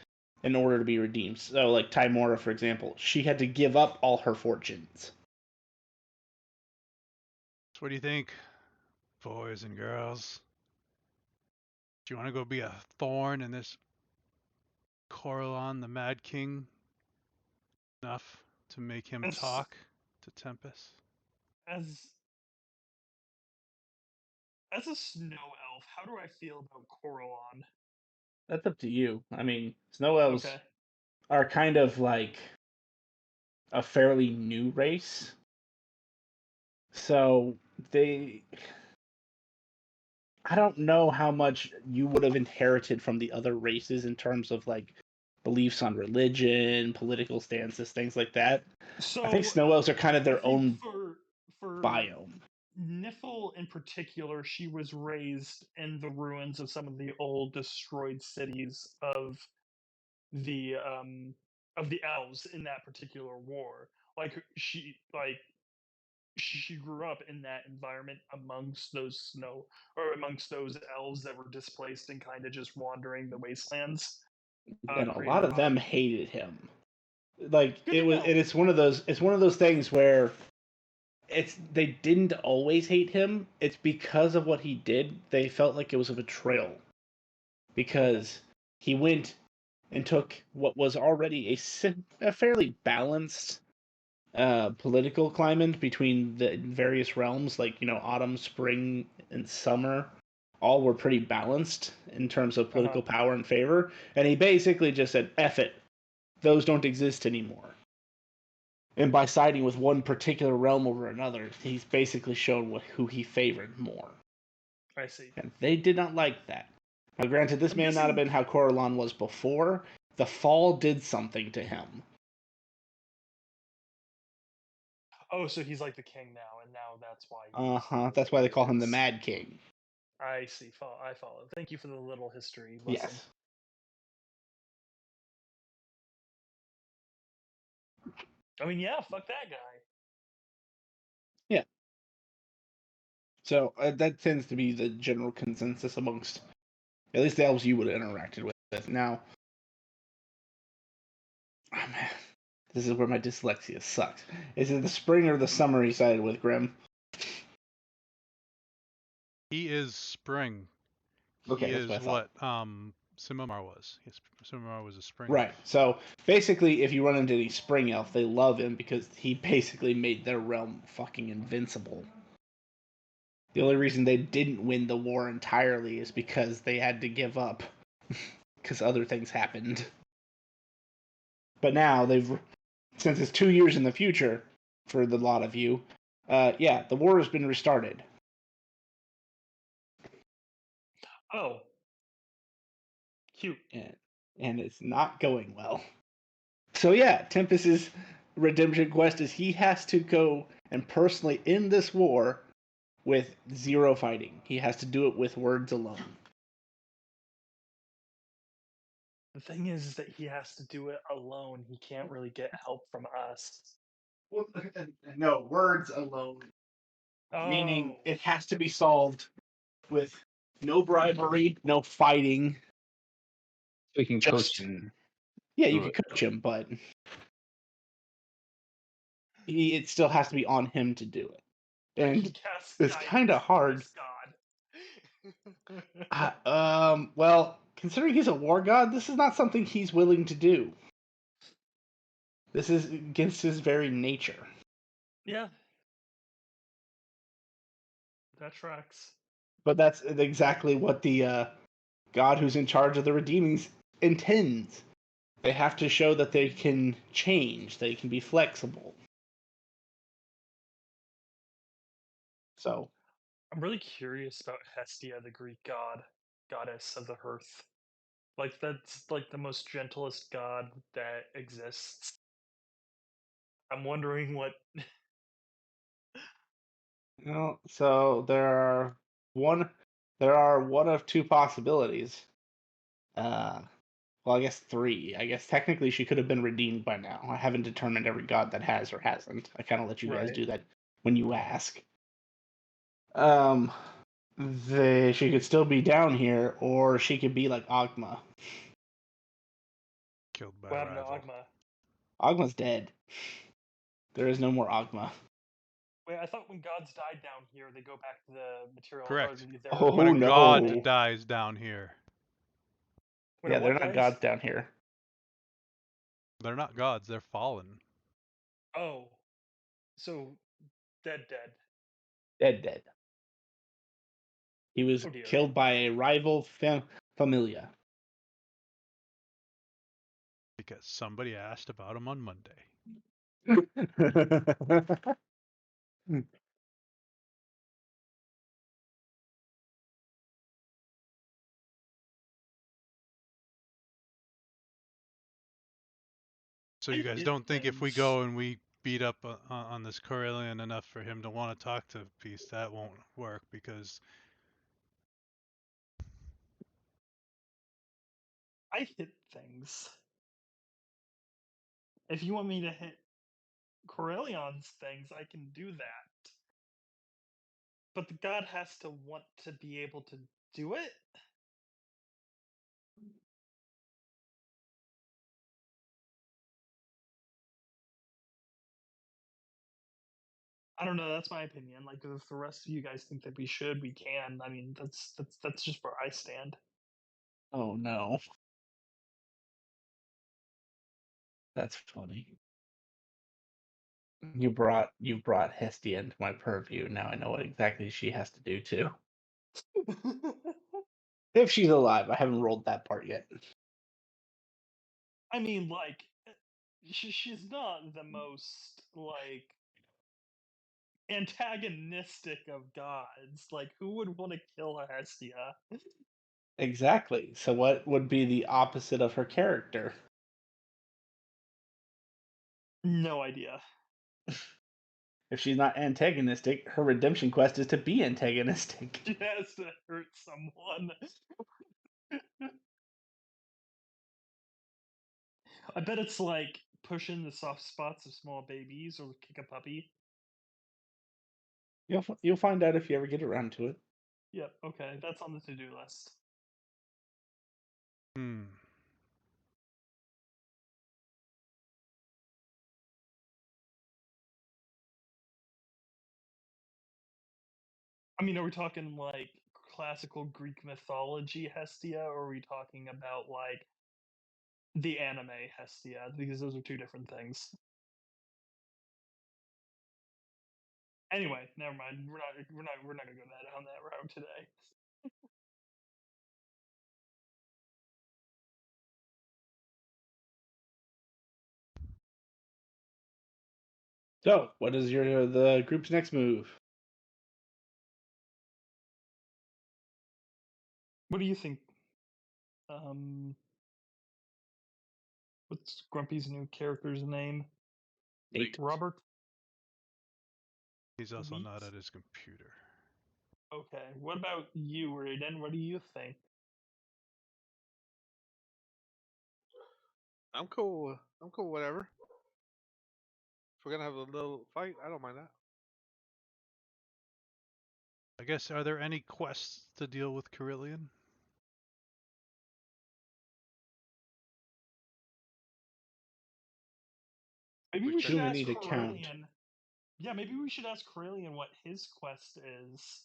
in order to be redeemed. So, like Tymora, for example, she had to give up all her fortunes. So what do you think, boys and girls? Do you want to go be a thorn in this Coralon, the Mad King, enough to make him As- talk to Tempest? As a snow elf, how do I feel about Coralon? That's up to you. I mean, snow elves Okay. are kind of like a fairly new race. So I don't know how much you would have inherited from the other races in terms of like beliefs on religion, political stances, things like that. So I think snow elves are kind of I their think own for biome. Nifl in particular, she was raised in the ruins of some of the old destroyed cities the um of the elves in that particular war. She grew up in that environment amongst those elves that were displaced and kind of just wandering the wastelands. And a Created lot of by them hated him. Like Good it to was know. it's one of those things where they didn't always hate him. It's because of what he did. They felt like it was a betrayal because he went and took what was already a fairly balanced political climate between the various realms, like autumn, spring, and summer. All were pretty balanced in terms of political power and favor, and he basically just said, "F it, those don't exist anymore." And by siding with one particular realm over another, he's basically shown who he favored more. I see. And they did not like that. Now, granted, this I'm may not have guessing- been how Coralon was before. The fall did something to him. Oh, so he's like the king now, and now that's why. That's why they call him the Mad King. I see. I follow. Thank you for the little history lesson. Yes. I mean, yeah, fuck that guy. So that tends to be the general consensus amongst at least the elves you would have interacted with. Now, oh man, this is where my dyslexia sucks. Is it the spring or the summer he sided with, Grim? He is spring. Okay, He that's is what I thought. what Simomar was. Simomar was a spring. Right. So basically, if you run into any spring elf, they love him because he basically made their realm fucking invincible. The only reason they didn't win the war entirely is because they had to give up because other things happened. But now since it's 2 years in the future for the lot of you, yeah, the war has been restarted. Oh, cute. And it's not going well. So yeah, Tempest's redemption quest is he has to go and personally end this war with 0 fighting. He has to do it with words alone. The thing is that he has to do it alone. He can't really get help from us. Well, no, words alone. Meaning Oh. it has to be solved with no bribery, no fighting. We can Just- coach him. Yeah, you through can coach him, but it still has to be on him to do it. And Cast it's guidance kind of from hard. this god. Well, considering he's a war god, this is not something he's willing to do. This is against his very nature. Yeah. That tracks. But that's exactly what the god who's in charge of the redeemings intends. They have to show that they can change, they can be flexible. So, I'm really curious about Hestia, the Greek goddess of the hearth. Like that's like the most gentlest god that exists. I'm wondering what Well, so there are one of two possibilities. Well, I guess three. I guess technically she could have been redeemed by now. I haven't determined every god that has or hasn't. I kind of let you guys Right. do that when you ask. She could still be down here, or she could be like Ogma. Killed by What happened to rival. Ogma? Ogma's dead. There is no more Ogma. Wait, I thought when gods died down here, they go back to the material. Correct. Oh, When a no. god dies down here, When Yeah, a they're what not dies? gods down here. they're not gods, they're fallen. Oh, so dead. Dead. He was Oh dear. killed by a rival familia. Because somebody asked about him on Monday. So you I guys hit don't think if we things. go and we beat up on this Corellian enough for him to want to talk to Peace, that won't work because I hit things. If you want me to hit Corellion's things, I can do that. But the god has to want to be able to do it? I don't know, that's my opinion. Like if the rest of you guys think that we should, we can. I mean, that's just where I stand. Oh no. That's funny. You brought Hestia into my purview. Now I know what exactly she has to do too. If she's alive, I haven't rolled that part yet. I mean, like, she's not the most like antagonistic of gods. Like, who would want to kill a Hestia? Exactly. So what would be the opposite of her character? No idea. If she's not antagonistic, her redemption quest is to be antagonistic. She has to hurt someone. I bet it's like pushing the soft spots of small babies or kick a puppy. You'll find out if you ever get around to it. Yep, okay, that's on the to-do list. I mean, are we talking like classical Greek mythology Hestia, or are we talking about like the anime Hestia? Because those are two different things. Anyway, never mind. We're not gonna go down that route today. So, what is the group's next move? What do you think? What's Grumpy's new character's name? Nate. Robert? he's also not Wheat? at his computer. Okay. What about you, Raiden? What do you think? I'm cool. I'm cool. Whatever. If we're gonna have a little fight, I don't mind that. I guess, are there any quests to deal with Carillion? Maybe We we check should Too it. ask many to count. Corellian. Yeah, maybe we should ask Corellian what his quest is.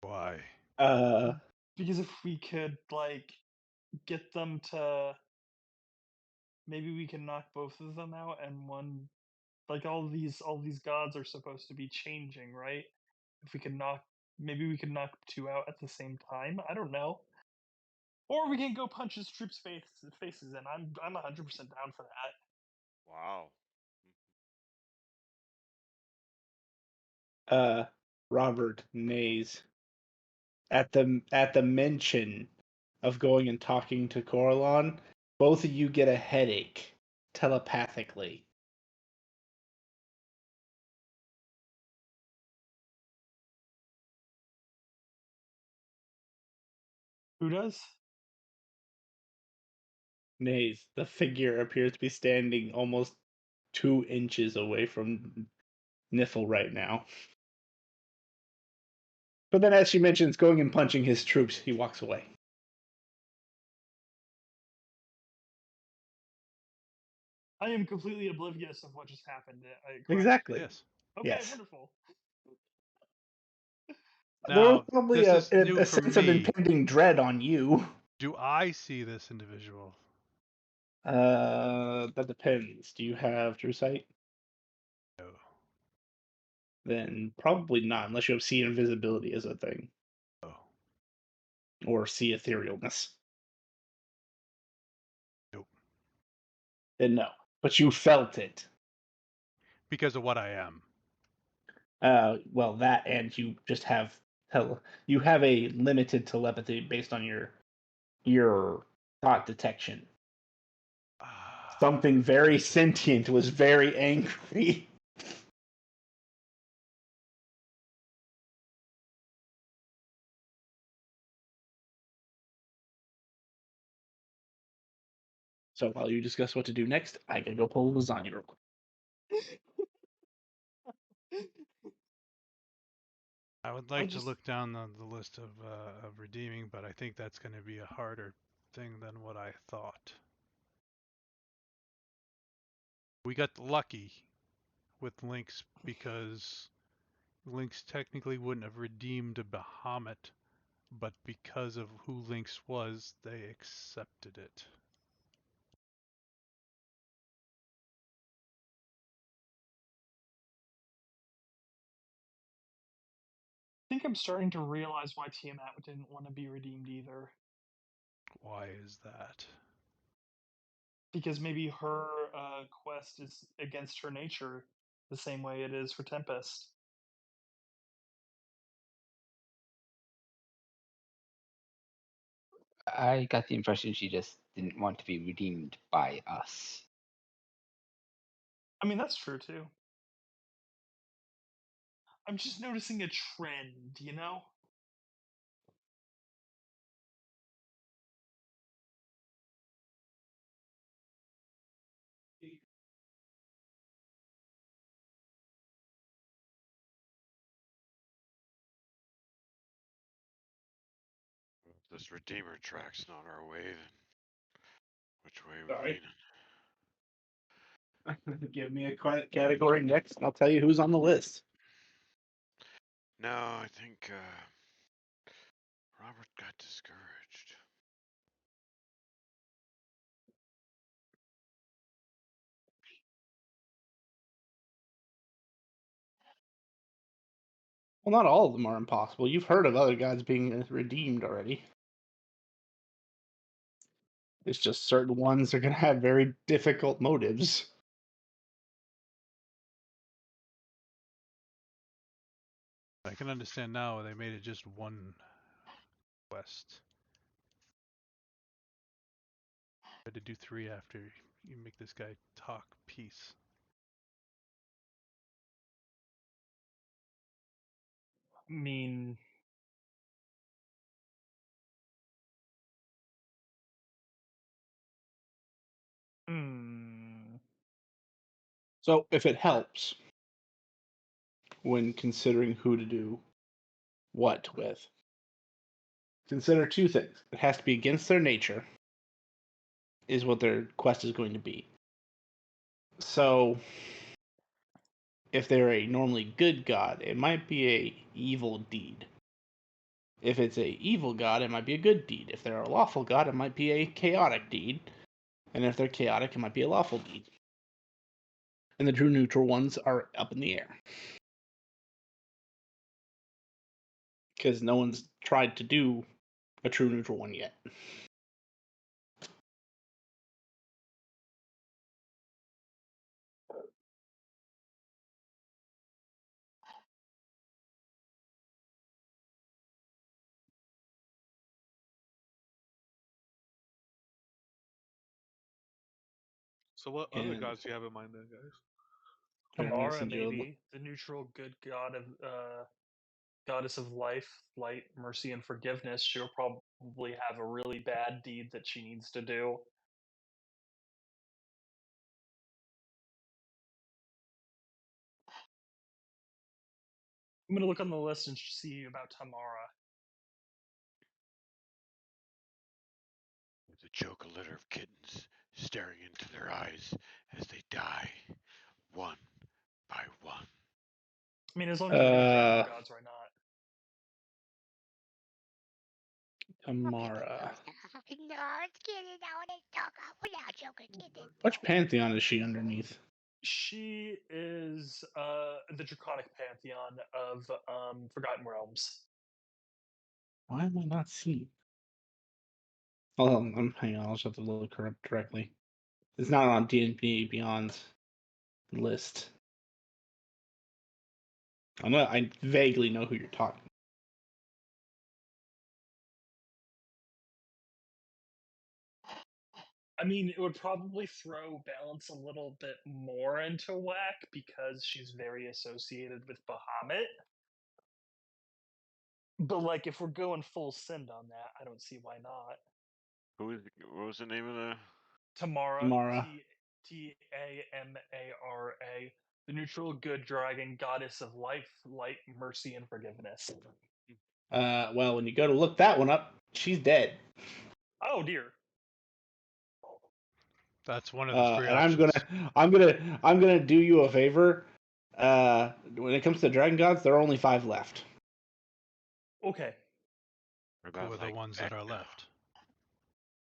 Why? Because if we could like get them to, maybe we can knock both of them out and one, like all these gods are supposed to be changing, right? If we can knock, maybe we could knock two out at the same time. I don't know. Or we can go punch his troops' faces in. I'm 100% down for that. Wow. Robert Mays. At the mention of going and talking to Coralon, both of you get a headache telepathically. Who does? Maze, the figure appears to be standing almost 2 inches away from Niffle right now. But then, as she mentions going and punching his troops, he walks away. I am completely oblivious of what just happened. Correct? Exactly. Yes. Okay, Yes. wonderful. There was Now, probably this a, is new a for sense of me. impending dread on you. Do I see this individual? That depends. Do you have True Sight? No. Then probably not, unless you have See Invisibility as a thing. Oh. Or See Etherealness. Nope. Then no. But you felt it. Because of what I am. Well, that and you just have you have a limited telepathy based on your thought detection. Ah, Something very sentient was very angry. So while you discuss what to do next, I gotta go pull lasagna real quick. I would like to just- look down the list of redeeming, but I think that's going to be a harder thing than what I thought. We got lucky with Lynx because Lynx technically wouldn't have redeemed a Bahamut, but because of who Lynx was, they accepted it. I think I'm starting to realize why Tiamat didn't want to be redeemed either. Why is that? Because maybe her quest is against her nature, the same way it is for Tempest. I got the impression she just didn't want to be redeemed by us. I mean, that's true too. I'm just noticing a trend, you know? This Redeemer track's not our way, then which way we Sorry. leaning? Give me a category next, and I'll tell you who's on the list. No, I think Robert got discouraged. Well, not all of them are impossible. You've heard of other gods being redeemed already. It's just certain ones are going to have very difficult motives. I can understand now they made it just one quest. Had to do 3 after you make this guy talk peace. I mean, hmm. So, if it helps when considering who to do what with, consider two things. It has to be against their nature, is what their quest is going to be. So, if they're a normally good god, it might be a evil deed. If it's a evil god, it might be a good deed. If they're a lawful god, it might be a chaotic deed. And if they're chaotic, it might be a lawful deed. And the true neutral ones are up in the air. Because no one's tried to do a true neutral one yet. So what other And gods do you have in mind then, guys? here, I'm gonna Amara, send you a maybe the neutral good god of goddess of life, light, mercy, and forgiveness, she'll probably have a really bad deed that she needs to do. I'm gonna look on the list and see about Tamara. To choke a litter of kittens, staring into their eyes as they die, one by one. I mean, as long as we're gonna dragon gods, why not? Tamara. No, it's kidding. I want to talk. I want to choke a kitten. Which pantheon is she underneath? She is the Draconic Pantheon of Forgotten Realms. Why am I not seeing? Hold on, hang on. I'll just have to look her up directly. It's not on D&D Beyond's list. I vaguely know who you're talking. I mean, it would probably throw balance a little bit more into whack because she's very associated with Bahamut. But like, if we're going full send on that, I don't see why not. What was the name of the? Tamara, Tamara. Tamara, the neutral good dragon, goddess of life, light, mercy, and forgiveness. Well, when you go to look that one up, she's dead. Oh dear. That's one of the three And options. I'm gonna do you a favor. When it comes to dragon gods, there are only 5 left. Okay. Who are the ones that are left?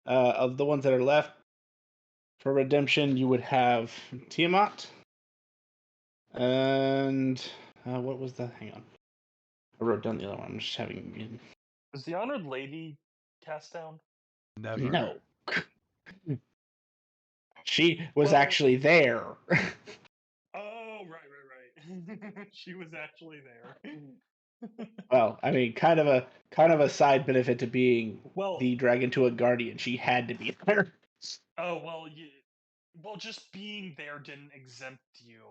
Of the ones that are left, for redemption, you would have Tiamat. And what was that? Hang on. I wrote down the other one. I'm just having. Was the Honored Lady cast down? Never. No. She was Well- actually there. Oh, right. She was actually there. Well, I mean, kind of a side benefit to being Well- the dragon to a guardian. She had to be there. Oh well, well, just being there didn't exempt you.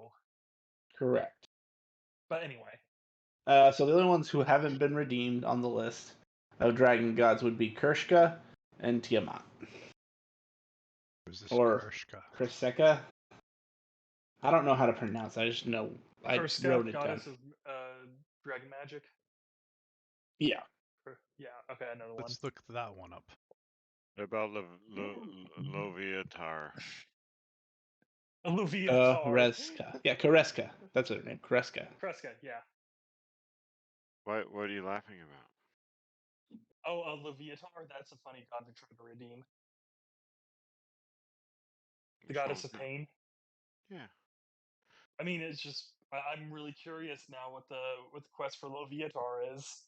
Correct. But anyway, So the only ones who haven't been redeemed on the list of dragon gods would be Kershka and Tiamat. Who's this Or Kershka? Kriseka. I don't know how to pronounce it. I just know I Kerska, wrote it down. goddess of dragon magic. Yeah. Yeah. Okay, another one. Let's look that one up. What about Loviatar? Aluviatar. Koreska. Yeah, Koreska. That's her name. Koreska. Kreska, yeah. What are you laughing about? Oh, Leviatar, that's a funny god to try to redeem. The What's wrong goddess with of that? pain. Yeah. I mean, it's just I'm really curious now what the quest for Leviatar is.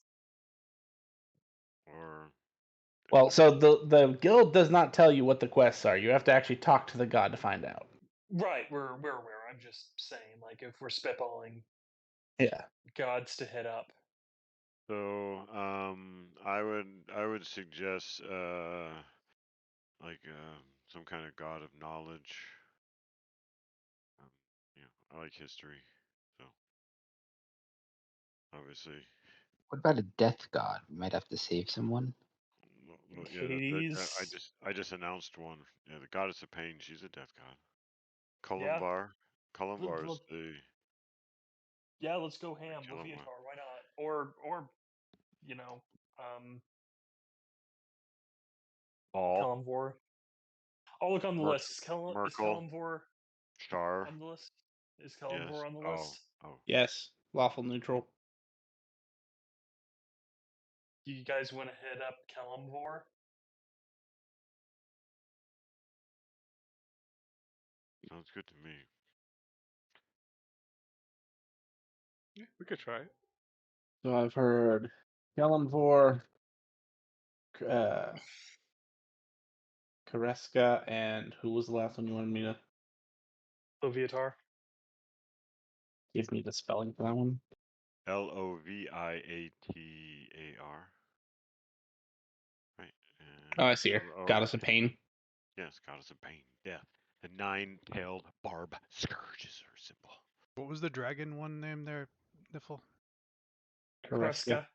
Or Well, so the guild does not tell you what the quests are. You have to actually talk to the god to find out. Right, we're aware. I'm just saying, like, if we're spitballing Yeah. gods to hit up. so I would suggest like some kind of god of knowledge. I like history, so obviously. What about a death god? We might have to save someone. Yeah, Hades. I just announced one. Yeah, the goddess of pain. She's a death god. Yeah. Columbar is look- the. Yeah, let's go ham. kill him Leviatar, why not? Or you know, All Kalimvor. I'll look on the list. Is Merkel. Kalimvor Star. on the list? Is Yes. Kalimvor on the list? Oh. Yes. Lawful neutral. Do you guys want to hit up Kalimvor? Sounds good to me. Yeah, we could try it. So I've heard Kalimvor, Koreska, and who was the last one you wanted me to Leviatar. give me the spelling for that one? Loviatar. Right. Oh, I see her. L-O- Goddess of Pain. Yes, goddess of pain, death. The 9-tailed barb scourge is her symbol. What was the dragon one name there, Niffle? Kreska. Kreska.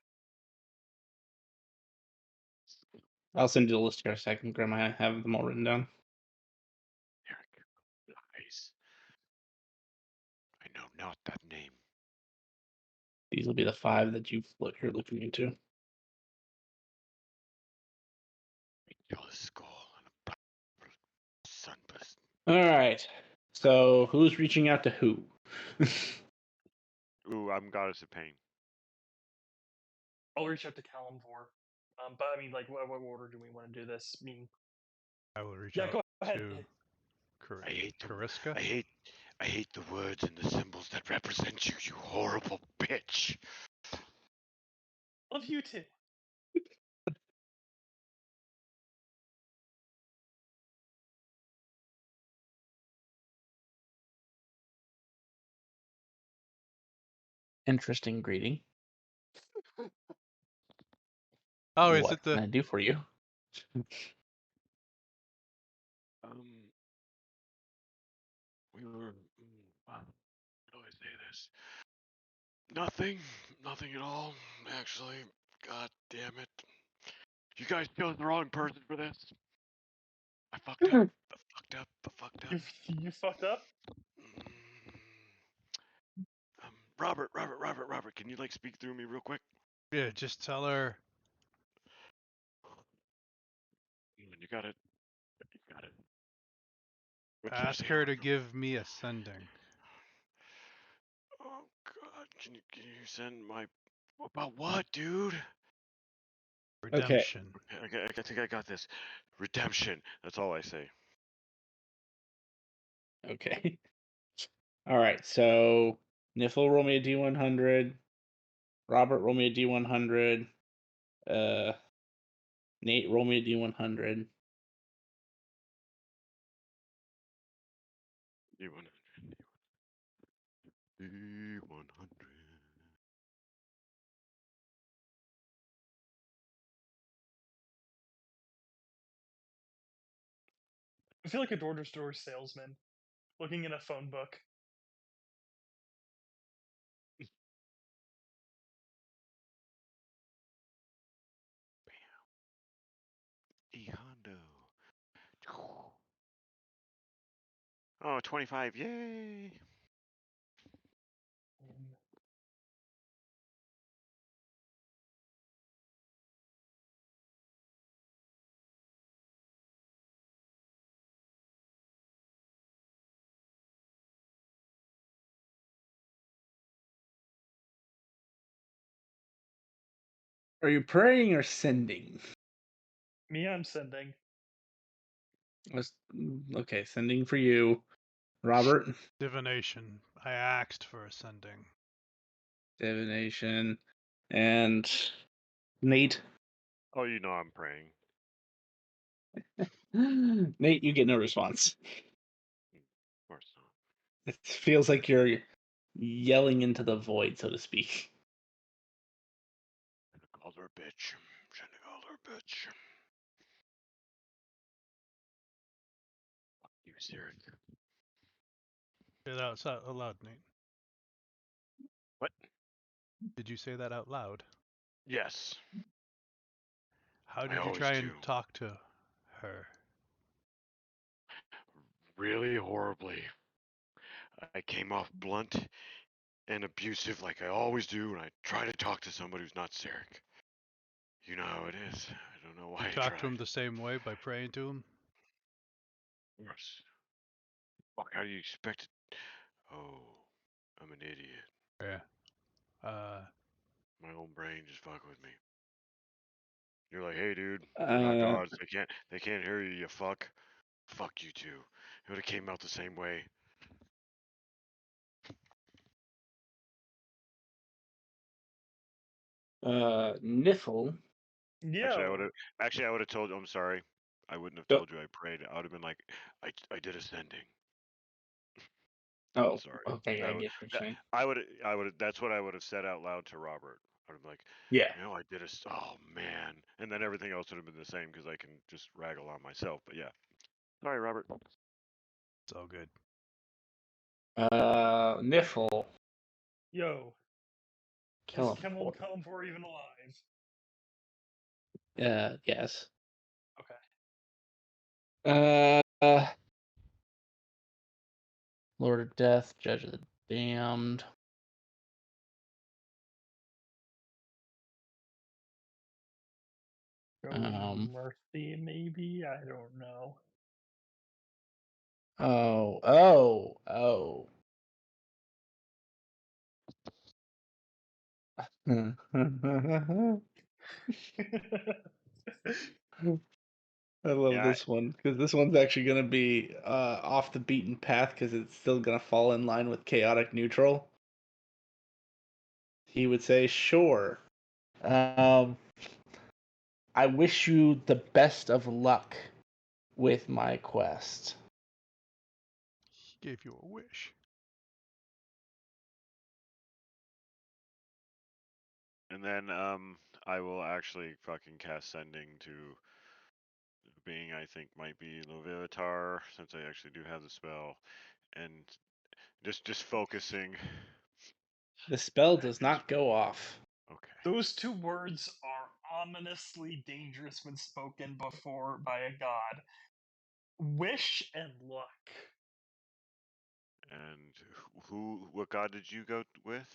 I'll send you the list here in a second, Graham. I have them all written down. Eric. Lies. I know not that name. These will be the 5 that you're looking into. Kill his skull and a black sunburst. All right. So who's reaching out to who? Ooh, I'm Goddess of Pain. I'll reach out to Kalimvor. But I mean, like, what order do we want to do this? I mean, I will reach yeah, out go ahead. to I hate them. Kariska. I hate the words and the symbols that represent you, you horrible bitch. Love you too. Interesting greeting. Oh, is What it the? can I do for you? We were. How do I say this? Nothing at all. Actually, god damn it. You guys chose the wrong person for this. I fucked up. I fucked up. You fucked up. Robert, can you like speak through me real quick? Yeah, just tell her. You got it. You got it. What should I Ask say her to her? give me a sending. Oh god, can you send my about what, dude? Redemption. Okay, I think I got this. Redemption. That's all I say. Okay. All right. So Niffle, roll me a D100. Robert, roll me a D100. Nate, roll me a D100. D100. D100. I feel like a door-to-door salesman looking in a phone book. E-Hondo. Oh, 25. Yay. Are you praying or sending? Me, I'm sending. Okay, sending for you. Robert, Divination. I asked for a sending. divination, and Nate. Oh, you know I'm praying. Nate, you get no response. Of course not. It feels like you're yelling into the void, so to speak. Called her a bitch. Shouldn't have called her a bitch. Fuck you, Sarah. Say that out loud, Nate. What? Did you say that out loud? Yes. How I did you always try and do. talk to her? Really horribly. I came off blunt and abusive like I always do when I try to talk to somebody who's not Sarek. You know how it is. I don't know why I Talk to him tried. the same way by praying to him? Of course. Fuck, how do you expect it? Oh, I'm an idiot. Yeah. My own brain just fuck with me. You're like, hey dude, we're not gods. They can't hear you, you fuck. Fuck you too. It would have came out the same way. Niffle. Yo. Actually I would have told you, I'm sorry. I wouldn't have Go- told you I prayed. I would have been like, I did a sending. Oh, Sorry. okay, I That get what you're saying. I would that's what I would have said out loud to Robert. I would be like, Yeah. you know, I did oh man. And then everything else would have been the same because I can just raggle on myself. But yeah. Sorry, Robert. It's all good. Niffle. Yo. Is Kemal Kellenborg. Kelenvor even alive? Yes. Okay. Lord of Death, Judge of the Damned. Mercy, maybe? I don't know. Oh. I love Yeah, this one because this one's actually gonna be off the beaten path because it's still gonna fall in line with chaotic neutral. He would say, "Sure. I wish you the best of luck with my quest." He gave you a wish. and then I will actually fucking cast sending to being I think might be Loviatar since I actually do have the spell, and just focusing. The spell does not go off. Okay. Those two words are ominously dangerous when spoken before by a god. Wish and luck. And what god did you go with?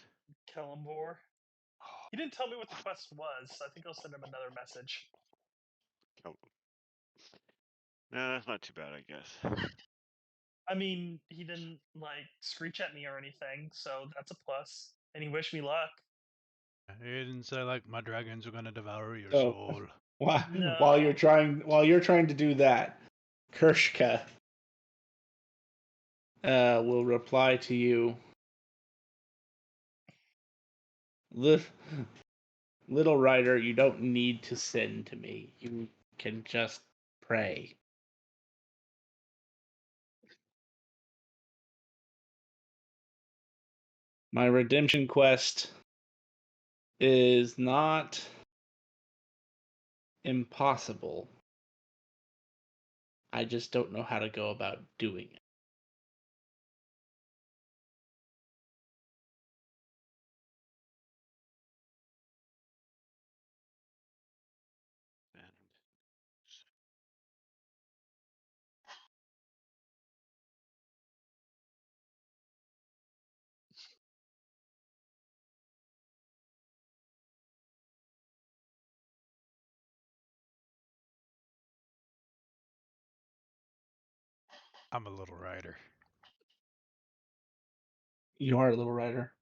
Kellenvor. He didn't tell me what the quest was. I think I'll send him another message. Nah, that's not too bad, I guess. I mean, he didn't like screech at me or anything, so that's a plus. And he wished me luck. He didn't say like my dragons are gonna devour your So- soul. While No. you're trying to do that, Kershka will reply to you. Little Rider, you don't need to send to me. You can just pray. My redemption quest is not impossible. I just don't know how to go about doing it. I'm a little rider. You are a Little Rider.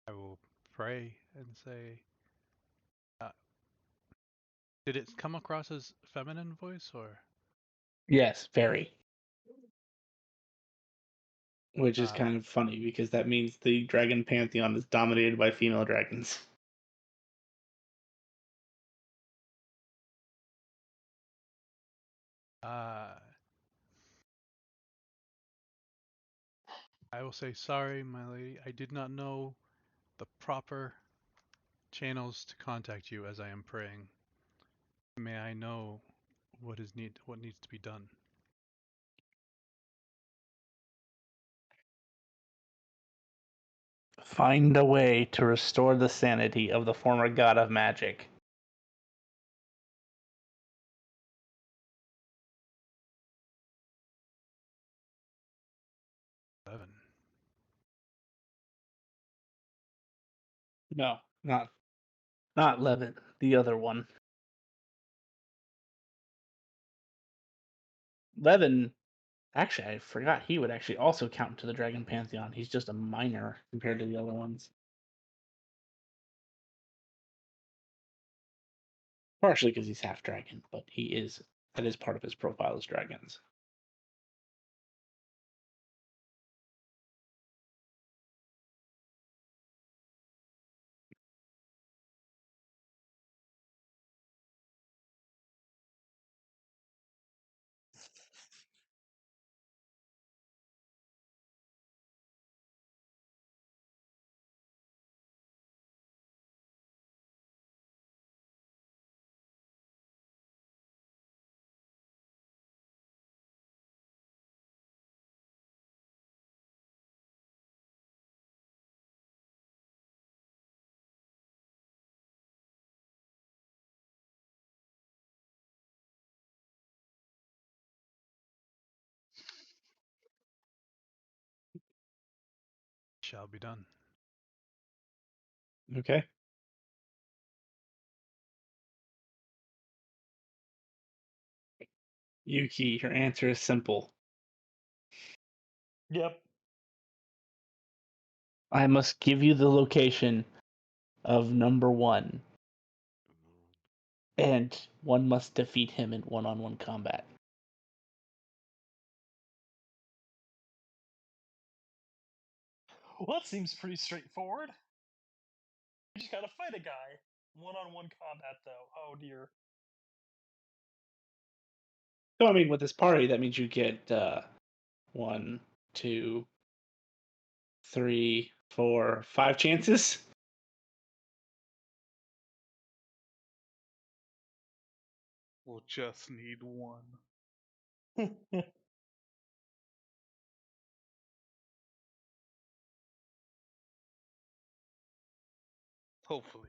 I will pray and say, did it come across as feminine voice or? Yes, very. Which is Uh, kind of funny because that means the dragon pantheon is dominated by female dragons. I will say sorry, my lady. I did not know the proper channels to contact you as I am praying. May I know what needs to be done? Find a way to restore the sanity of the former god of magic. Levin. No, not Levin, the other one. Levin, actually, I forgot he would actually also count to the dragon pantheon. He's just a minor compared to the other ones. Partially because he's half dragon, but that is part of his profile as dragons. shall be done. Okay. Yuki, your answer is simple. Yep. I must give you the location of number one, and one must defeat him in one-on-one combat. Well, that seems pretty straightforward. You just gotta fight a guy. One-on-one combat, though. Oh dear. So, I mean, with this party, that means you get 1, 2, 3, 4, 5 chances. We'll just need one. Hopefully.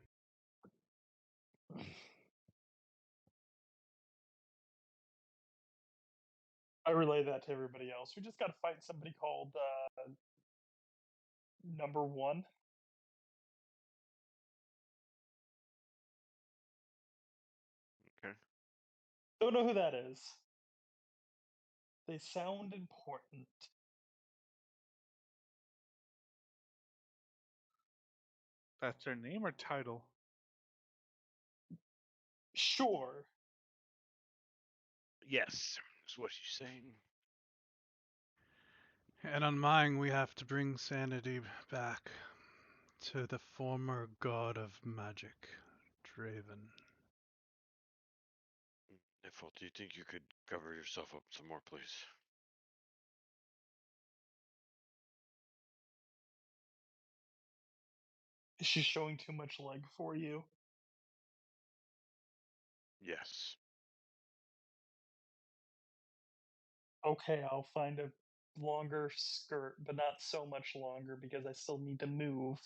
I relay that to everybody else. We just gotta fight somebody called number one. Okay. Don't know who that is. They sound important. That's their name or title? Sure. Yes, is what you're saying. And on mine, we have to bring sanity back to the former god of magic, Draven. Nifl, do you think you could cover yourself up some more, please? Is she showing too much leg for you? Yes. Okay, I'll find a longer skirt, but not so much longer because I still need to move.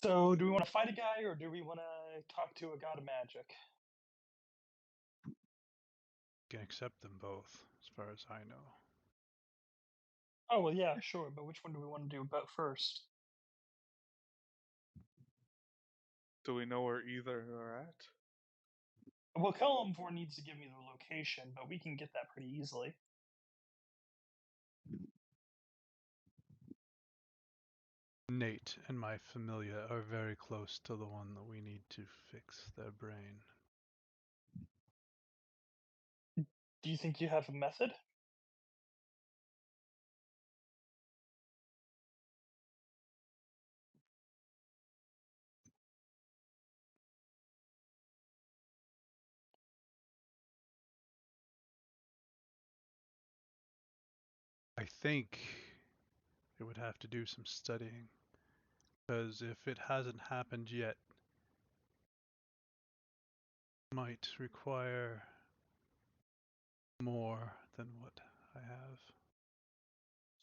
So, do we want to fight a guy or do we want to talk to a god of magic? Can accept them both, as far as I know. Oh, well, yeah, sure, but which one do we want to do about first? Do we know where either are at? Well, Kalimvor needs to give me the location, but we can get that pretty easily. Nate and my familia are very close to the one that we need to fix their brain. Do you think you have a method? I think it would have to do some studying, because if it hasn't happened yet, it might require more than what I have.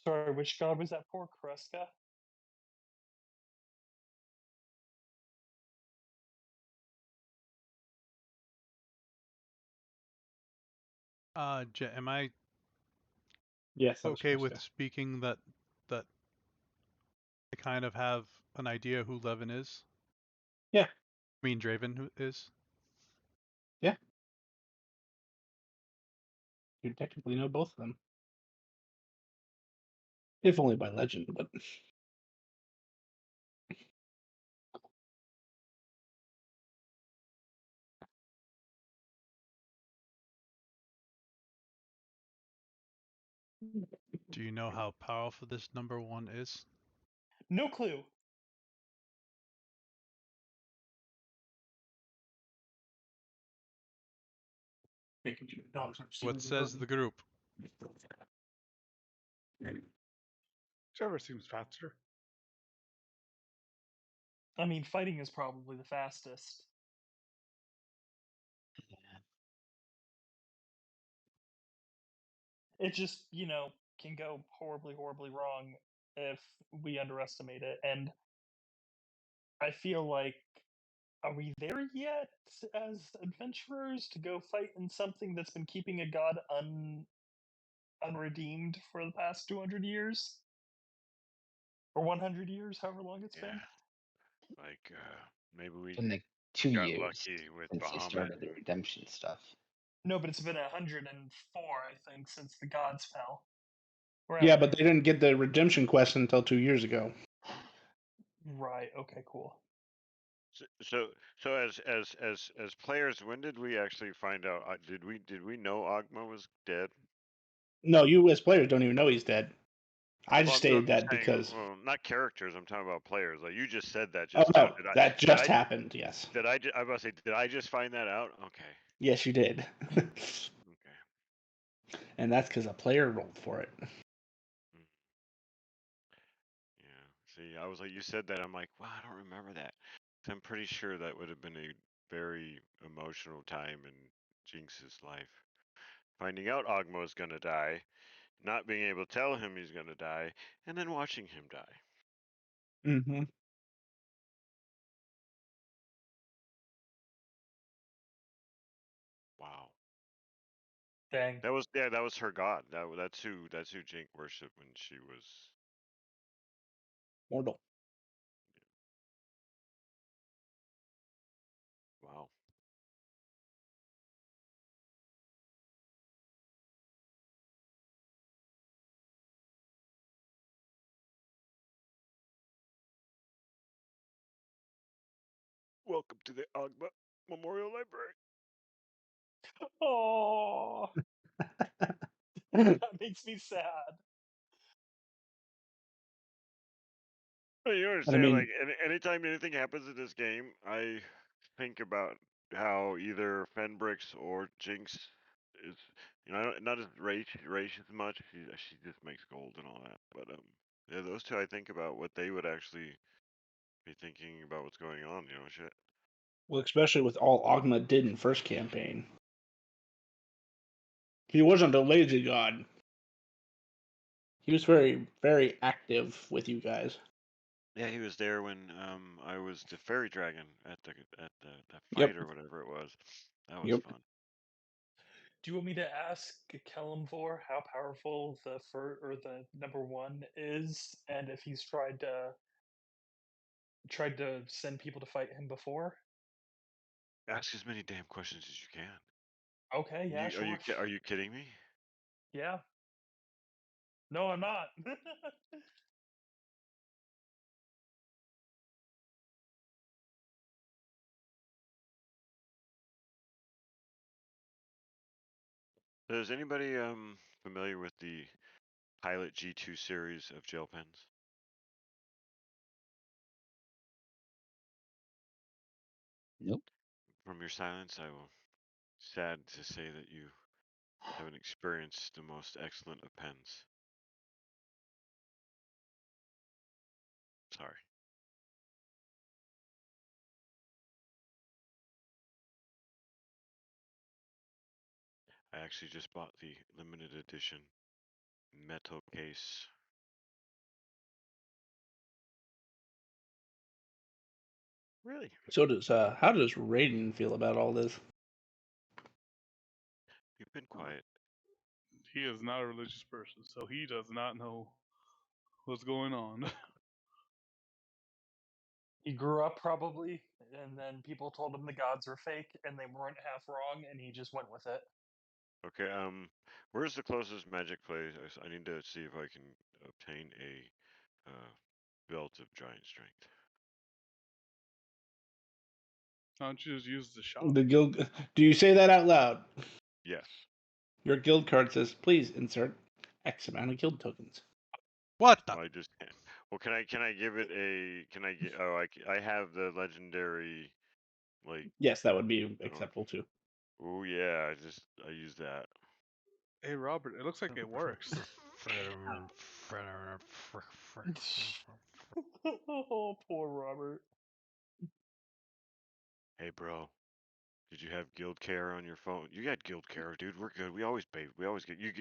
Sorry, which god was that for? Kreska? Am I Yes, that was okay with Kreska. speaking that I kind of have an idea who Levin is? Yeah. I mean Draven who is? Yeah. You technically know both of them. If only by legend, but Do you know how powerful this number one is? No clue. What says the group? Whichever seems faster. I mean, fighting is probably the fastest. It just, can go horribly, horribly wrong if we underestimate it. And I feel like, are we there yet as adventurers to go fight in something that's been keeping a god unredeemed for the past 200 years? Or 100 years, however long it's been? Yeah. Like, maybe we Been like 2 got years lucky with since they Bahamut. started the redemption stuff. No, but it's been 104, I think, since the gods fell. Yeah, Around but there. they didn't get the redemption quest until 2 years ago. Right, okay, cool. So as players, when did we actually find out? Did we know Ogma was dead? No, you as players don't even know he's dead. I just Well, I'm stated just that saying, because well, not characters. I'm talking about players. Like you just said that oh just no, now. that just happened. Yes, I was about to say, did I just find that out? Okay. yes, you did, Okay. and that's because a player rolled for it. Yeah. See, I was like, you said that. I'm like, wow, I don't remember that. So I'm pretty sure that would have been a very emotional time in Jinx's life. Finding out Ogma was gonna die, not being able to tell him he's gonna die, and then watching him die. Mm-hmm. Wow. Dang. That was her god. That's who Jink worshipped when she was Mortal. wow. Welcome to the Ogma Memorial Library. Oh, that makes me sad. Well, you But I understand, mean, like anytime anything happens in this game, I think about how either Fenbrix or Jinx is, not as rage as much. She just makes gold and all that. But yeah, those two I think about what they would actually be thinking about what's going on. Shit. well, especially with all Ogma did in first campaign, he wasn't a lazy god. He was very, very active with you guys. Yeah, he was there when I was the fairy dragon at the Yep. fight or whatever it was. That was Yep. fun. Do you want me to ask Kelemvor how powerful the number one is, and if he's tried to send people to fight him before? Ask as many damn questions as you can. Okay, yeah, sure. Are you kidding me? Yeah. No, I'm not. Is anybody familiar with the Pilot G2 series of gel pens? Nope. From your silence, I will sad to say that you haven't experienced the most excellent of pens. Sorry. I actually just bought the limited edition metal case. Really? So does how does Raiden feel about all this? You've been quiet. He is not a religious person, so he does not know what's going on. He grew up probably, and then people told him the gods were fake, and they weren't half wrong, and he just went with it. Okay, where's the closest magic place? I need to see if I can obtain a belt of giant strength. Why don't you just use the shop? The guild. Do you say that out loud? Yes. Your guild card says, "Please insert X amount of guild tokens." What the? I just can't. Well, can I give it a? Can I get? Oh, I have the legendary, like. Yes, that would be acceptable too. Oh yeah, I use that. Hey Robert, it looks like it works. Oh, poor Robert. Hey bro, did you have Guild Care on your phone? You got Guild Care, dude. We're good. We always pay. We always get you.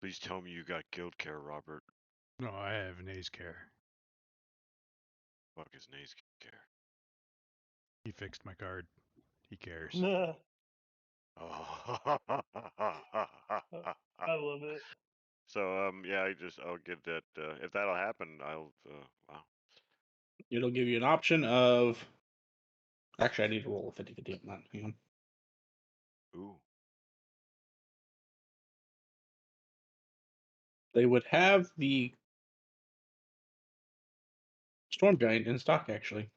Please tell me you got Guild Care, Robert. No, I have an Ace Care. Fuck is Naze Care. He fixed my card. He cares. Nah, Oh. I love it. So yeah, I'll get that. If that'll happen, I'll wow. It'll give you an option of. Actually, I need to roll a 50-50 on that. Hang on. Ooh. They would have the Storm Giant in stock, actually.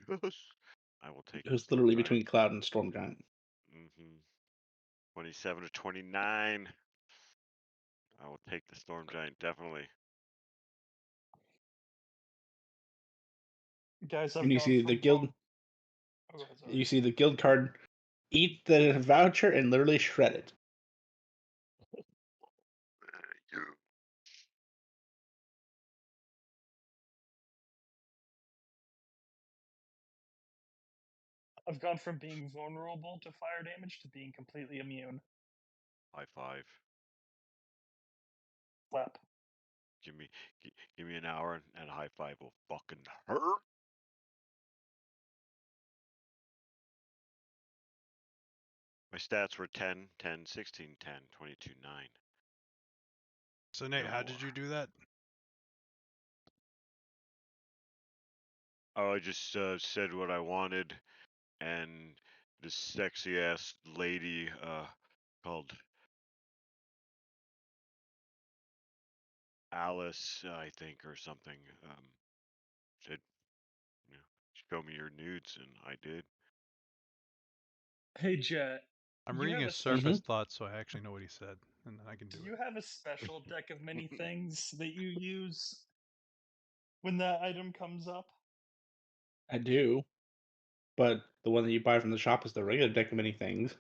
Yes. I will take. It was literally between Cloud and Storm Giant. 27 to 29. I will take the Storm Giant definitely. Guys, I've And you gone see from the guild. bone- Oh, go ahead, sorry. You see the guild card eat the voucher and literally shred it. I've gone from being vulnerable to fire damage to being completely immune. High five. Clap. Give me an hour and a high five will fucking hurt. My stats were 10, 10, 16, 10, 22, 9. So Nate, No how did more. you do that? Oh, I just said what I wanted, and this sexy ass lady called Alice, I think, or something, said, you know, show me your nudes, and I did. Hey, Jet. I'm you reading have his a special- surface thoughts, so I actually know what he said, and I can do Do it. you have a special deck of many things that you use when that item comes up? I do. But the one that you buy from the shop is the regular deck of many things.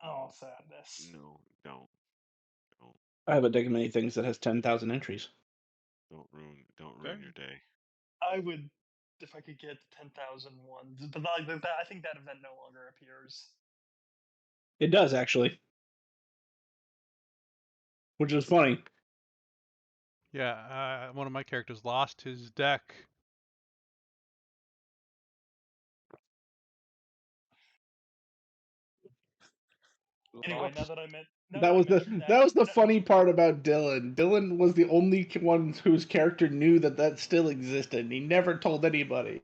Oh, sadness. No, don't I have a deck of many things that has 10,000 entries. don't Okay. ruin your day. I would, if I could get 10,000 ones, but like that, I think that event no longer appears. It does, actually. Which is funny. Yeah, one of my characters lost his deck. Anyway, now Lost. that I met, now That that I was mentioned that was the no- funny part about Dylan. Dylan was the only one whose character knew that that still existed. He never told anybody.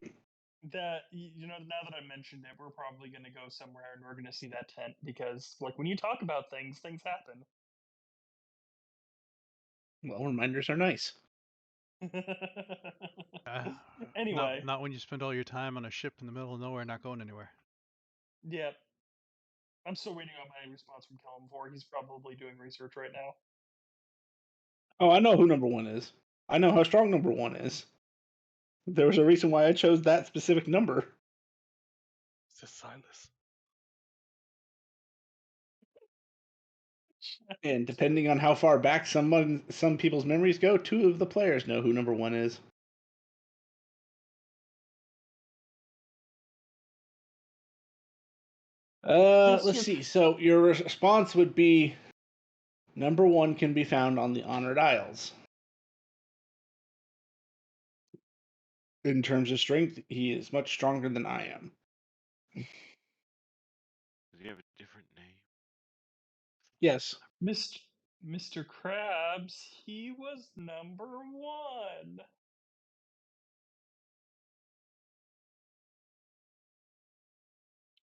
that now that I mentioned it, we're probably going to go somewhere and we're going to see that tent because, like, when you talk about things, things happen. Well, reminders are nice. Anyway, Not when you spend all your time on a ship in the middle of nowhere, not going anywhere. yeah, I'm still waiting on my response from Callum 4. He's probably doing research right now. Oh, I know who number one is. I know how strong number one is. There was a reason why I chose that specific number. It's just Silas. And depending on how far back some people's memories go, two of the players know who number one is. Let's see. So your response would be number one can be found on the Honored Isles. In terms of strength, he is much stronger than I am. Does he have a different name? Yes. Mr. Krabs, he was number one.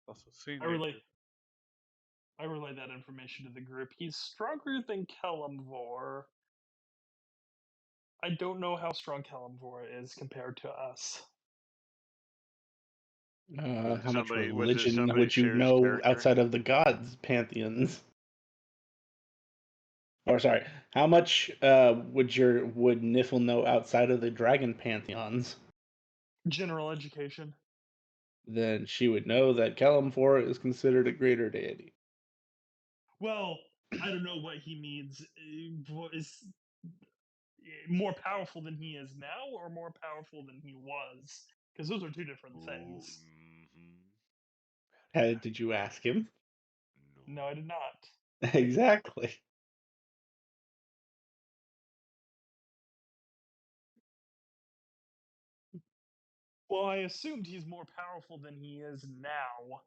Also seen I relay that information to the group. He's stronger than Kellamvor. I don't know how strong Kellamvor is compared to us. How much Was it religion somebody would you serious know character? outside of the gods' pantheons? Or sorry, how much would Niffle know outside of the dragon pantheons? General education. Then she would know that Kalimfor is considered a greater deity. Well, I don't know what he means. Is more powerful than he is now, or more powerful than he was? Because those are two different things. Did you ask him? No, I did not. Exactly. Well, I assumed he's more powerful than he is now.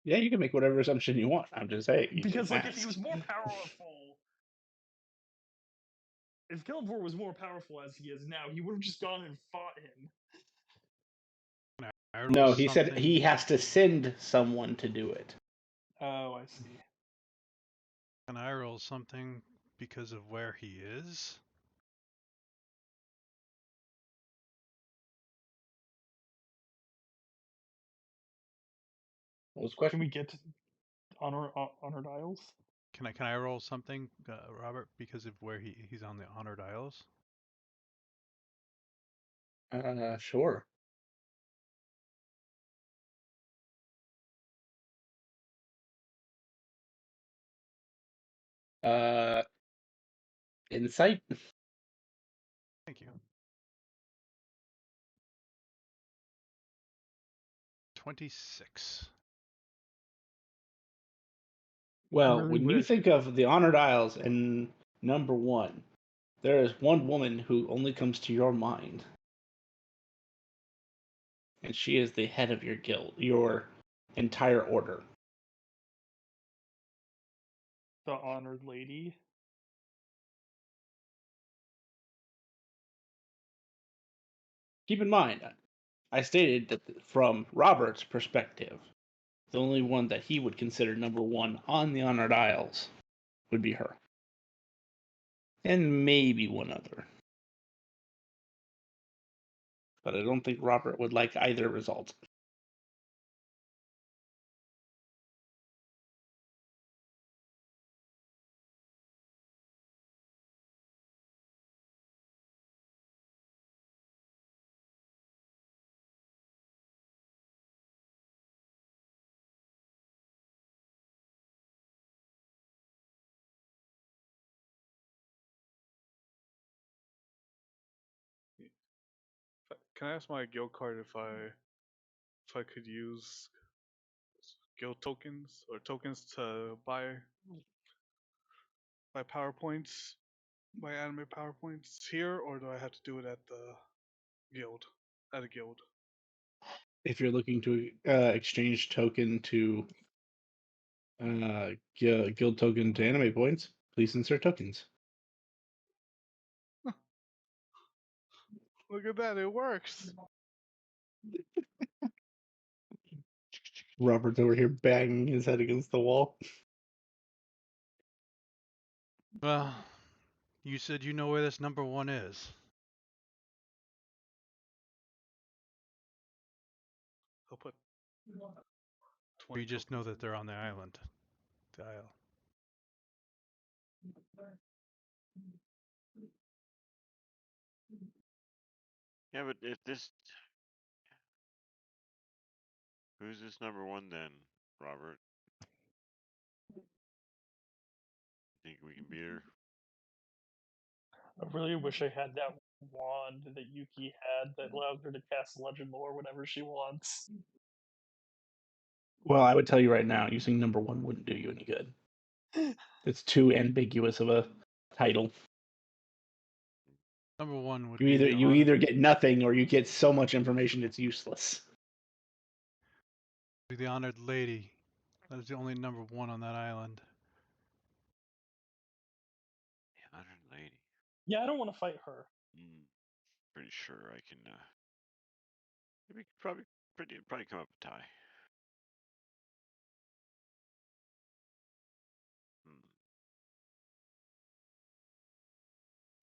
Yeah, you can make whatever assumption you want. I'm just saying. You Because, didn't like, if he was ask. more powerful, if Gilvor was more powerful as he is now, he would have just gone and fought him. Can I roll No, he said he something? has to send someone to do it. Oh, I see. Can I roll something because of where he is? What was the Can question? we get on our dials? Can I roll something, Robert, because of where he's on the Honored Isles? Sure. Insight. Thank you. 26. Well, really when you wish- think of the Honored Isles and number one, there is one woman who only comes to your mind. And she is the head of your guild, your entire order. The honored lady. Keep in mind, I stated that from Robert's perspective, the only one that he would consider number one on the Honored Isles would be her. And maybe one other. But I don't think Robert would like either result. Can I ask my guild card if I could use guild tokens or tokens to buy PowerPoints, my anime PowerPoints here, or do I have to do it at the guild? At a guild. If you're looking to exchange token to guild token to anime points, please insert tokens. Look at that, it works. Robert's over here banging his head against the wall. Well, you said you know where this number one is. I'll put Or 20 you just know tokens that they're on the island. The isle. Yeah, but if this, who's this number one then, Robert? Think we can beat her? I really wish I had that wand that Yuki had that allows her to cast legend lore whenever she wants. Well, I would tell you right now, using number one wouldn't do you any good. It's too ambiguous of a title. Number one would You be either the you honor, either get nothing or you get so much information it's useless. be the honored lady. That is the only number one on that island. The honored lady. Yeah, I don't want to fight her. Pretty sure I can. Maybe probably come up a tie.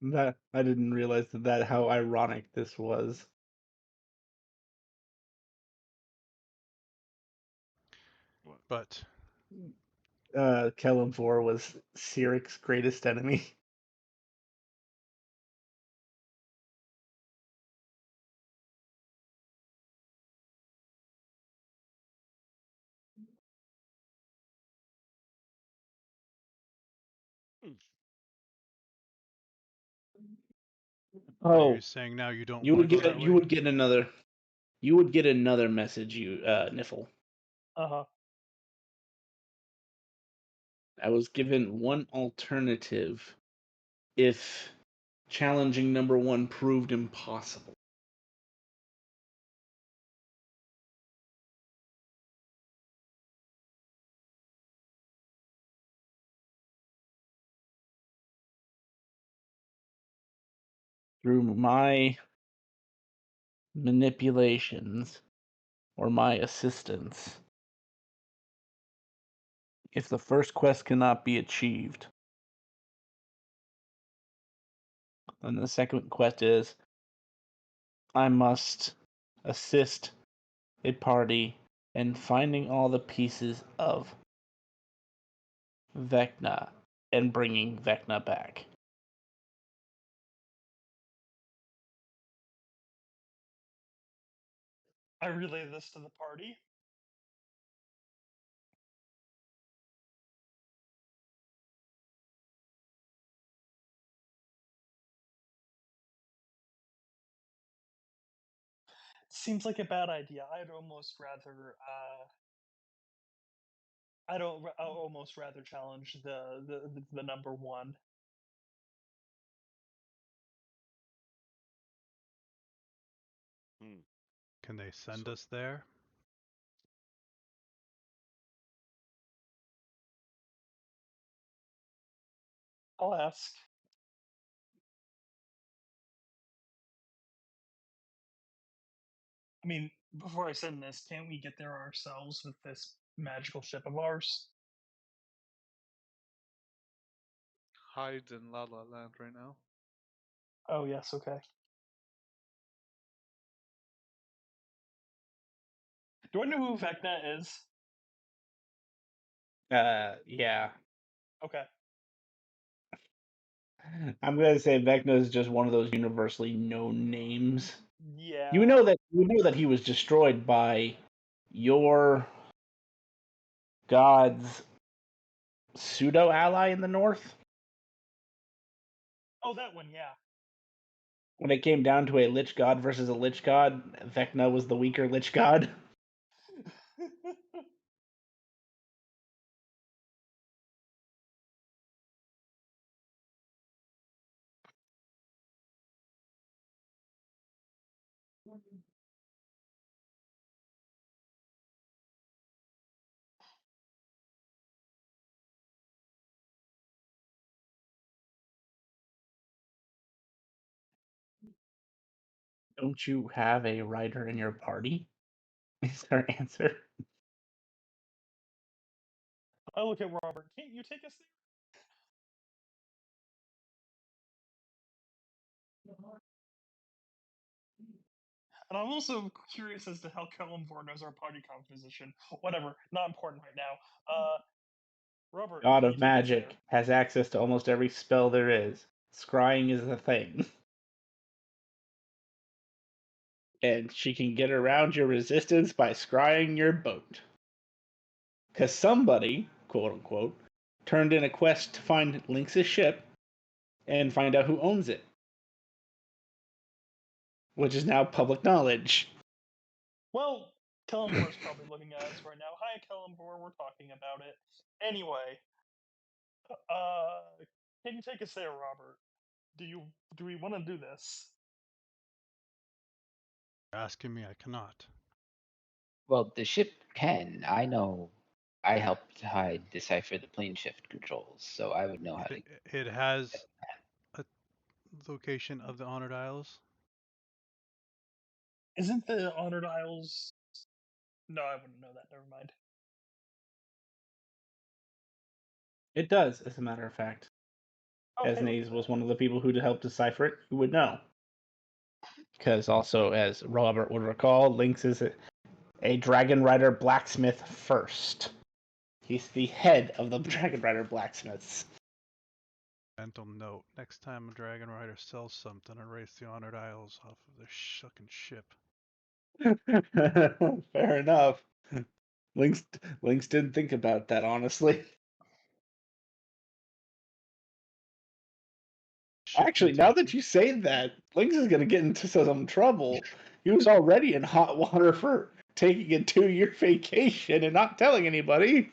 That I didn't realize that how ironic this was. What? But Kellamvor was Siric's greatest enemy. Oh, Oh, you're saying now you don't you want would to go get that you way? would get another message, you Niffle. Uh huh. I was given one alternative if challenging number 1 proved impossible. Through my manipulations or my assistance, if the first quest cannot be achieved, then the second quest is I must assist a party in finding all the pieces of Vecna and bringing Vecna back. I relay this to the party. Seems like a bad idea. I'd almost rather. I'd almost rather challenge the number 1. Hmm. Can they send So- us there? I'll ask. I mean, before I send this, can't we get there ourselves with this magical ship of ours? Hyde's in La La Land right now. Oh yes, okay. Do I know who Vecna is? Yeah. Okay. I'm gonna say Vecna is just one of those universally known names. Yeah. You know that he was destroyed by your god's pseudo ally in the north. Oh, that one. Yeah. When it came down to a lich god versus a lich god, Vecna was the weaker lich god. Don't you have a rider in your party? Is her answer. I look at Robert. Can't you take us there? And I'm also curious as to how Kellamvor knows our party composition. Whatever, not important right now. Robert, God can you of take us there? magic has access to almost every spell there is. Scrying is the thing. And she can get around your resistance by scrying your boat. Because somebody, quote unquote, turned in a quest to find Lynx's ship and find out who owns it. Which is now public knowledge. Well, Kellamvor's probably looking at us right now. Hi, Kellamvor. We're talking about it. Anyway, can you take us there, Robert? Do we want to do this? You're asking me, I cannot. Well, the ship can. I know. I helped Hyde decipher the plane shift controls, so I would know how to. It has a location of the Honored Isles. Isn't the Honored Isles? No, I wouldn't know that. Never mind. It does, as a matter of fact. As Okay, look Naze at was that. one of the people who helped decipher it, you would know. Because also, as Robert would recall, Lynx is a dragon rider blacksmith first. He's the head of the Dragon Rider blacksmiths. Mental note: next time a Dragon Rider sells something, erase the Honored Isles off of their shucking ship. Fair enough. Lynx didn't think about that, honestly. Ship Actually, can now take that it. you say that, Lynx is gonna get into some trouble. He was already in hot water for taking a 2-year vacation and not telling anybody.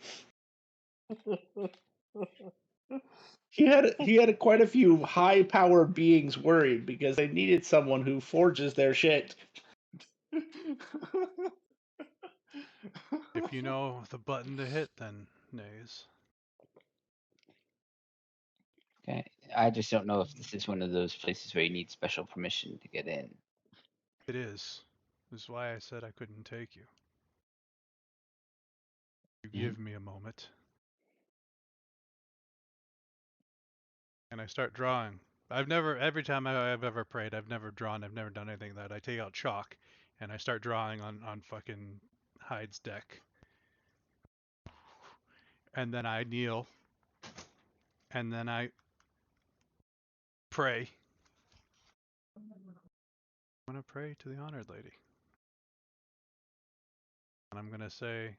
He had quite a few high-powered beings worried because they needed someone who forges their shit. If you know the button to hit, then nays. Okay. I just don't know if this is one of those places where you need special permission to get in. It is. This is why I said I couldn't take you. You Mhm. give me a moment. And I start drawing. Every time I've ever prayed, I've never drawn, I've never done anything like that. I take out chalk and I start drawing on fucking Hyde's deck. And then I kneel. And then I pray. I'm going to pray to the Honored Lady. And I'm going to say,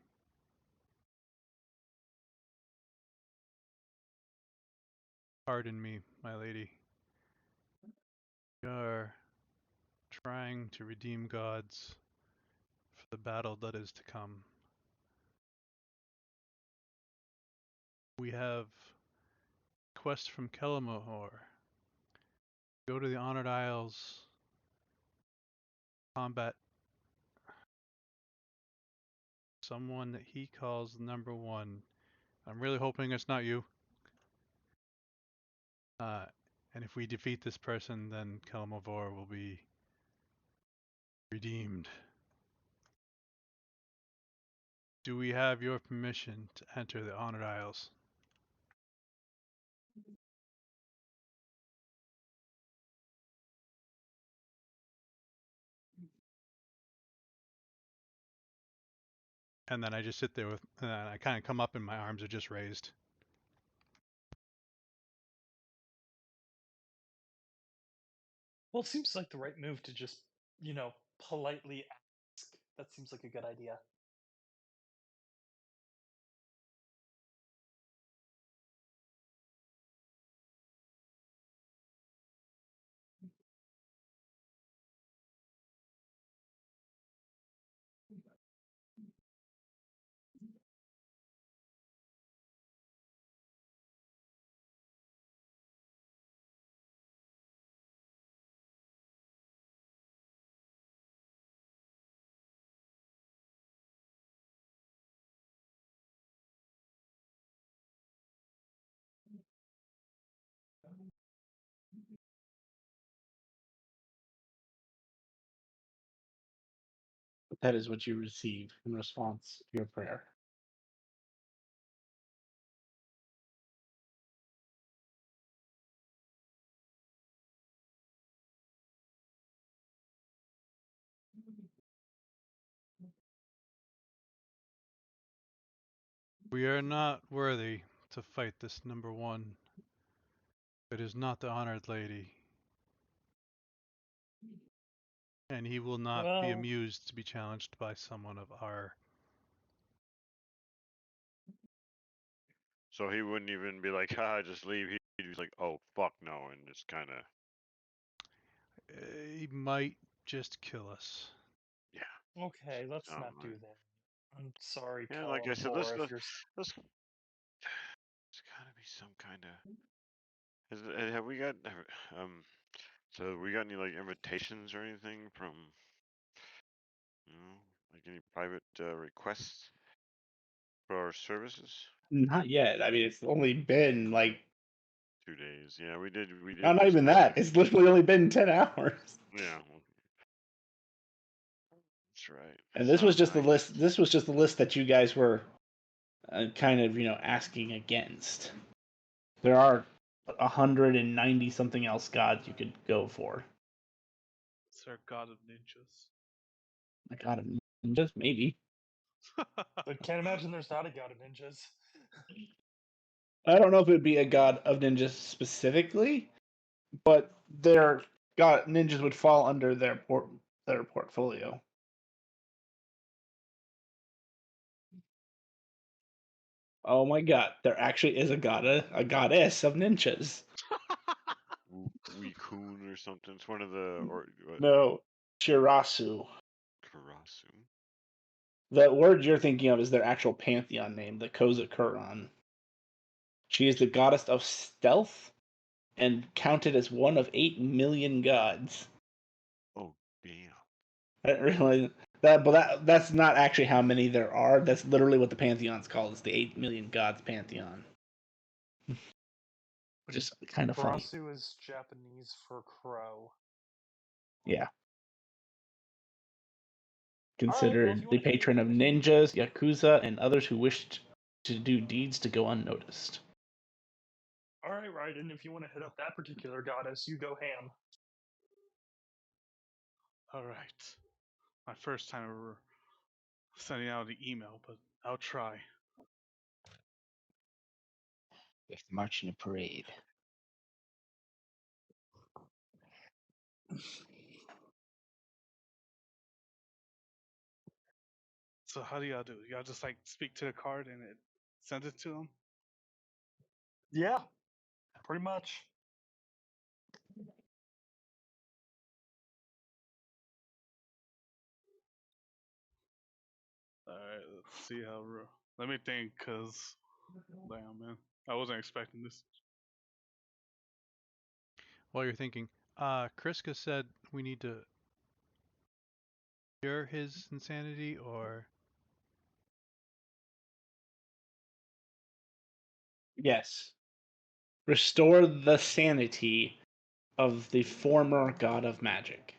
pardon me, my lady. We are trying to redeem gods for the battle that is to come. We have a quest from Kelamahor. Go to the Honored Isles, combat someone that he calls number one. I'm really hoping it's not you. And if we defeat this person, then Kelamahor will be redeemed. Do we have your permission to enter the Honored Isles? And then I just sit there and I kind of come up and my arms are just raised. Well, it seems like the right move to just, politely ask. That seems like a good idea. That is what you receive in response to your prayer. We are not worthy to fight this number one. It is not the Honored Lady. And he will not be Well, amused to be challenged by someone of our. So he wouldn't even be like, "Ha, just leave." He'd be like, "Oh fuck no," and just kind of. He might just kill us. Yeah. okay, let's Oh, not do right. that. I'm sorry, Yeah, like I said, Kelamahor, if let's. you're There's gotta be some kind of. Have we got So we got any like invitations or anything from, like any private requests for our services? Not yet. I mean, it's only been like 2 days. Yeah, we did. not just even get that. It's literally only been 10 hours. Yeah. That's right. And this was So just the I list. This was just the list that you guys were kind of, asking against. There are 190 something else gods you could go for. It's our god of ninjas. I got just maybe. I can't imagine there's not a god of ninjas. I don't know if it would be a god of ninjas specifically, but their god ninjas would fall under their portfolio. Oh my god, there actually is a goddess of ninjas. Wikun or something. It's one of the or what, No, Shirasu. Karasu. The word you're thinking of is their actual pantheon name, the Koza Kuran. She is the goddess of stealth and counted as one of 8 million gods. Oh damn. I didn't realize that, but that's not actually how many there are. That's literally what the pantheon's called. It's the 8 million gods pantheon, which is kind of funny. Karasu is Japanese for crow. Yeah. well, Considered if you the wanna hit me patron of with- ninjas, yakuza, and others who wished to do deeds to go unnoticed. All right, Raiden, if you want to hit up that particular goddess, you go ham. All right. My first time ever sending out an email, but I'll try. We have to march in a parade. So how do y'all do? Y'all just like speak to the card and it sends it to them? Yeah, pretty much. All right, let's see how. Let me think, cause damn man, I wasn't expecting this. While you're thinking, Kriska said we need to cure his insanity, or Yes. Restore the sanity of the former god of magic.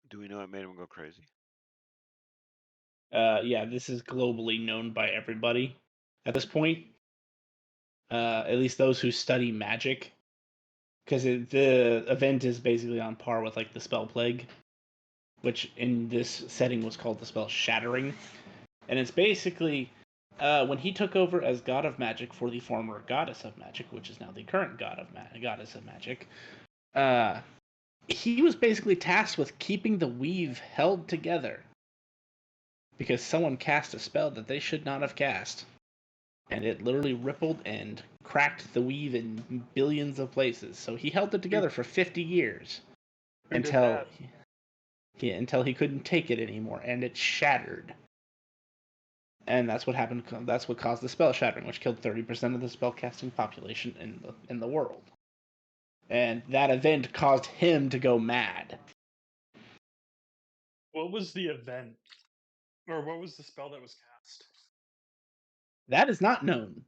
Do we know what made him go crazy? Yeah, this is globally known by everybody at this point. At least those who study magic, because the event is basically on par with like the spell plague, which in this setting was called the spell shattering, and it's basically when he took over as god of magic for the former goddess of magic, which is now the current goddess of magic. He was basically tasked with keeping the weave held together because someone cast a spell that they should not have cast. And it literally rippled and cracked the weave in billions of places. So he held it together for 50 years Who did until that? until he couldn't take it anymore, and it shattered. And that's what happened. That's what caused the spell shattering, which killed 30% of the spellcasting population in the world. And that event caused him to go mad. What was the event? Or what was the spell that was cast? That is not known.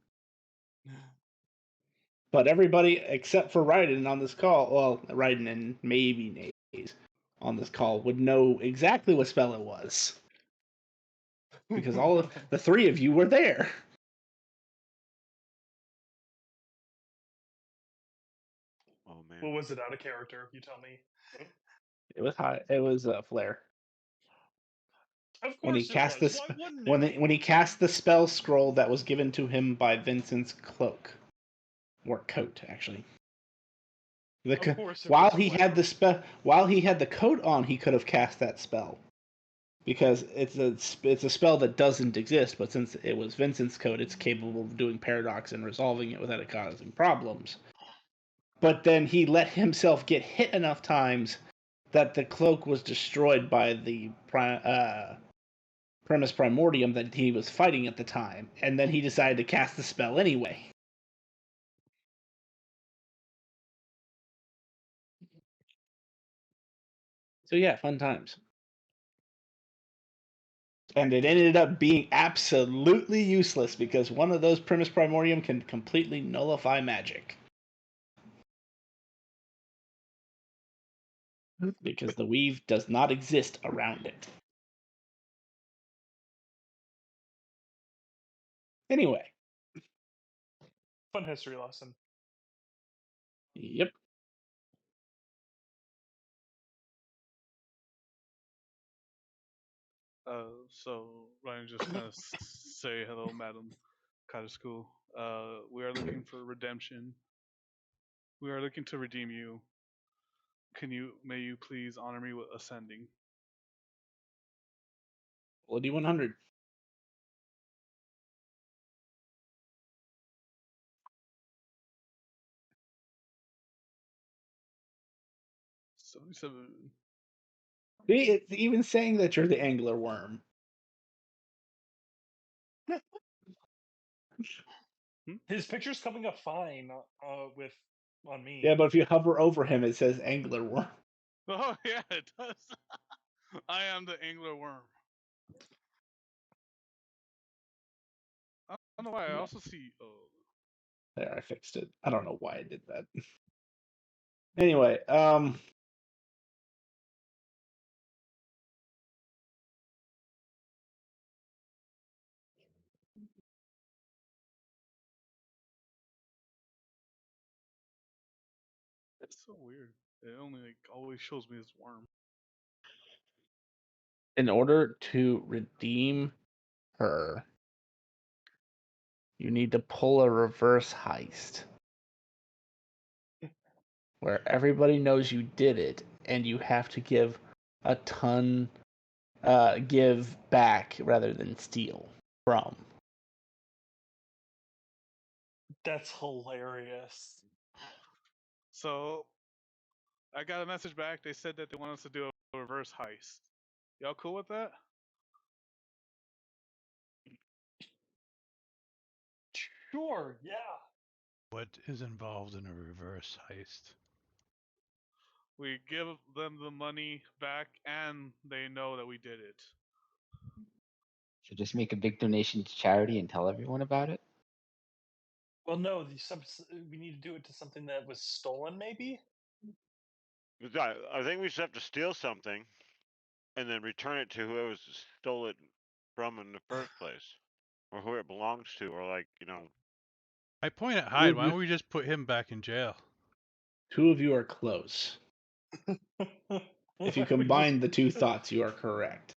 But everybody except for Raiden on this call, well, Raiden and maybe Naze on this call would know exactly what spell it was. Because all of the three of you were there. Oh man. What was it out of character? You tell me. It was high. It was Flare. Of When he course it cast was. this, Why wouldn't it? when he cast the spell scroll that was given to him by Vincent's cloak, or coat, actually. Of course it While was he had the coat on, he could have cast that spell, because it's a spell that doesn't exist. But since it was Vincent's coat, it's capable of doing paradox and resolving it without it causing problems. But then he let himself get hit enough times that the cloak was destroyed by the Primus Primordium that he was fighting at the time, and then he decided to cast the spell anyway. So yeah, fun times. And it ended up being absolutely useless because one of those Primus Primordium can completely nullify magic. Because the weave does not exist around it. Anyway. Fun history lesson. Yep. So Ryan just kind of say hello, Madam Kadasku. We are looking for redemption. We are looking to redeem you. May you please honor me with ascending? Well, D100. $77. See, it's even saying that you're the angler worm. His picture's coming up fine with on me. Yeah, but if you hover over him, it says angler worm. Oh yeah, it does. I am the angler worm. I don't know why. I Yeah. also see. There, I fixed it. I don't know why I did that. Anyway, It's so weird. It only always shows me as worm. in order to redeem her, you need to pull a reverse heist where everybody knows you did it, and you have to give a ton, give back rather than steal from. That's hilarious. So I got a message back. They said that they want us to do a reverse heist. Y'all cool with that? Sure, yeah. What is involved in a reverse heist? We give them the money back, and they know that we did it. So just make a big donation to charity and tell everyone about it. Well, no, we need to do it to something that was stolen, maybe. I think we just have to steal something, and then return it to whoever stole it from in the first place, or who it belongs to, or like I point at Two Hyde. of Why you, don't we just put him back in jail? 2 of you are close. If you combine the two thoughts, you are correct.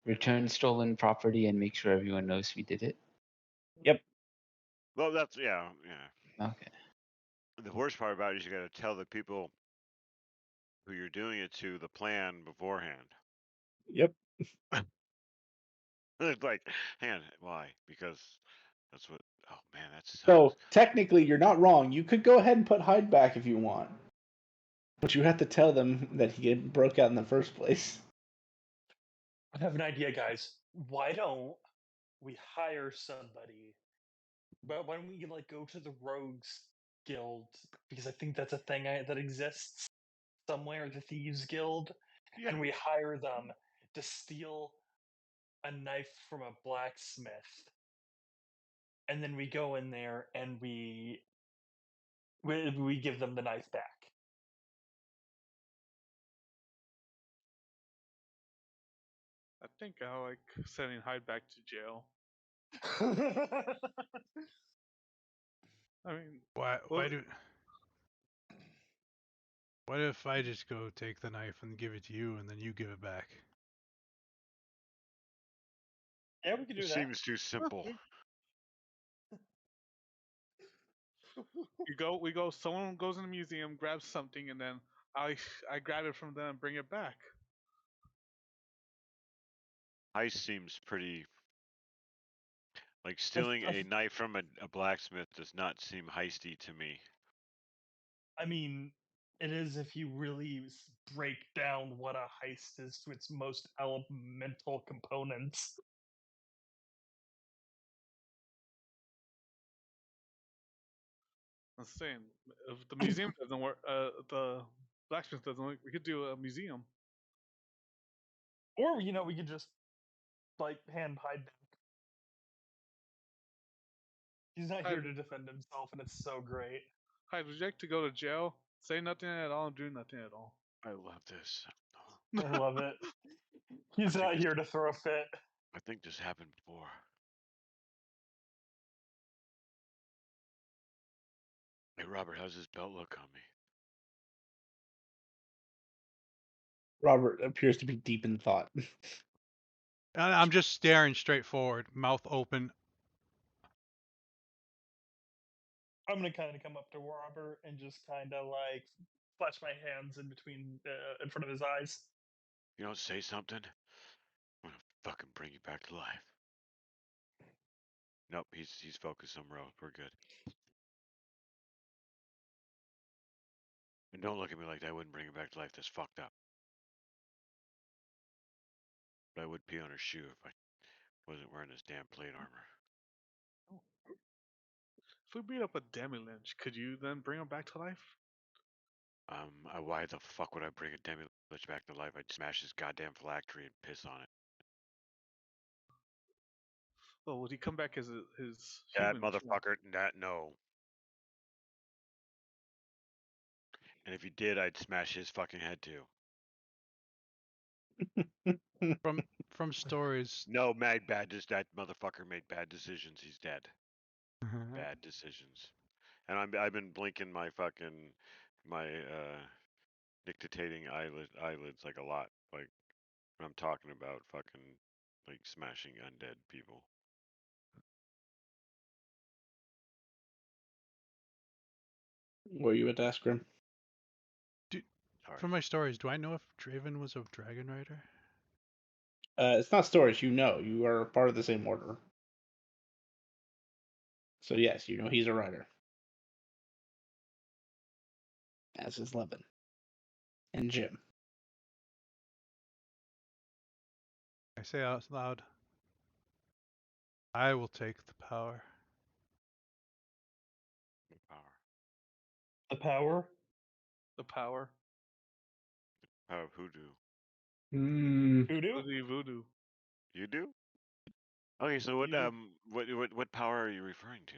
Return stolen property and make sure everyone knows we did it. Yep. Well, that's yeah. Okay. The worst part about it is you got to tell the people who you're doing it to the plan beforehand. Yep. It's like, hang on, why? Because that's what. Oh man, that's So technically, you're not wrong. You could go ahead and put Hyde back if you want, but you have to tell them that he broke out in the first place. I have an idea, guys. Why don't we hire somebody? But why don't we go to the Rogues Guild, because I think that's a thing that exists somewhere, the Thieves Guild, Yeah. and we hire them to steal a knife from a blacksmith, and then we go in there and we give them the knife back. I think I like sending Hyde back to jail. I mean, Why? well, What if I just go take the knife and give it to you, and then you give it back? Yeah, we can do it that. seems too simple. we go. Someone goes in the museum, grabs something, and then I grab it from them and bring it back. Heist seems pretty. Like stealing a knife from a blacksmith does not seem heisty to me. I mean, it is if you really break down what a heist is to its most elemental components. I'm saying, if the museum doesn't work, the blacksmith doesn't work, we could do a museum. Or, we could just hand Hyde back. He's not here to defend himself, and it's so great. Hyde, would you like to go to jail? Say nothing at all and do nothing at all. I love this. I love it. He's not here to throw a fit. I think this happened before. Hey Robert, how's this belt look on me? Robert appears to be deep in thought. I'm just staring straight forward, mouth open. I'm gonna kind of come up to Robert and just kind of like flash my hands in between, in front of his eyes. You don't say something, I'm gonna fucking bring you back to life. Nope, he's focused somewhere else. We're good. And don't look at me like that. I wouldn't bring him back to life. That's fucked up. But I would pee on her shoe if I wasn't wearing this damn plate armor. If we beat up a demi-lich, could you then bring him back to life? Why the fuck would I bring a demi-lich back to life? I'd smash his goddamn phylactery and piss on it. Well, would he come back as his That human form? motherfucker, no. And if he did, I'd smash his fucking head too. From stories. No, that motherfucker made bad decisions. He's dead. Bad decisions. And I've been blinking my nictitating eyelids like a lot. Like when I'm talking about fucking like smashing undead people. Were you at Askrim? Sorry. From my stories, do I know if Draven was a dragon rider? It's not stories. You know, you are part of the same order. So yes, you know he's a rider. As is Levin. And Jim. I say out loud, I will take the power. Power. The power. The power. Power of hoodoo. Voodoo. Voodoo. You do? Okay, so what You- what power are you referring to?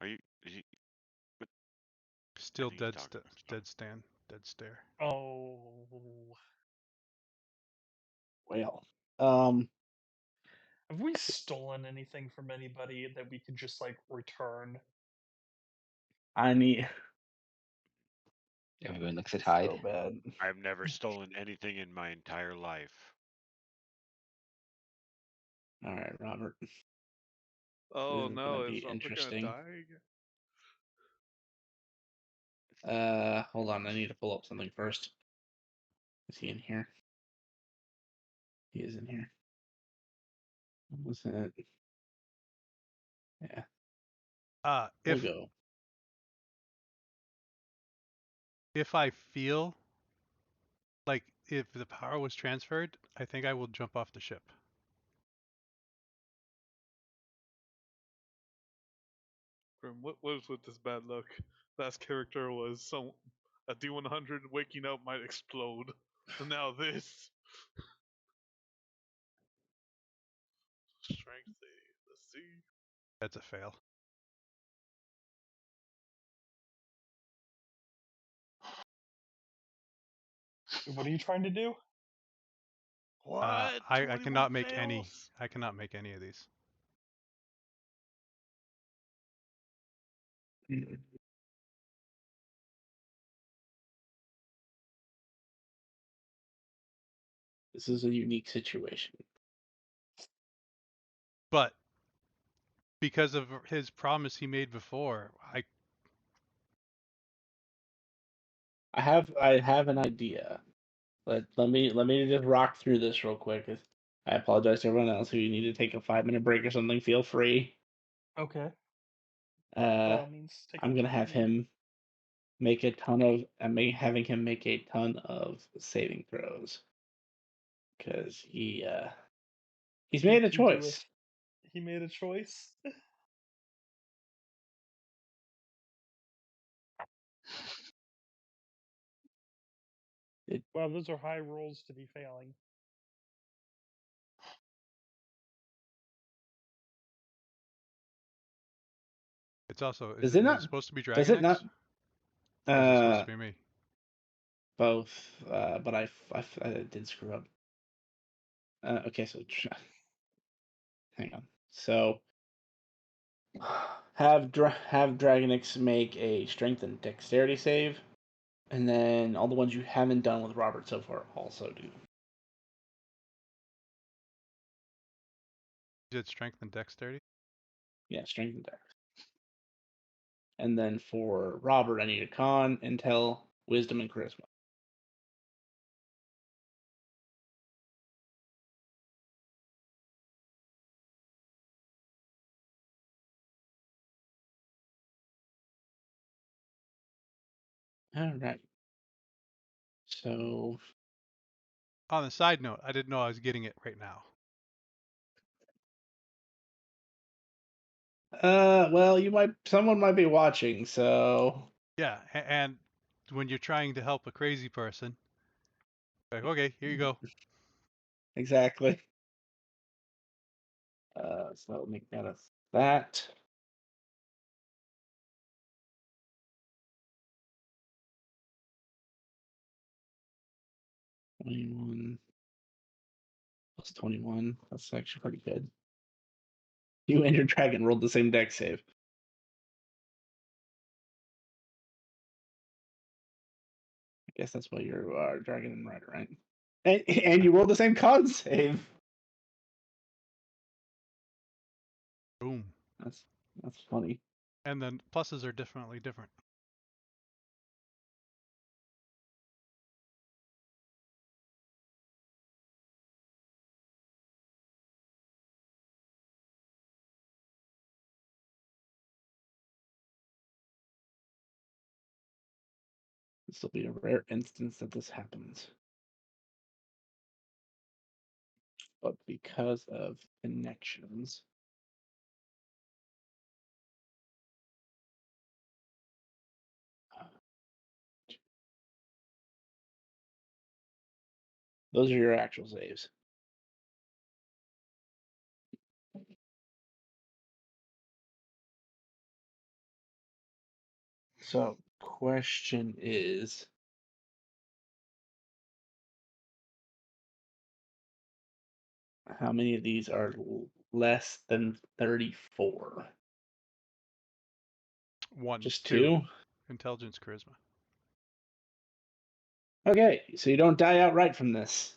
Are you is he Still think he's dead, talking to himself. dead stand, dead stare. Oh. Well, Have we stolen anything from anybody that we could just like return? I need Everyone looks at Hyde. so bad. I've never stolen anything in my entire life. All right, Robert. Oh This is no, gonna is be Robert gonna interesting. die again? Hold on. I need to pull up something first. Is he in here? He is in here. What was it? Yeah. We'll If go. if I feel like if the power was transferred, I think I will jump off the ship. Grim, what was with this bad luck? Last character was a D100 waking up might explode. And now this. Strength save. Let's see. That's a fail. What are you trying to do? What? I 21 cannot make any. fails? I cannot make any of these. This is a unique situation. But because of his promise he made before, I have an idea. Let me just rock through this real quick. I apologize to everyone else who you need to take a 5-minute break or something. Feel free. Okay. By Uh, all means, take I'm it. gonna have him make a ton of having him make a ton of saving throws because he's made a He do it. choice. He made a choice. Wow, those are high rolls to be failing. it's also Does is it it not? supposed to be Does Dragon it X? not? Or is it supposed to be me? Both. But I did screw up. Okay, so hang on. So have Dragonix make a strength and dexterity save. And then all the ones you haven't done with Robert so far also do. You did strength and dexterity. Yeah, strength and dex. And then for Robert, I need a con, intel, wisdom, and charisma. All right. So, On the side note, I didn't know I was getting it right now. well, someone might be watching, so Yeah, and when you're trying to help a crazy person, like, okay, here you go. exactly. So I'll make that that. +21 +21. That's actually pretty good. You and your dragon rolled the same deck save. I guess that's why you're dragon and rider, right? And you rolled the same con save. Boom. That's funny. And then pluses are definitely different. This will be a rare instance that this happens. But because of connections, those are your actual saves. So, question is, how many of these are less than 34? One, Just two. two? Intelligence, charisma. Okay, so you don't die outright from this.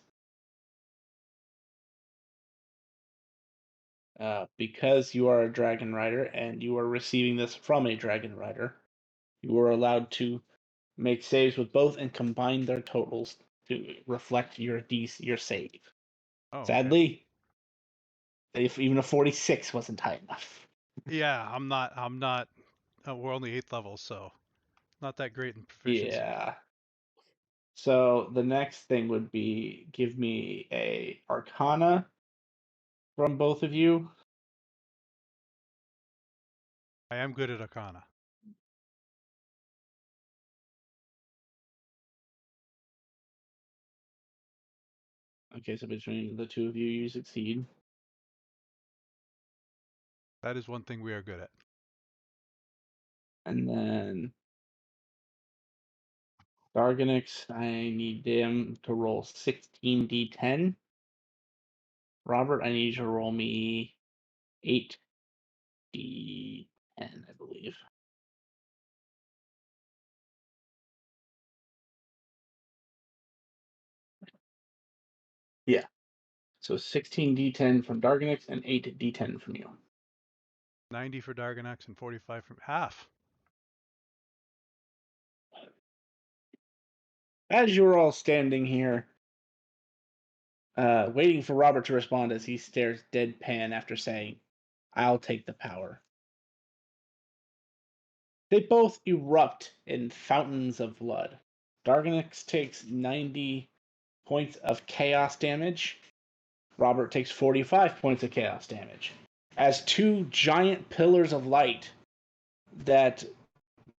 Because you are a dragon rider and you are receiving this from a dragon rider, you are allowed to make saves with both and combine their totals to reflect your your save. Oh, okay. Sadly, if even a 46 wasn't high enough. Yeah, I'm not. We're only 8th level, so not that great in proficiency. Yeah. So the next thing would be give me a Arcana from both of you. I am good at Arcana. Okay, so between the two of you, you succeed. That is one thing we are good at. And then Dargonix, I need him to roll 16d10. Robert, I need you to roll me 8d10, I believe. Yeah. So 16d10 from Dargonix and 8d10 from you. 90 for Dargonax and 45 from half. As you're all standing here, waiting for Robert to respond as he stares deadpan after saying, "I'll take the power." They both erupt in fountains of blood. Dargonix takes 90 points of chaos damage. Robert takes 45 points of chaos damage. As two giant pillars of light that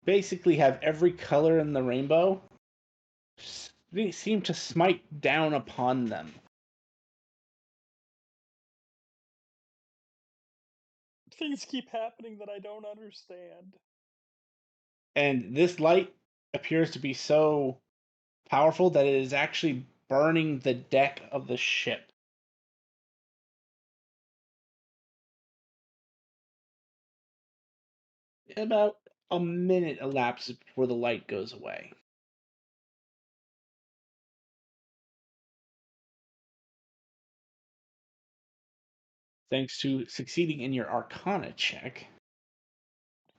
basically have every color in the rainbow seem to smite down upon them. Things keep happening that I don't understand. And this light appears to be so powerful that it is actually burning the deck of the ship. About a minute elapses before the light goes away. thanks to succeeding in your Arcana check,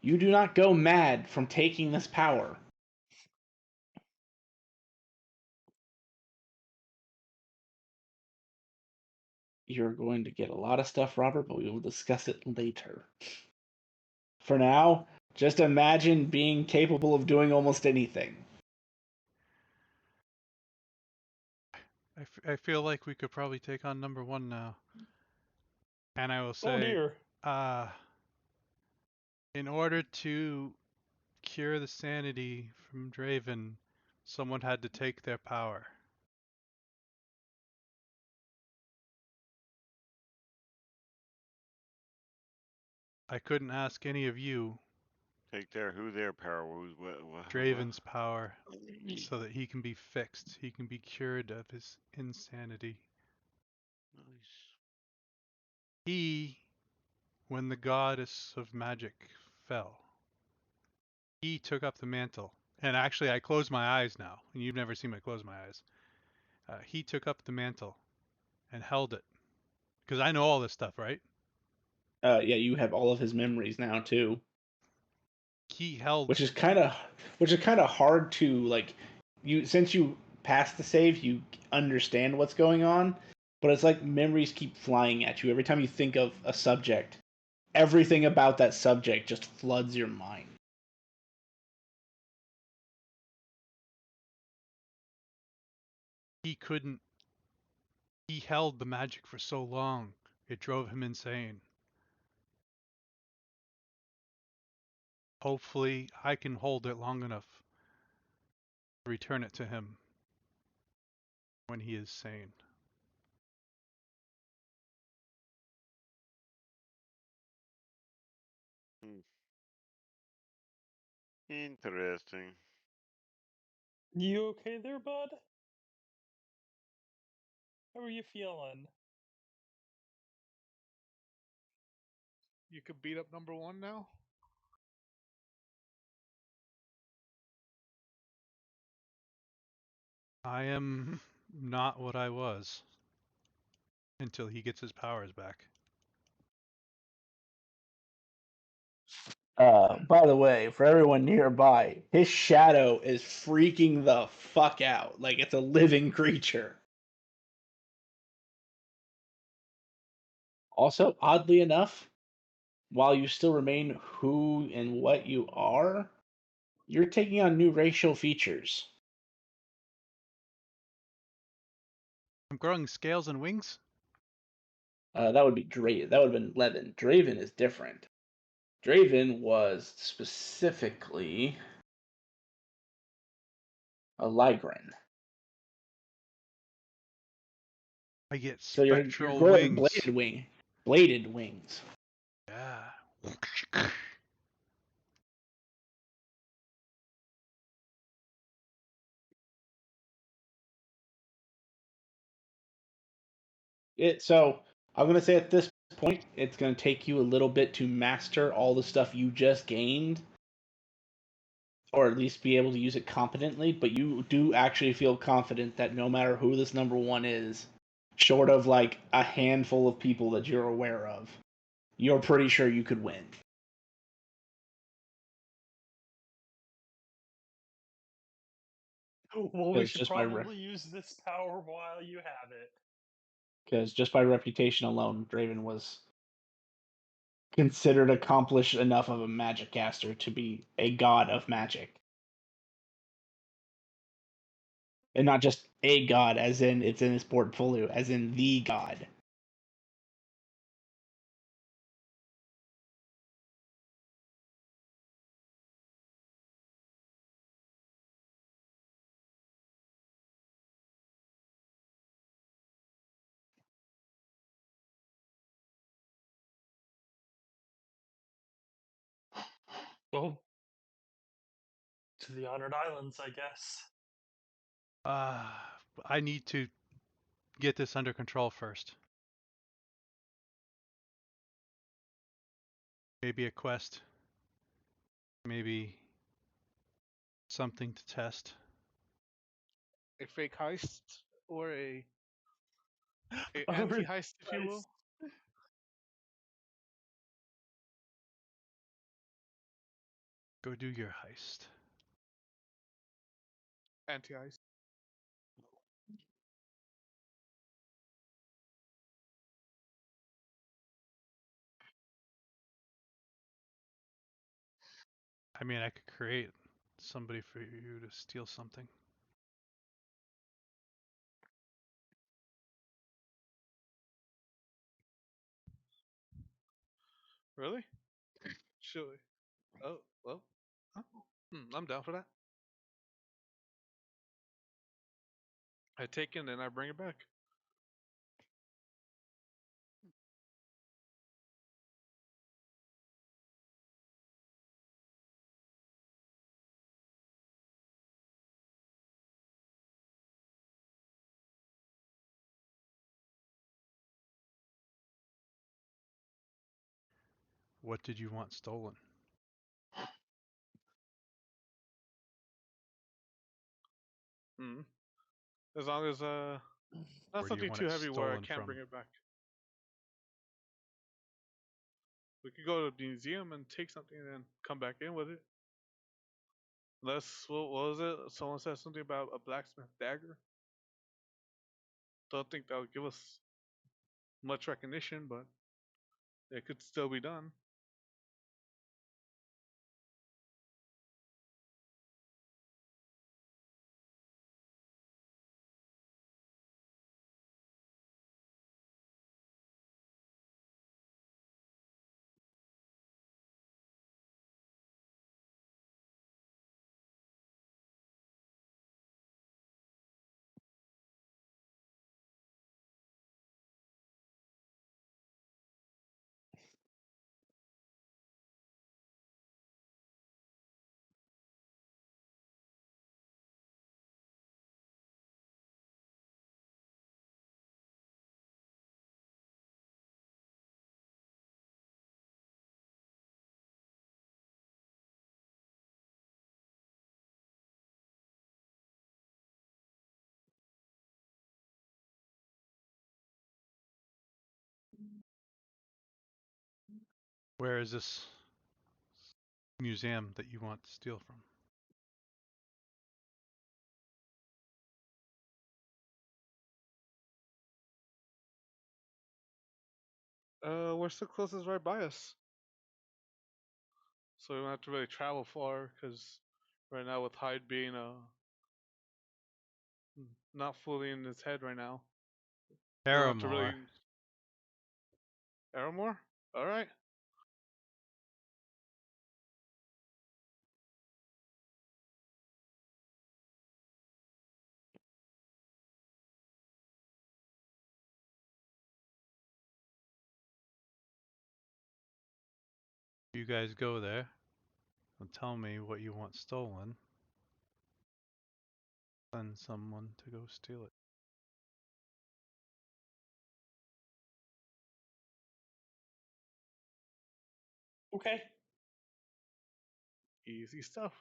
you do not go mad from taking this power. You're going to get a lot of stuff, Robert, but we will discuss it later. For now, just imagine being capable of doing almost anything. I feel like we could probably take on number one now. And I will Oh say, dear. in order to cure the sanity from Draven, someone had to take their power. I couldn't ask any of you Take their power. What? Draven's power so that he can be fixed. He can be cured of his insanity. Nice. He, when the goddess of magic fell, he took up the mantle. And actually, I close my eyes now, and you've never seen me close my eyes. He took up the mantle and held it. Because I know all this stuff, right? Yeah, you have all of his memories now too, He held. which is kind of hard to like. Since you passed the save, you understand what's going on, but it's like memories keep flying at you every time you think of a subject. Everything about that subject just floods your mind. He couldn't. He held the magic for so long, it drove him insane. Hopefully, I can hold it long enough to return it to him when he is sane. Interesting. You okay there, bud? How are you feeling? You could beat up number one now. I am not what I was until he gets his powers back. By the way, for everyone nearby, his shadow is freaking the fuck out. Like it's a living creature. Also, oddly enough, while you still remain who and what you are, you're taking on new racial features. I'm growing scales and wings? That would be Draven. That would have been Levin. Draven is different. Draven was specifically a Ligren. I get So you're spectral growing wings. bladed wings. Yeah. So I'm gonna say at this point, it's gonna take you a little bit to master all the stuff you just gained, or at least be able to use it competently. But you do actually feel confident that no matter who this number one is, short of like a handful of people that you're aware of, you're pretty sure you could win. Well, we Because should just by probably use this power while you have it. because just by reputation alone, Draven was considered accomplished enough of a magic caster to be a god of magic. And not just a god, as in it's in his portfolio, as in the god. Well, to the Honored Islands, I guess. I need to get this under control first. Maybe a quest. Maybe something to test. A fake heist or a Or anti-heist, if you will. heist. Go do your heist. Anti-ice. I mean, I could create somebody for you to steal something. Really? Surely. Oh, well. Huh? I'm down for that. I take it and I bring it back. What did you want stolen? Hmm. As long as not Or do you something want too it heavy where I stolen can't from? bring it back. We could go to the museum and take something and then come back in with it. Unless, what was it? Someone said something about a blacksmith dagger. Don't think that would give us much recognition, but it could still be done. Where is this museum that you want to steal from? Where's the closest right by us? So we don't have to really travel far, because right now with Hyde being not fully in his head right now, we don't have to really. Paramore. Aramore? Alright. You guys go there and tell me what you want stolen. Send someone to go steal it. Okay. Easy stuff.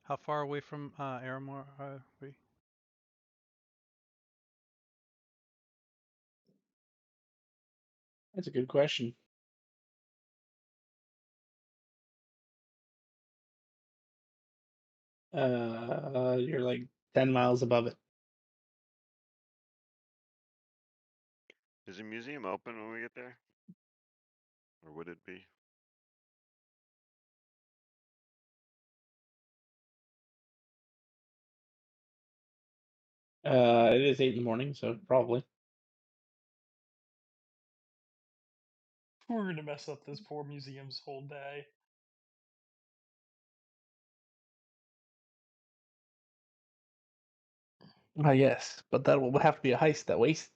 How far away from Aramore are we? That's a good question. You're like 10 miles above it. Is the museum open when we get there? Or would it be? It is 8 in the morning, so probably. We're gonna mess up this poor museum's whole day. Ah, yes, but that will have to be a heist that wastes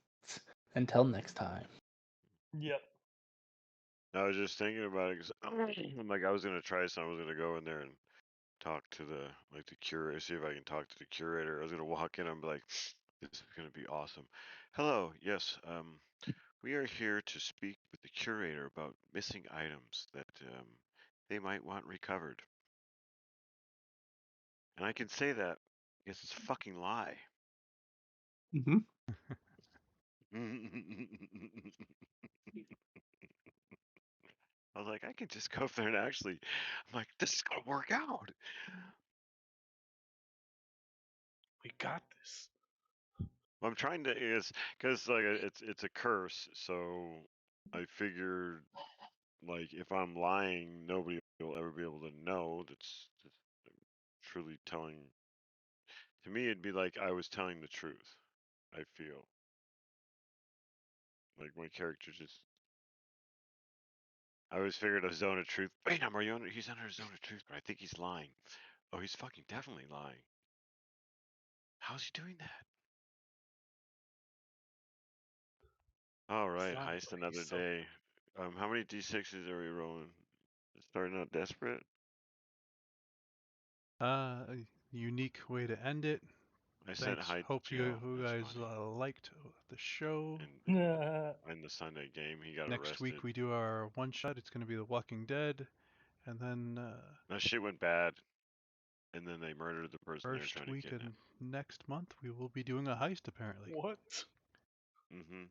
until next time. Yep. I was just thinking about it, 'cause I'm like, I was gonna try something. I was gonna go in there and talk to the curator, see if I can talk to the curator. I was gonna walk in and be like, This is going to be awesome. Hello, yes, we are here to speak with the curator about missing items that they might want recovered. And I can say that because it's a fucking lie. Mm-hmm. I was like, I could just go up there and actually, I'm like, this is gonna work out. We got this. What I'm trying to is because like it's a curse, so I figured like if I'm lying, nobody will ever be able to know that's truly telling. To me, it'd be like I was telling the truth. I feel like my character just. I always figured a zone of truth. Wait, he's under a zone of truth, but I think he's lying. Oh, he's fucking definitely lying. How's he doing that? All right, Fine, heist but another he's so day. How many d6s are we rolling? Starting out desperate. A unique way to end it. I said Thanks. hi to Hope you Jill. That's guys funny. liked the show. In the Sunday game, he got Next arrested. week we do our one shot. It's going to be The Walking Dead, and then That shit went bad, and then they murdered the person they were first trying to week kidnap. of next month we will be doing a heist apparently. what? Mm-hmm.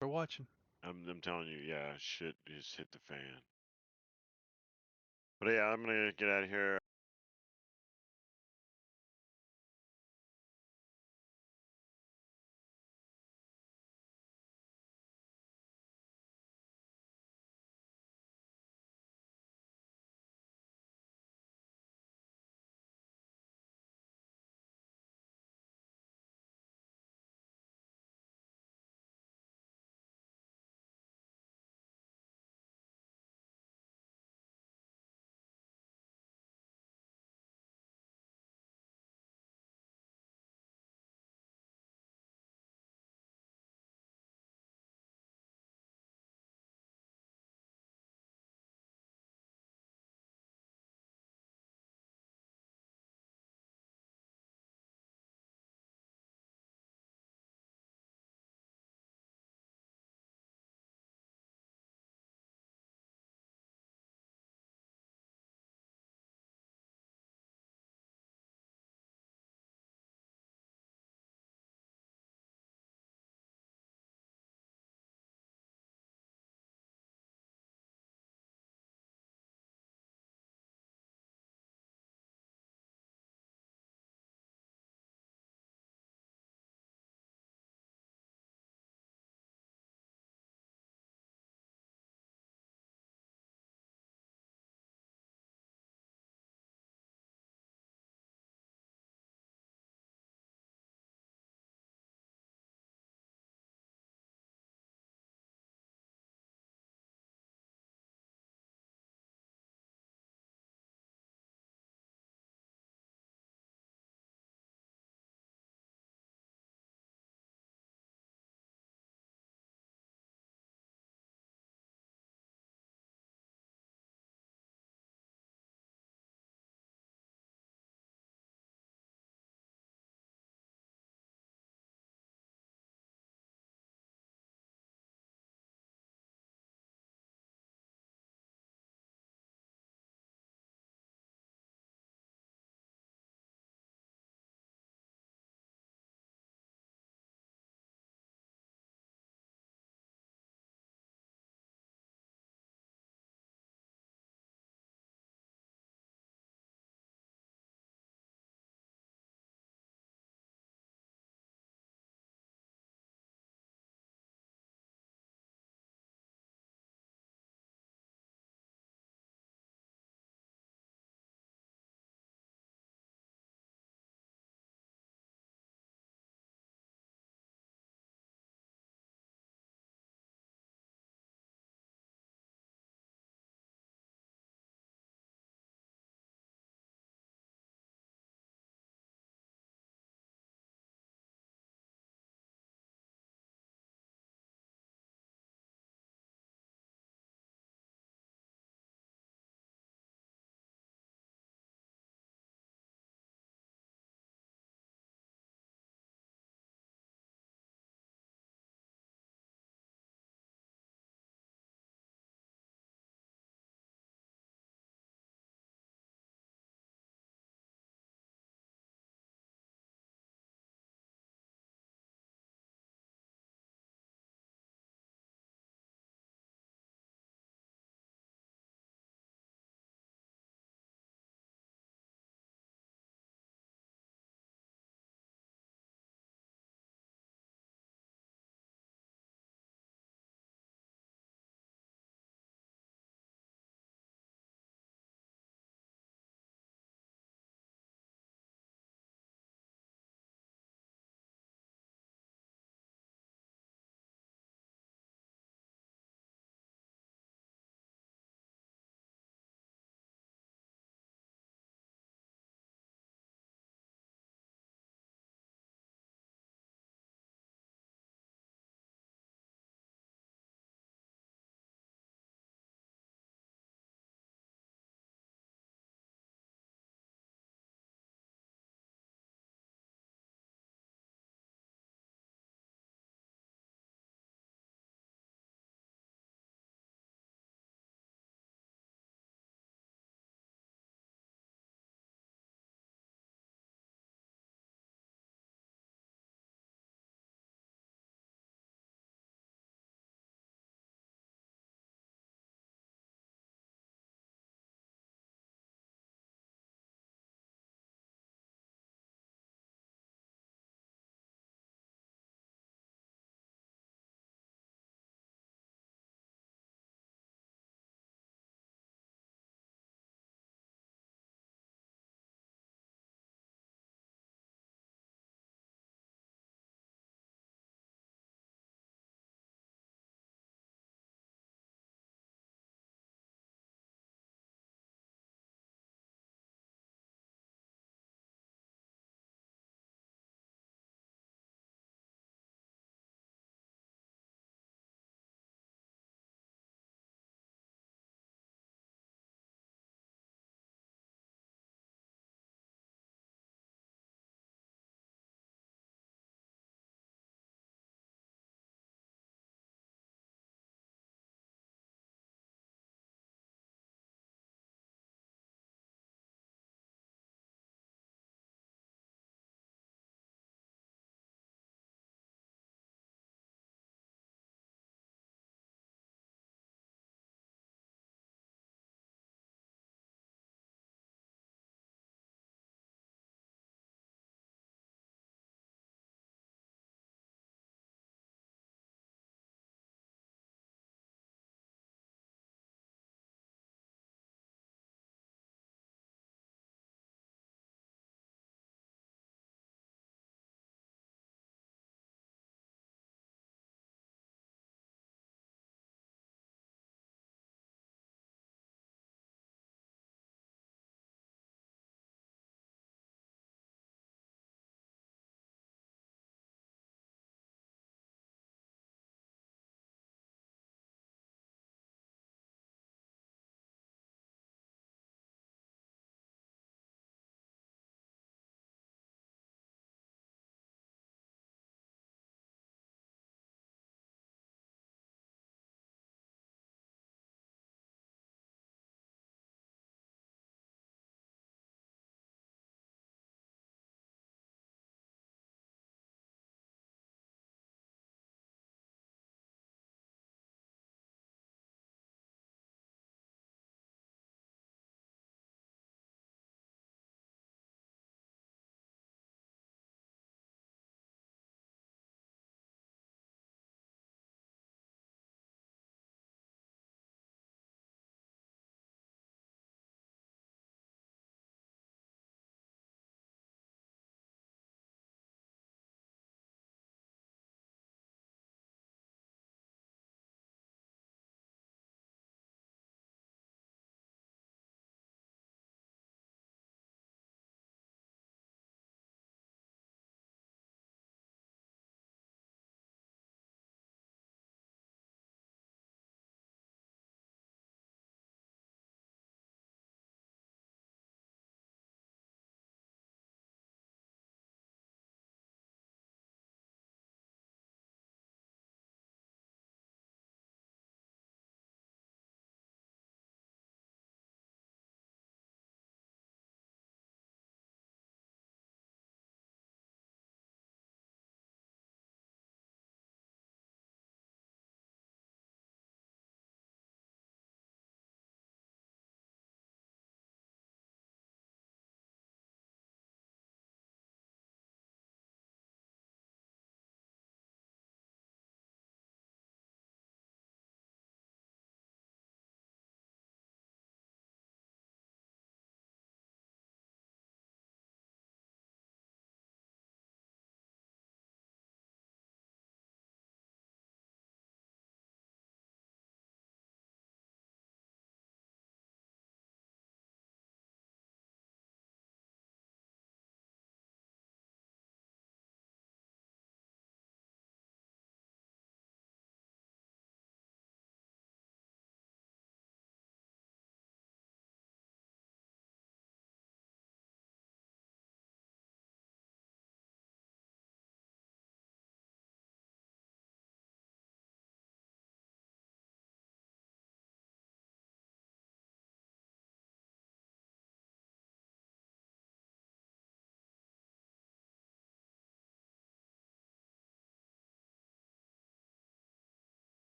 For watching. I'm telling you, yeah, shit just hit the fan. But yeah, I'm gonna get out of here.